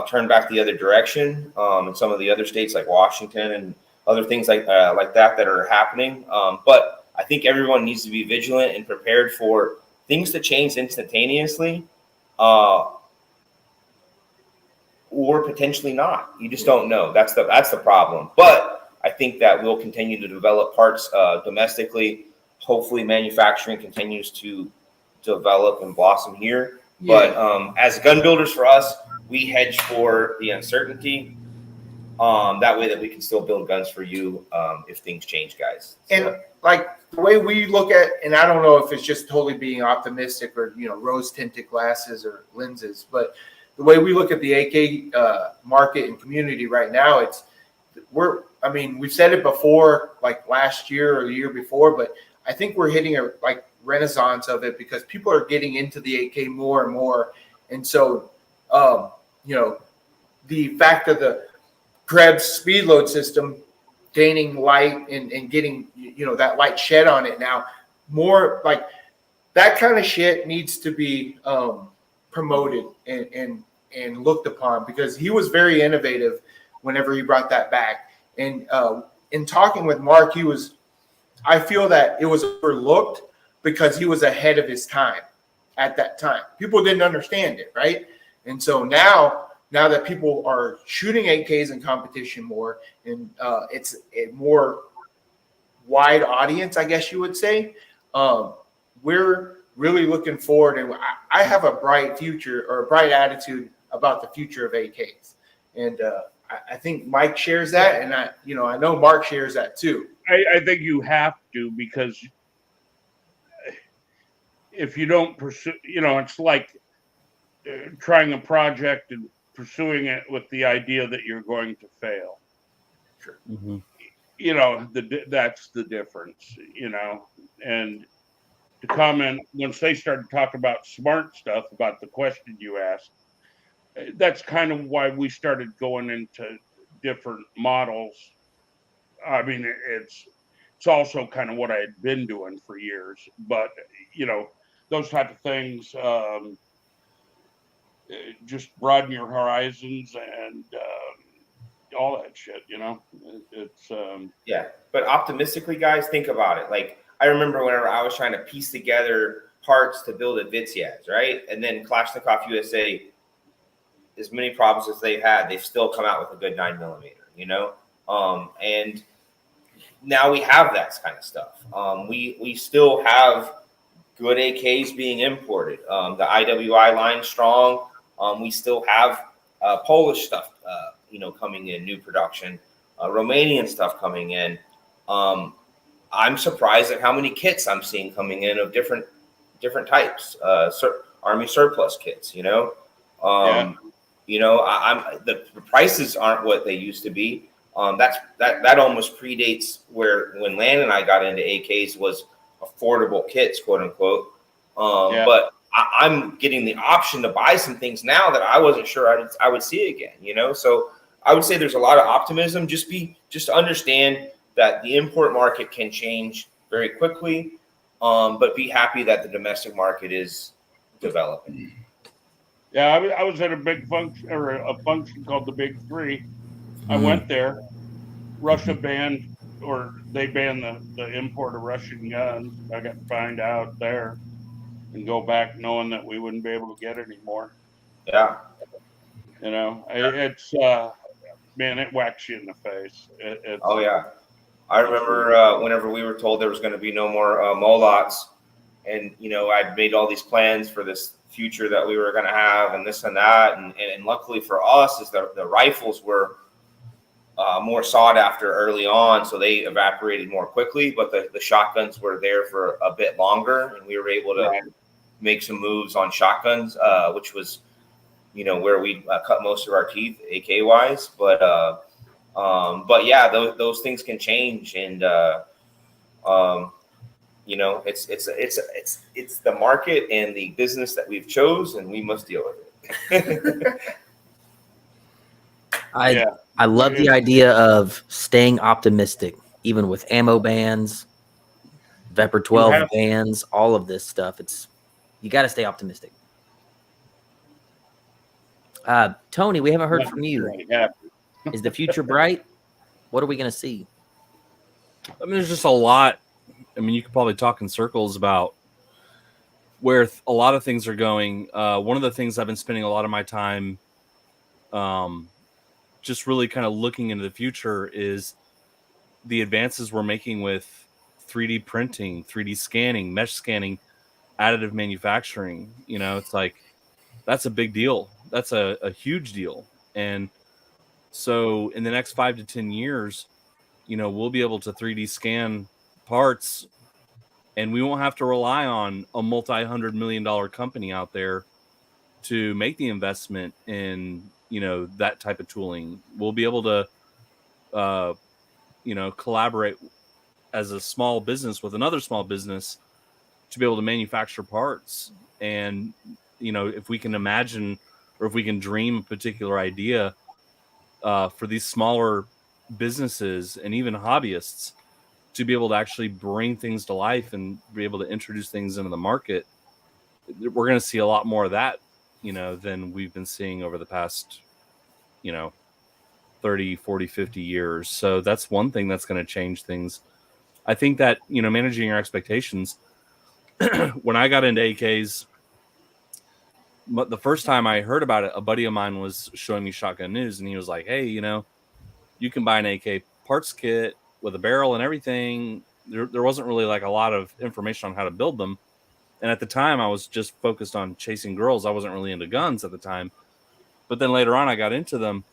turn back the other direction. In some of the other states like Washington and other things like that are happening. But I think everyone needs to be vigilant and prepared for things to change instantaneously, or potentially not. You just don't know. That's the problem. But I think that we'll continue to develop parts domestically. Hopefully manufacturing continues to develop and blossom here. Yeah. But as gun builders, for us, we hedge for the uncertainty. That way that we can still build guns for you if things change, guys. So. And like the way we look at, and I don't know if it's just totally being optimistic or, rose tinted glasses or lenses, but the way we look at the AK market and community right now, we've said it before, like last year or the year before, but I think we're hitting a renaissance of it because people are getting into the AK more and more. And so, the fact of the Krebs speed load system gaining light and getting, that light shed on it now, more like that kind of shit needs to be promoted and looked upon, because he was very innovative whenever he brought that back. And in talking with Mark, I feel that it was overlooked because he was ahead of his time at that time. People didn't understand it, right? And so now that people are shooting AKs in competition more, and it's a more wide audience, I guess you would say, we're really looking forward. And I have a bright future, or a bright attitude about the future of AKs. And I think Mike shares that. And I know Mark shares that too. I think you have to, because if you don't pursue, it's like trying a project and pursuing it with the idea that you're going to fail. Sure. Mm-hmm. That's the difference, and to comment, once they started talking about smart stuff, about the question you asked, that's kind of why we started going into different models. I mean, it's also kind of what I had been doing for years, but those type of things, just broaden your horizons and all that shit. It's yeah. But optimistically, guys, think about it. Like, I remember whenever I was trying to piece together parts to build a Vitsiaz, right? And then Kalashnikov USA, as many problems as they've had, they've still come out with a good 9mm, and now we have that kind of stuff. We still have good AKs being imported. The IWI line strong. We still have Polish stuff, coming in, new production, Romanian stuff coming in. I'm surprised at how many kits I'm seeing coming in of different types. Army surplus kits, the prices aren't what they used to be. That almost predates when Lan and I got into AKs was affordable kits, quote unquote. But I'm getting the option to buy some things now that I wasn't sure I would see again. So I would say there's a lot of optimism. Just understand that the import market can change very quickly, but be happy that the domestic market is developing. Yeah, I was at a big function, or a function called the Big Three. I went there. Russia banned, or they banned the import of Russian guns. I got to find out there and go back knowing that we wouldn't be able to get any more. Yeah. It's man, it whacks you in the face. Oh yeah. I remember whenever we were told there was going to be no more Molots, and I'd made all these plans for this future that we were going to have, and this and that, and luckily for us, is the rifles were more sought after early on, so they evaporated more quickly. But the shotguns were there for a bit longer, and we were able to make some moves on shotguns, which was where we cut most of our teeth, AK wise, but yeah, those things can change, and it's the market and the business that we've chose, and we must deal with it. I love the idea of staying optimistic, even with ammo bans, Vepr 12 bans, all of this stuff. You got to stay optimistic. Tony, we haven't heard from you. Is the future bright? What are we going to see? I mean, there's just a lot. I mean, you could probably talk in circles about where a lot of things are going. One of the things I've been spending a lot of my time just really kind of looking into the future is the advances we're making with 3D printing, 3D scanning, mesh scanning, additive manufacturing. It's like, that's a big deal. That's a huge deal. And so in the next 5 to 10 years, we'll be able to 3D scan parts, and we won't have to rely on a multi-$100 million company out there to make the investment in, that type of tooling. We'll be able to, collaborate as a small business with another small business to be able to manufacture parts. And, if we can imagine, or if we can dream a particular idea for these smaller businesses and even hobbyists to be able to actually bring things to life and be able to introduce things into the market, we're going to see a lot more of that, than we've been seeing over the past, 30, 40, 50 years. So that's one thing that's going to change things. I think that, managing your expectations, when I got into AKs, the first time I heard about it, a buddy of mine was showing me Shotgun News, and he was like, hey, you can buy an AK parts kit with a barrel and everything. There wasn't really like a lot of information on how to build them. And at the time, I was just focused on chasing girls. I wasn't really into guns at the time. But then later on, I got into them.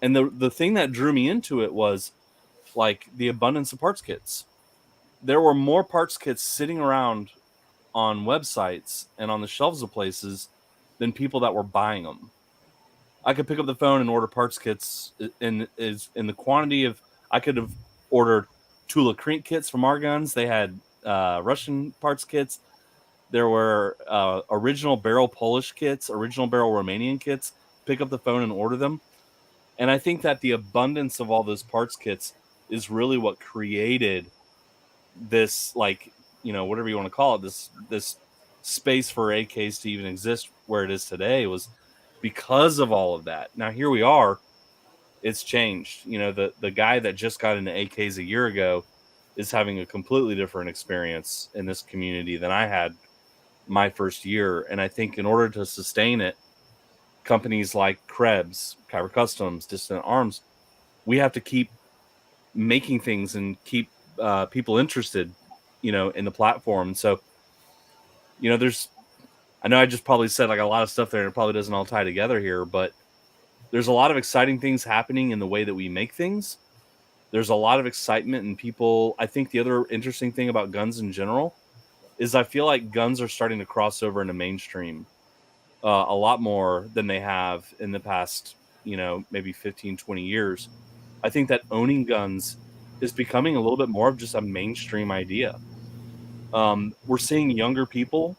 And the thing that drew me into it was like the abundance of parts kits. There were more parts kits sitting around on websites and on the shelves of places than people that were buying them. I could pick up the phone and order parts kits in the quantity of, I could have ordered Tula Crink kits from our guns. They had Russian parts kits. There were original barrel Polish kits, original barrel Romanian kits. Pick up the phone and order them. And I think that the abundance of all those parts kits is really what created this, like, whatever you want to call it, this space for AKs to even exist where it is today, was because of all of that. Now here we are. It's changed. The guy that just got into AKs a year ago is having a completely different experience in this community than I had my first year. And I think in order to sustain it, companies like Krebs, Kyber Customs, Distant Arms, we have to keep making things and keep people interested, in the platform. So, I know I just probably said like a lot of stuff there and it probably doesn't all tie together here, but there's a lot of exciting things happening in the way that we make things. There's a lot of excitement and people. I think the other interesting thing about guns in general is I feel like guns are starting to cross over into mainstream a lot more than they have in the past, maybe 15, 20 years. I think that owning guns is becoming a little bit more of just a mainstream idea. We're seeing younger people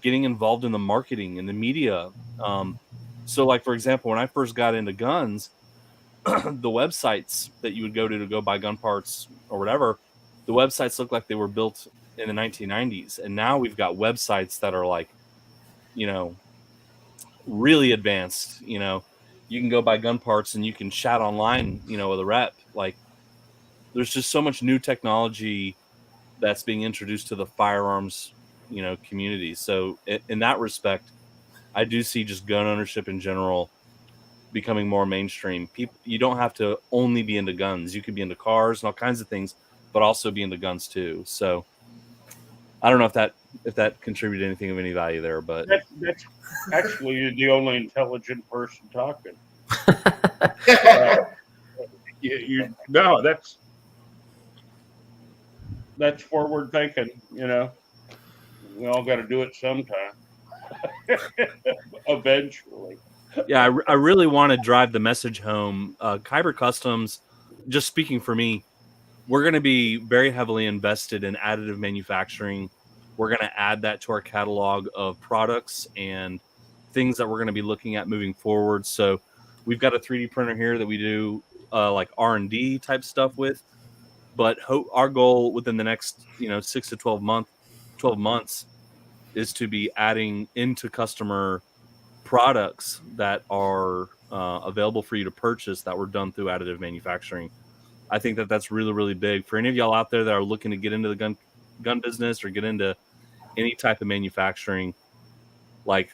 getting involved in the marketing and the media. So, like, for example, when I first got into guns, the websites that you would go to buy gun parts or whatever, the websites looked like they were built in the 1990s. And now we've got websites that are like, really advanced. You can go buy gun parts and you can chat online, with a rep. Like, there's just so much new technology that's being introduced to the firearms, community. So in that respect, I do see just gun ownership in general becoming more mainstream. People, you don't have to only be into guns. You could be into cars and all kinds of things, but also be into guns too. So I don't know if that contributed anything of any value there, but That's actually the only intelligent person talking. No, that's forward thinking. We all got to do it sometime. Eventually. yeah, I really want to drive the message home. Kyber Customs, just speaking for me, we're going to be very heavily invested in additive manufacturing. We're going to add that to our catalog of products and things that we're going to be looking at moving forward. So we've got a 3D printer here that we do like R&D type stuff with. But our goal within the next 6 to 12 months is to be adding into customer products that are available for you to purchase that were done through additive manufacturing. I think that that's really, really big for any of y'all out there that are looking to get into the gun business or get into any type of manufacturing. Like,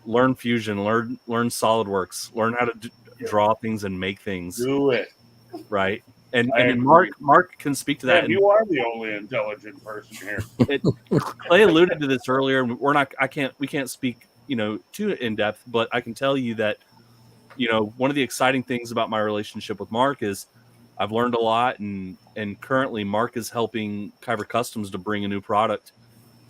learn Fusion, learn SolidWorks, learn how to draw things and make things. Do it. Right. And Mark can speak to that. Yeah, you are the only intelligent person here. Clay alluded to this earlier. We can't speak, too in depth, but I can tell you that, one of the exciting things about my relationship with Mark is I've learned a lot, and currently Mark is helping Kyber Customs to bring a new product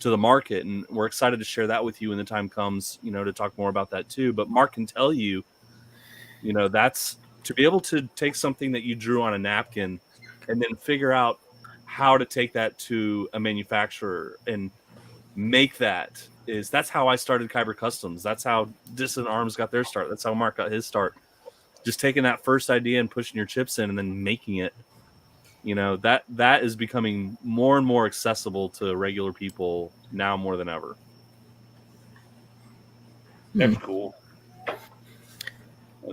to the market, and we're excited to share that with you when the time comes, to talk more about that too. But Mark can tell you, that's to be able to take something that you drew on a napkin and then figure out how to take that to a manufacturer and make that's how I started Kyber Customs. That's how Distant Arms got their start. That's how Mark got his start. Just taking that first idea and pushing your chips in and then making it, that is becoming more and more accessible to regular people now more than ever. That's cool.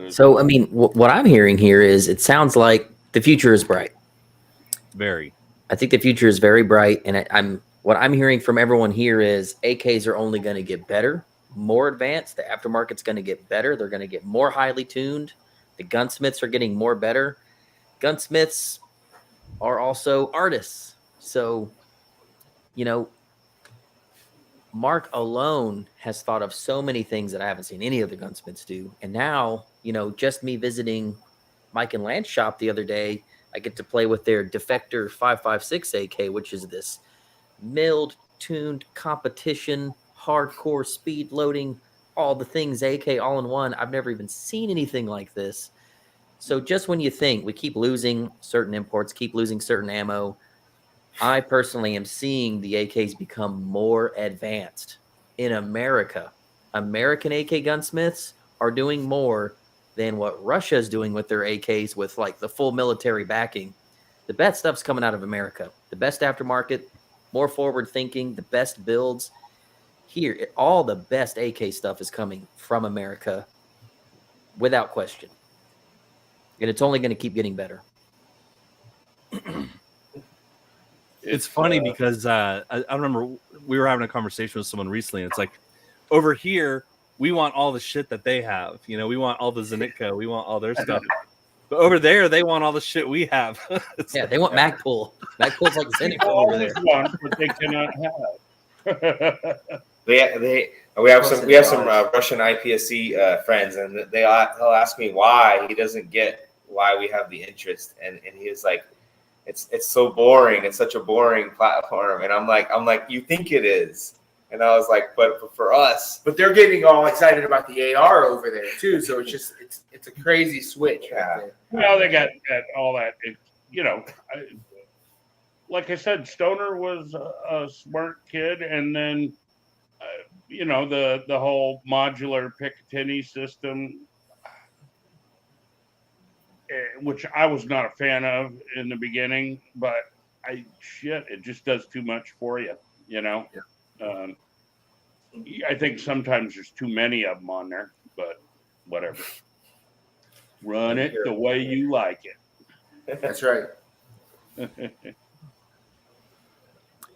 So, I mean, what I'm hearing here is it sounds like the future is bright. Very. I think the future is very bright. And what I'm hearing from everyone here is AKs are only going to get better, more advanced. The aftermarket's going to get better. They're going to get more highly tuned. The gunsmiths are getting more better. Gunsmiths are also artists. So, Mark alone has thought of so many things that I haven't seen any other gunsmiths do. And now, just me visiting Mike and Lance's shop the other day, I get to play with their Defector 556 AK, which is this milled, tuned competition, hardcore speed loading, all the things AK all in one. I've never even seen anything like this. So just when you think we keep losing certain imports, keep losing certain ammo, I personally am seeing the AKs become more advanced in America. American AK gunsmiths are doing more than what Russia is doing with their AKs with like the full military backing. The best stuff's coming out of America. The best aftermarket, more forward thinking, the best builds. Here, all the best AK stuff is coming from America without question. And it's only going to keep getting better. It's funny because I remember we were having a conversation with someone recently. And it's like over here, we want all the shit that they have. You know, we want all the Zenitco, we want all their stuff. But over there, they want all the shit we have. Yeah, they want MacPool. MacPool's like Zenitco over there. Want, but they cannot have. We have some Russian IPSC friends, and they'll ask me why he doesn't get why we have the interest, and he was like, it's so boring. It's such a boring platform, and I'm like, you think it is? And I was like, but for us, but they're getting all excited about the AR over there too. So it's a crazy switch. Yeah. Right there. Well, they got all that. You know, like I said, Stoner was a smart kid, and then you know the whole modular Picatinny system, which I was not a fan of in the beginning, but it just does too much for you. You know. Yeah. I think sometimes there's too many of them on there, but whatever. Run it the way you like it. That's right.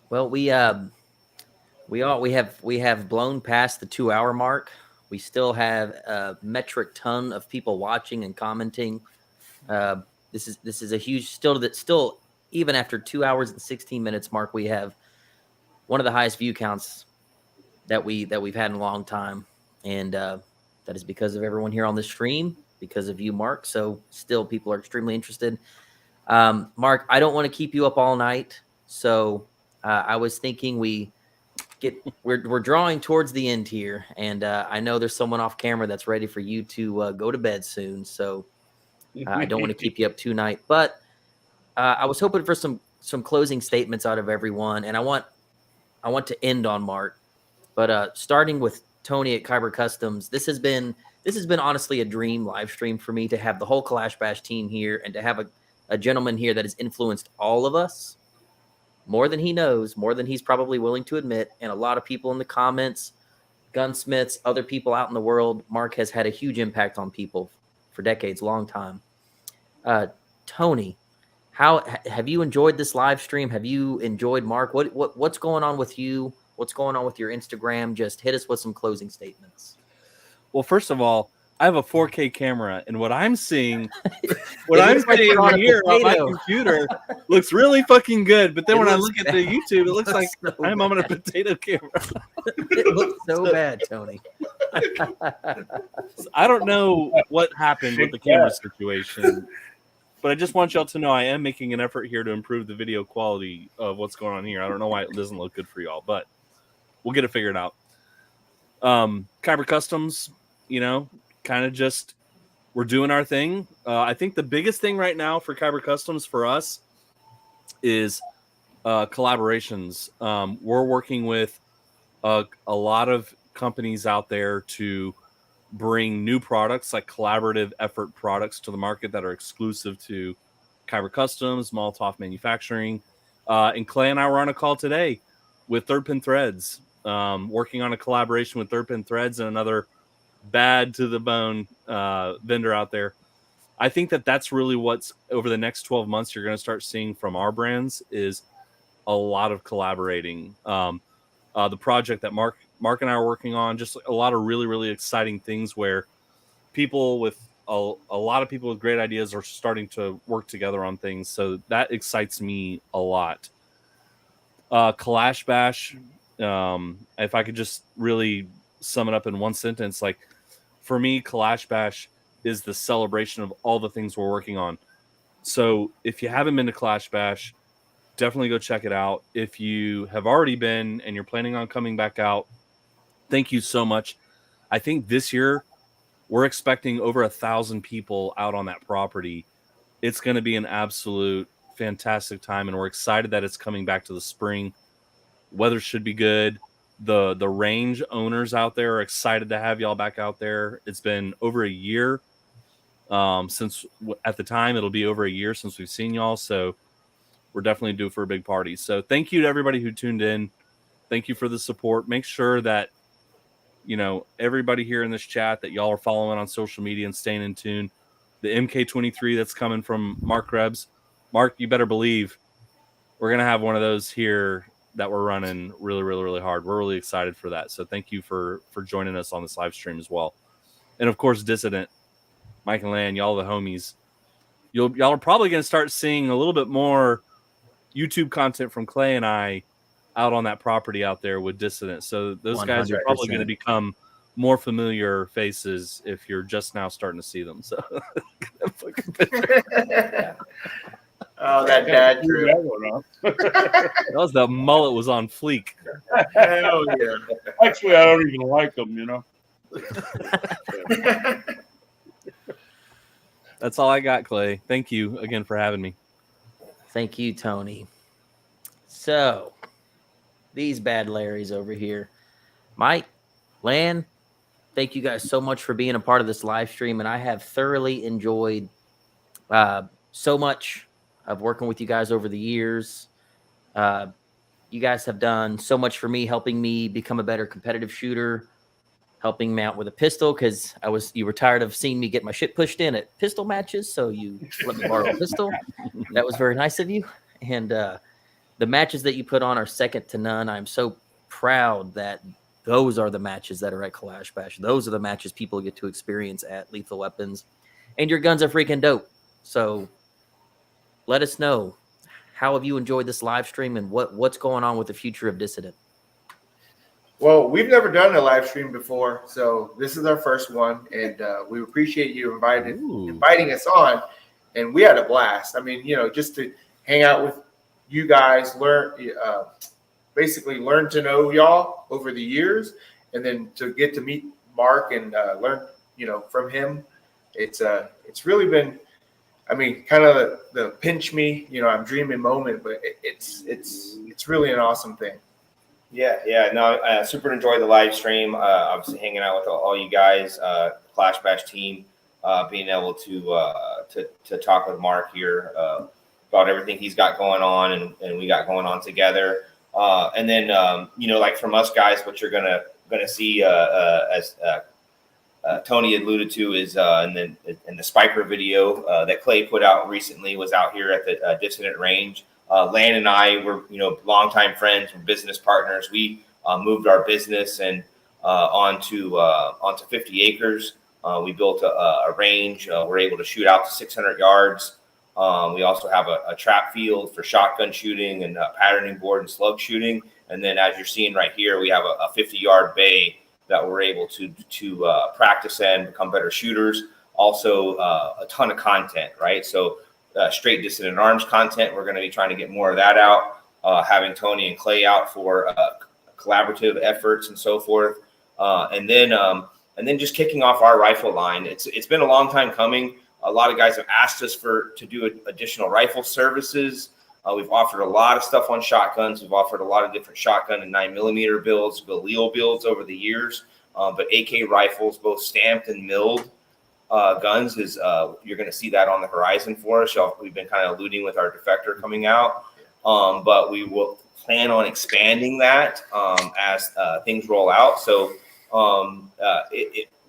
Well, we have blown past the 2-hour mark. We still have a metric ton of people watching and commenting. This is a huge still even after 2 hours and 16 minutes, Mark, we have one of the highest view counts that we've had in a long time, and that is because of everyone here on the stream, because of you, Mark. So still, people are extremely interested. Mark, I don't want to keep you up all night, so I was thinking we're drawing towards the end here, and I know there's someone off camera that's ready for you to go to bed soon. So I don't want to keep you up tonight, but I was hoping for some closing statements out of everyone, and I want to end on Mark, but starting with Tony at Kyber Customs, this has been honestly a dream live stream for me to have the whole Kalash Bash team here and to have a gentleman here that has influenced all of us more than he knows, more than he's probably willing to admit, and a lot of people in the comments, gunsmiths, other people out in the world. Mark has had a huge impact on people for decades, long time. Tony, how have you enjoyed this live stream? Have you enjoyed Mark? What's going on with you? What's going on with your Instagram? Just hit us with some closing statements. Well, first of all, I have a 4K camera, and what I'm seeing, on here on my computer looks really fucking good. But then when I look at the YouTube, it looks like I'm on a potato camera. It looks so bad, Tony. I don't know what happened with the camera situation, but I just want y'all to know I am making an effort here to improve the video quality of what's going on here. I don't know why it doesn't look good for y'all, but we'll get it figured out. Kyber Customs, kind of just we're doing our thing. I think the biggest thing right now for Kyber Customs for us is collaborations. We're working with a lot of companies out there to bring new products, like collaborative effort products, to the market that are exclusive to Kyber Customs, Molotov Manufacturing. And Clay and I were on a call today with Third Pin Threads, working on a collaboration with Third Pin Threads and another bad to the bone vendor out there. I think that's really what's over the next 12 months you're going to start seeing from our brands is a lot of collaborating. The project that Mark and I are working on, just a lot of really, really exciting things where people with a lot of people with great ideas are starting to work together on things. So that excites me a lot. Kalash Bash, if I could just really sum it up in one sentence, like for me, Kalash Bash is the celebration of all the things we're working on. So if you haven't been to Kalash Bash, definitely go check it out. If you have already been and you're planning on coming back out, thank you so much. I think this year we're expecting over 1,000 people out on that property. It's going to be an absolute fantastic time, and we're excited that it's coming back to the spring. Weather should be good. The range owners out there are excited to have y'all back out there. It's been over a year since, at the time, it'll be over a year since we've seen y'all. So we're definitely due for a big party. So thank you to everybody who tuned in. Thank you for the support. Make sure that, everybody here in this chat, that y'all are following on social media and staying in tune. The MK23 that's coming from Marc Krebs. Mark, you better believe we're going to have one of those here that we're running really, really, really hard. We're really excited for that. So thank you for joining us on this live stream as well. And of course, Dissident, Mike and Lan, y'all the homies. Y'all are probably going to start seeing a little bit more YouTube content from Clay and I out on that property out there with Dissident. So those guys are probably going to become more familiar faces if you're just now starting to see them. So oh, that dad trip. That was the mullet was on fleek. Hell yeah. Actually, I don't even like them, you know. That's all I got, Clay. Thank you again for having me. Thank you, Tony. So, these bad Larrys over here. Mike, Lan, thank you guys so much for being a part of this live stream. And I have thoroughly enjoyed so much of working with you guys over the years. You guys have done so much for me, helping me become a better competitive shooter, helping me out with a pistol because you were tired of seeing me get my shit pushed in at pistol matches, so you let me borrow a pistol. That was very nice of you. And the matches that you put on are second to none. I'm so proud that those are the matches that are at Kalash Bash. Those are the matches people get to experience at Lethal Weapons. And your guns are freaking dope. So let us know, how have you enjoyed this live stream and what's going on with the future of Dissident? Well, we've never done a live stream before, so this is our first one, and we appreciate you inviting us on, and we had a blast. I mean, just to hang out with you guys, basically learn to know y'all over the years, and then to get to meet Mark and learn, from him. It's really been, I mean, kind of the pinch me, I'm dreaming moment, but it's really an awesome thing. Yeah. No, I super enjoyed the live stream. Obviously, hanging out with all you guys, Clash Bash team, being able to talk with Mark here about everything he's got going on and we got going on together. And then like from us guys, what you're gonna see as Tony alluded to is in the Spiker video that Clay put out recently was out here at the Dissident Range. Lan and I were, longtime friends and business partners. We moved our business and onto 50 acres. We built a range. We're able to shoot out to 600 yards. We also have a trap field for shotgun shooting and patterning board and slug shooting. And then, as you're seeing right here, we have a 50-yard bay that we're able to practice in, become better shooters. Also, a ton of content, right? So. Straight Dissident Arms content. We're going to be trying to get more of that out, having Tony and Clay out for collaborative efforts and so forth. And then just kicking off our rifle line. It's been a long time coming. A lot of guys have asked us to do additional rifle services. We've offered a lot of stuff on shotguns. We've offered a lot of different shotgun and 9mm builds, Galil builds over the years. But AK rifles, both stamped and milled, guns is you're going to see that on the horizon for us. We've been kind of alluding with our defector coming out, but we will plan on expanding that as things roll out. So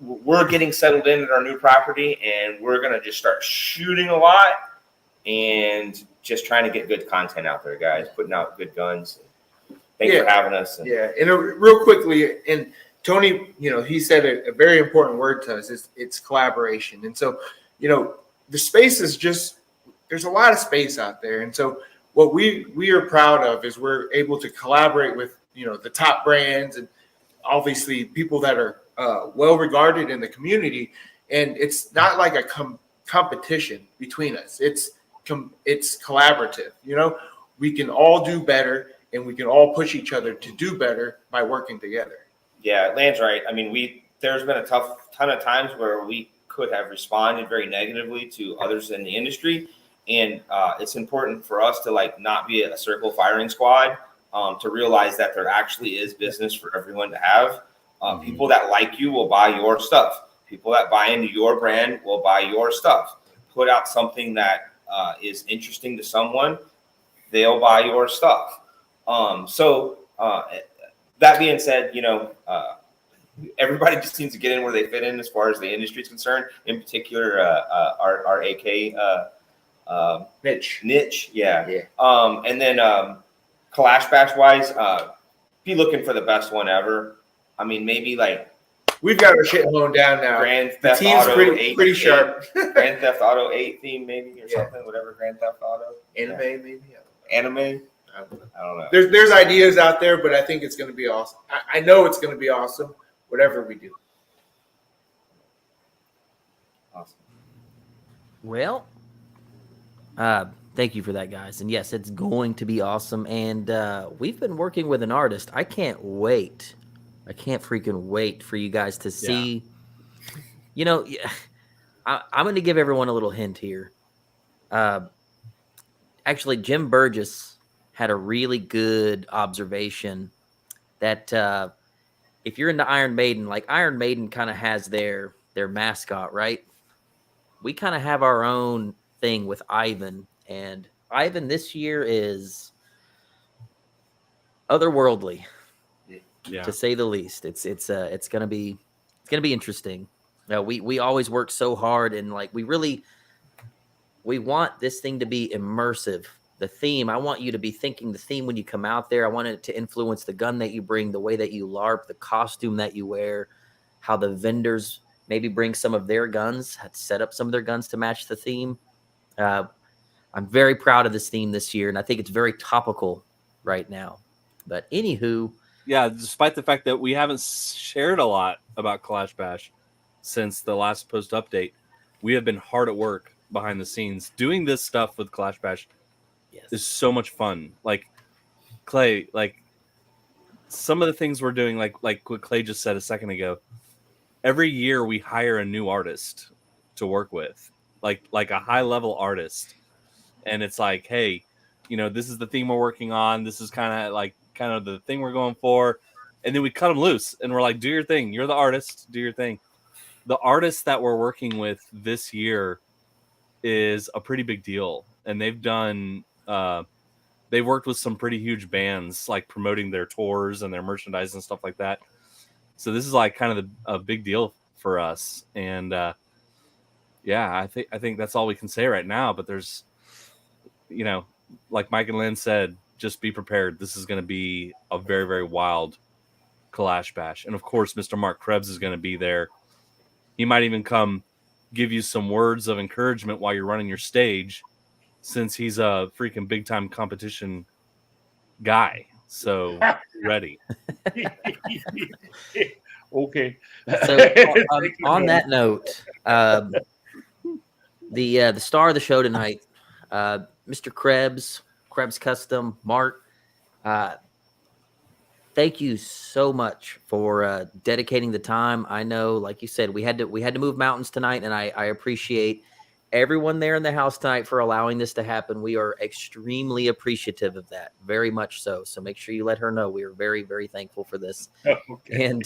we're getting settled in at our new property, and we're going to just start shooting a lot and just trying to get good content out there, guys, putting out good guns. Thanks for having us. And real quickly, and Tony, he said a very important word to us. It's collaboration. And so, the space is there's a lot of space out there. And so what we are proud of is we're able to collaborate with, the top brands and obviously people that are well regarded in the community. And it's not like a competition between us. It's collaborative. We can all do better, and we can all push each other to do better by working together. Yeah, Lan's right. I mean, there's been a ton of times where we could have responded very negatively to others in the industry. And it's important for us to not be a circle firing squad, to realize that there actually is business for everyone to have. People that like you will buy your stuff. People that buy into your brand will buy your stuff. Put out something that is interesting to someone, they'll buy your stuff. That being said, everybody just seems to get in where they fit in as far as the industry is concerned. In particular, our AK niche. Yeah. Yeah. And then Kalash Bash wise, be looking for the best one ever. I mean, maybe like We've got our shit honed down now. Grand The Theft team's Auto pretty sharp. Grand Theft Auto 8 theme maybe or Yeah. something, whatever Grand Theft Auto. Anime, maybe. Anime. I don't know. I don't know. There's ideas out there, but I think it's going to be awesome. I know it's going to be awesome, whatever we do. Awesome. Well, thank you for that, guys. And yes, it's going to be awesome. And we've been working with an artist. I can't wait. I can't freaking wait for you guys to see. You know, I'm going to give everyone a little hint here. Actually, Jim Burgess had a really good observation that if you're into Iron Maiden, like Iron Maiden kind of has their mascot, right? We kind of have our own thing with Ivan, and Ivan this year is otherworldly, to say the least. It's gonna be interesting. We always work so hard, and like we want this thing to be immersive. The theme, I want you to be thinking the theme when you come out there. I want it to influence the gun that you bring, the way that you LARP, the costume that you wear, how the vendors maybe bring some of their guns, set up some of their guns to match the theme. I'm very proud of this theme this year, and I think it's very topical right now. But anywho, yeah, despite the fact that we haven't shared a lot about Kalash Bash since the last post update, we have been hard at work behind the scenes doing this stuff with Kalash Bash. Is so much fun. Like Clay, like some of the things we're doing, like what Clay just said a second ago. Every year we hire a new artist to work with, like a high level artist, and it's like, hey, you know, this is the theme we're working on. This is kind of the thing we're going for, and then we cut them loose, and we're like, do your thing. You're the artist. Do your thing. The artist that we're working with this year is a pretty big deal, and they've done. They've worked with some pretty huge bands, like promoting their tours and their merchandise and stuff like that. So this is like kind of a big deal for us, and I think that's all we can say right now. But there's, you know, like Mike and Lynn said, just be prepared. This is going to be a very, very wild Kalash Bash, and of course, Mr. Marc Krebs is going to be there. He might even come give you some words of encouragement while you're running your stage, since he's a freaking big time competition guy. So ready. Okay. So on that note, the star of the show tonight, Mr. Krebs Custom, Mark. Thank you so much for dedicating the time. I know, like you said, we had to move mountains tonight, and I appreciate everyone there in the house tonight for allowing this to happen. We are extremely appreciative of that, very much so. So make sure you let her know we are very, very thankful for this. Okay. And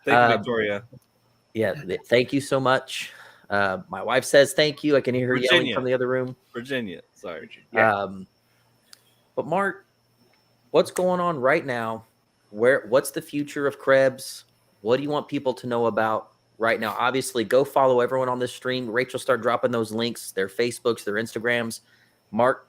thank you, Victoria. Yeah, thank you so much. My wife says thank you. I can hear her yelling from the other room. Virginia, sorry. Yeah. But Mark, what's going on right now? What's the future of Krebs? What do you want people to know about right now? Obviously, go follow everyone on this stream. Rachel, start dropping those links, their Facebooks, their Instagrams. Mark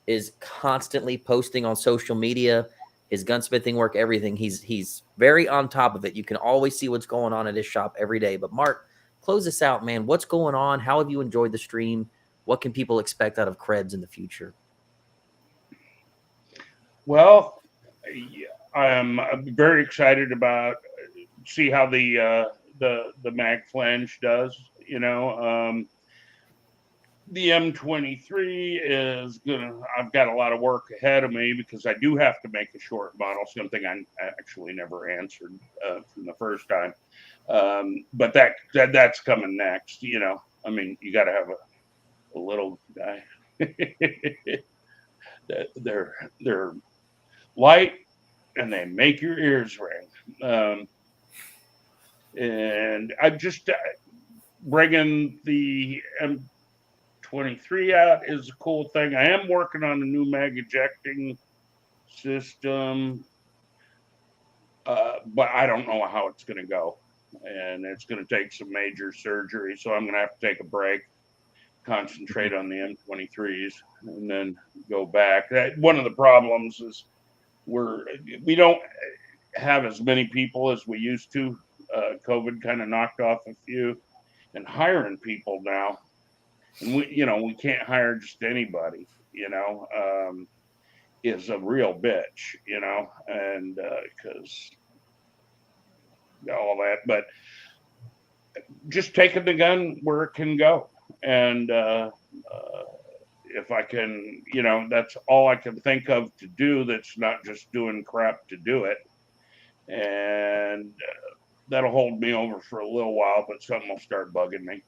is constantly posting on social media, his gunsmithing work, everything. He's very on top of it. You can always see what's going on at his shop every day. But Mark, close this out, man. What's going on? How have you enjoyed the stream? What can people expect out of Krebs in the future? Well, I'm very excited about see how the mag flange does. You know, the M23 is gonna. I've got a lot of work ahead of me because I do have to make a short model, something I actually never answered from the first time. But that's coming next. You know, I mean, you got to have a little guy. They're light and they make your ears ring. And I'm just bringing the M23 out is a cool thing. I am working on a new mag ejecting system, but I don't know how it's going to go. And it's going to take some major surgery, so I'm going to have to take a break concentrate on the M23s and then go back. One of the problems is we don't have as many people as we used to. COVID kind of knocked off a few, and hiring people now, and we can't hire just anybody, is a real bitch, and because all that, but just taking the gun where it can go, and if I can, that's all I can think of to do. That's not just doing crap to do it, and that'll hold me over for a little while. But something will start bugging me,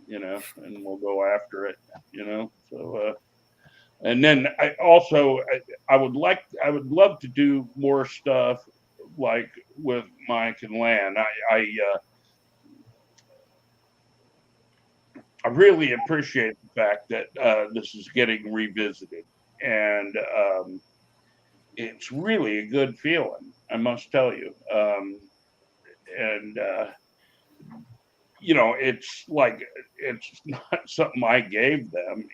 and we'll go after it, So, and then I would love to do more stuff like with Mike and Lan. I really appreciate the fact that this is getting revisited, and it's really a good feeling, I must tell you. And it's like it's not something I gave them.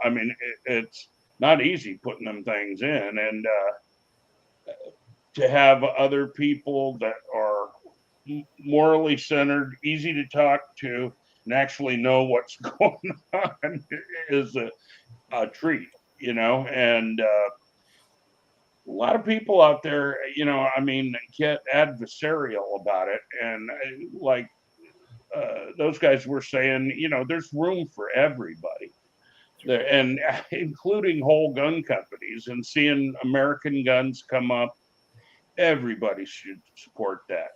I mean, it's not easy putting them things in, and to have other people that are morally centered, easy to talk to, and actually know what's going on is a treat, and a lot of people out there, get adversarial about it. And like those guys were saying, there's room for everybody there, and including whole gun companies, and seeing American guns come up. Everybody should support that.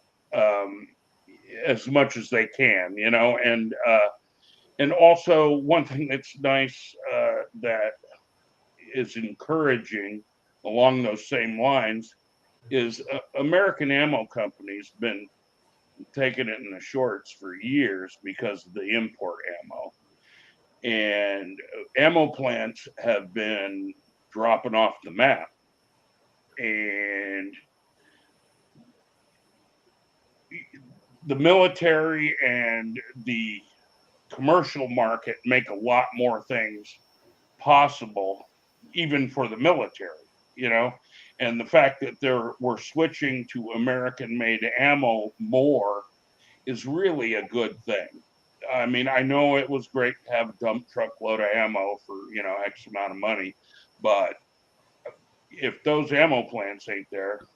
As much as they can, and also one thing that's nice that is encouraging along those same lines is American Ammo Company's been taking it in the shorts for years because of the import ammo, and ammo plants have been dropping off the map, and the military and the commercial market make a lot more things possible, even for the military, and the fact that we're switching to American-made ammo more is really a good thing. I mean, I know it was great to have a dump truckload of ammo for X amount of money, but if those ammo plants ain't there,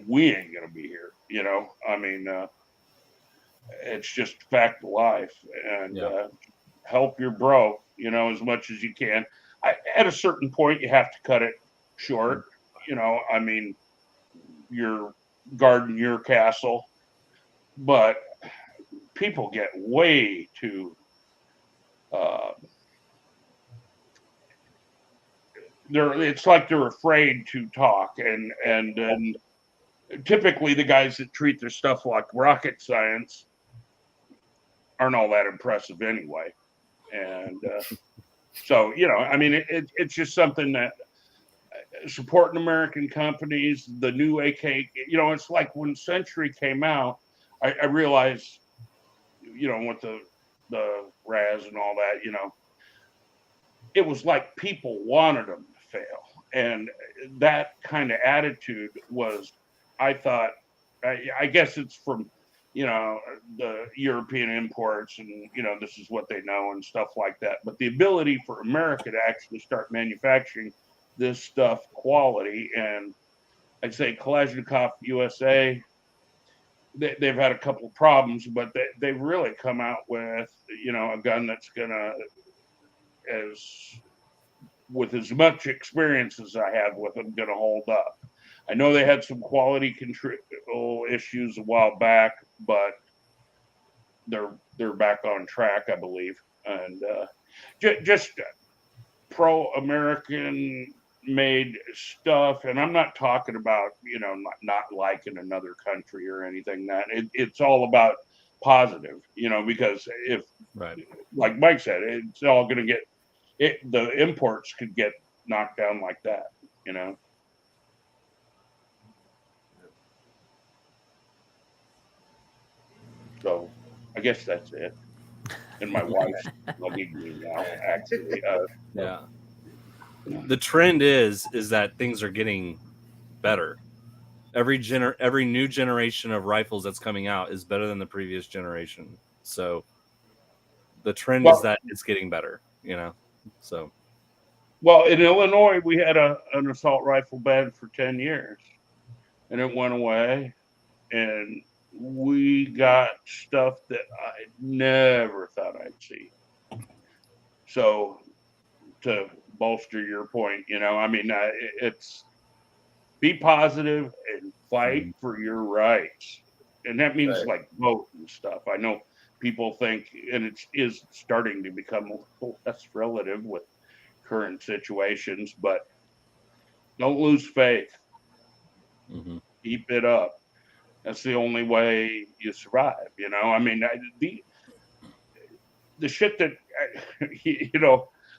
we ain't gonna be here. I mean, it's just a fact of life, and help your bro, as much as you can. At a certain point, you have to cut it short. I mean, you're guarding your castle, but people get way too. It's like they're afraid to talk, and typically the guys that treat their stuff like rocket science aren't all that impressive anyway. And so, I mean, it's just something that supporting American companies, the new AK, it's like when Century came out, I realized, with the RAS and all that, it was like people wanted them to fail. And that kind of attitude was, I thought, I guess it's from, the European imports, and, this is what they know and stuff like that. But the ability for America to actually start manufacturing this stuff quality, and I'd say Kalashnikov USA, they've had a couple of problems, but they've really come out with, a gun that's gonna, with as much experience as I have with them, gonna hold up. I know they had some quality control issues a while back, but they're back on track, I believe. And just pro-American made stuff, and I'm not talking about not liking another country or anything. That it's all about positive, because if, like Mike said, it's all going to get the imports could get knocked down like that, So I guess that's it. and my wife's loving me now. Actually, Yeah. The trend is that things are getting better. Every new generation of rifles that's coming out is better than the previous generation. So the trend is that it's getting better, So well, in Illinois, we had an assault rifle ban for 10 years, and it went away, and we got stuff that I never thought I'd see. So to bolster your point, it's be positive and fight for your rights. And that means like vote and stuff. I know people think, and it is starting to become a little less relative with current situations, but don't lose faith. Keep it up. That's the only way you survive. The shit that,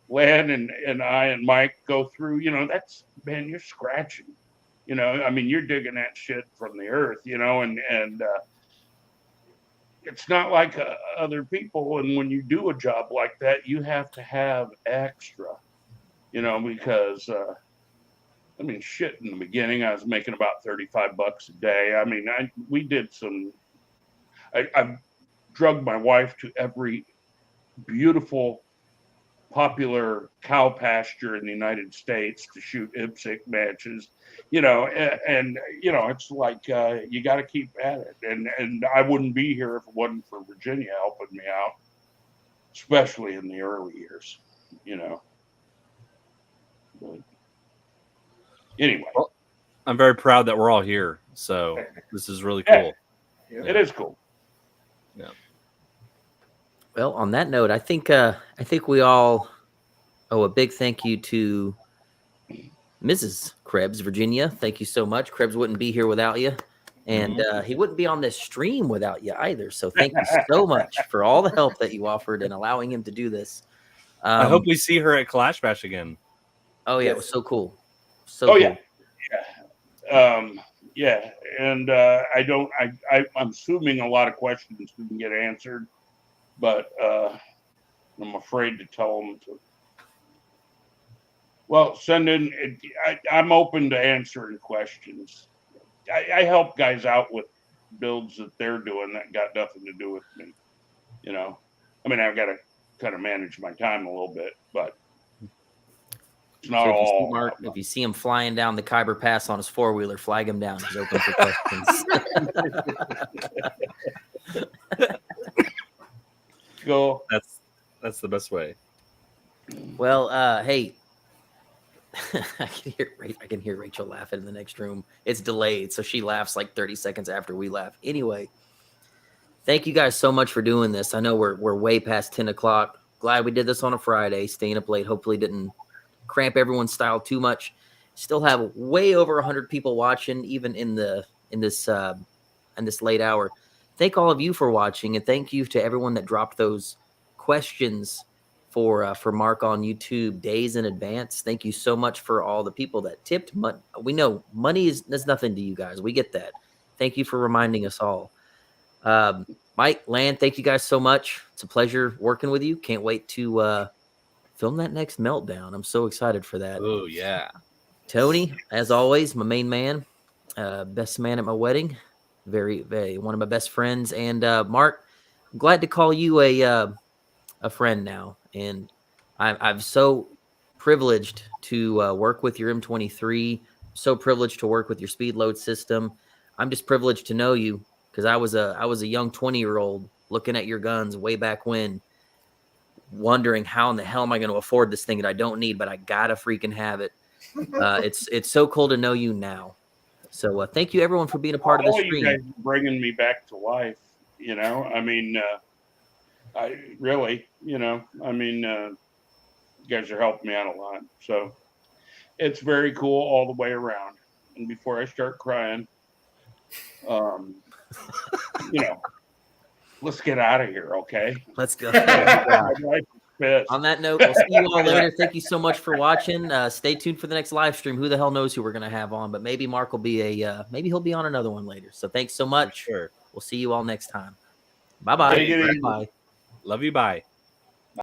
Lan and I and Mike go through, that's, man, you're scratching. You're digging that shit from the earth, and it's not like other people. And when you do a job like that, you have to have extra, because, shit, in the beginning, I was making about $35 a day. We did I drugged my wife to every beautiful, popular cow pasture in the United States to shoot IPSC matches, it's like you got to keep at it. And I wouldn't be here if it wasn't for Virginia helping me out, especially in the early years, But anyway, well, I'm very proud that we're all here. So this is really cool. It is cool. Yeah. Well, on that note, I think we all owe a big thank you to Mrs. Krebs, Virginia. Thank you so much. Krebs wouldn't be here without you, and he wouldn't be on this stream without you either. So thank you so much for all the help that you offered and allowing him to do this. I hope we see her at Clash Bash again. Oh yeah, it was so cool. So cool. Yeah. And I'm assuming a lot of questions didn't get answered, but I'm afraid to tell them to. Well, send in. I'm open to answering questions. I help guys out with builds that they're doing that got nothing to do with me. I've got to kind of manage my time a little bit, but it's not all. Mark, if you see him flying down the Khyber Pass on his four-wheeler, flag him down. He's open for questions. Go. That's the best way. Well, hey, I can hear Rachel laughing in the next room. It's delayed, so she laughs like 30 seconds after we laugh. Anyway, thank you guys so much for doing this. I know we're way past 10 o'clock. Glad we did this on a Friday, staying up late. Hopefully didn't cramp everyone's style too much. Still have way over 100 people watching, even in this late hour. Thank all of you for watching, and thank you to everyone that dropped those questions for Mark on YouTube days in advance. Thank you so much for all the people that tipped. We know money is nothing to you guys. We get that. Thank you for reminding us all. Mike, Lan, thank you guys so much. It's a pleasure working with you. Can't wait to film that next meltdown. I'm so excited for that. Oh yeah. Tony, as always, my main man, best man at my wedding. Very, very one of my best friends. And Mark, I'm glad to call you a friend now. And I'm so privileged to work with your M23. So privileged to work with your speed load system. I'm just privileged to know you because I was a young 20-year-old looking at your guns way back when, wondering how in the hell am I going to afford this thing that I don't need, but I gotta freaking have it. It's so cool to know you now. So thank you everyone for being a part of this stream. You guys are bringing me back to life. I really, you guys are helping me out a lot. So it's very cool all the way around. And before I start crying, let's get out of here, okay? Let's go. On On that note, we'll see you all later. Thank you so much for watching. Stay tuned for the next live stream. Who the hell knows who we're going to have on, but maybe Mark will be maybe he'll be on another one later. So thanks so much. Sure. We'll see you all next time. Bye-bye. Take it easy. Bye. Love you. Bye.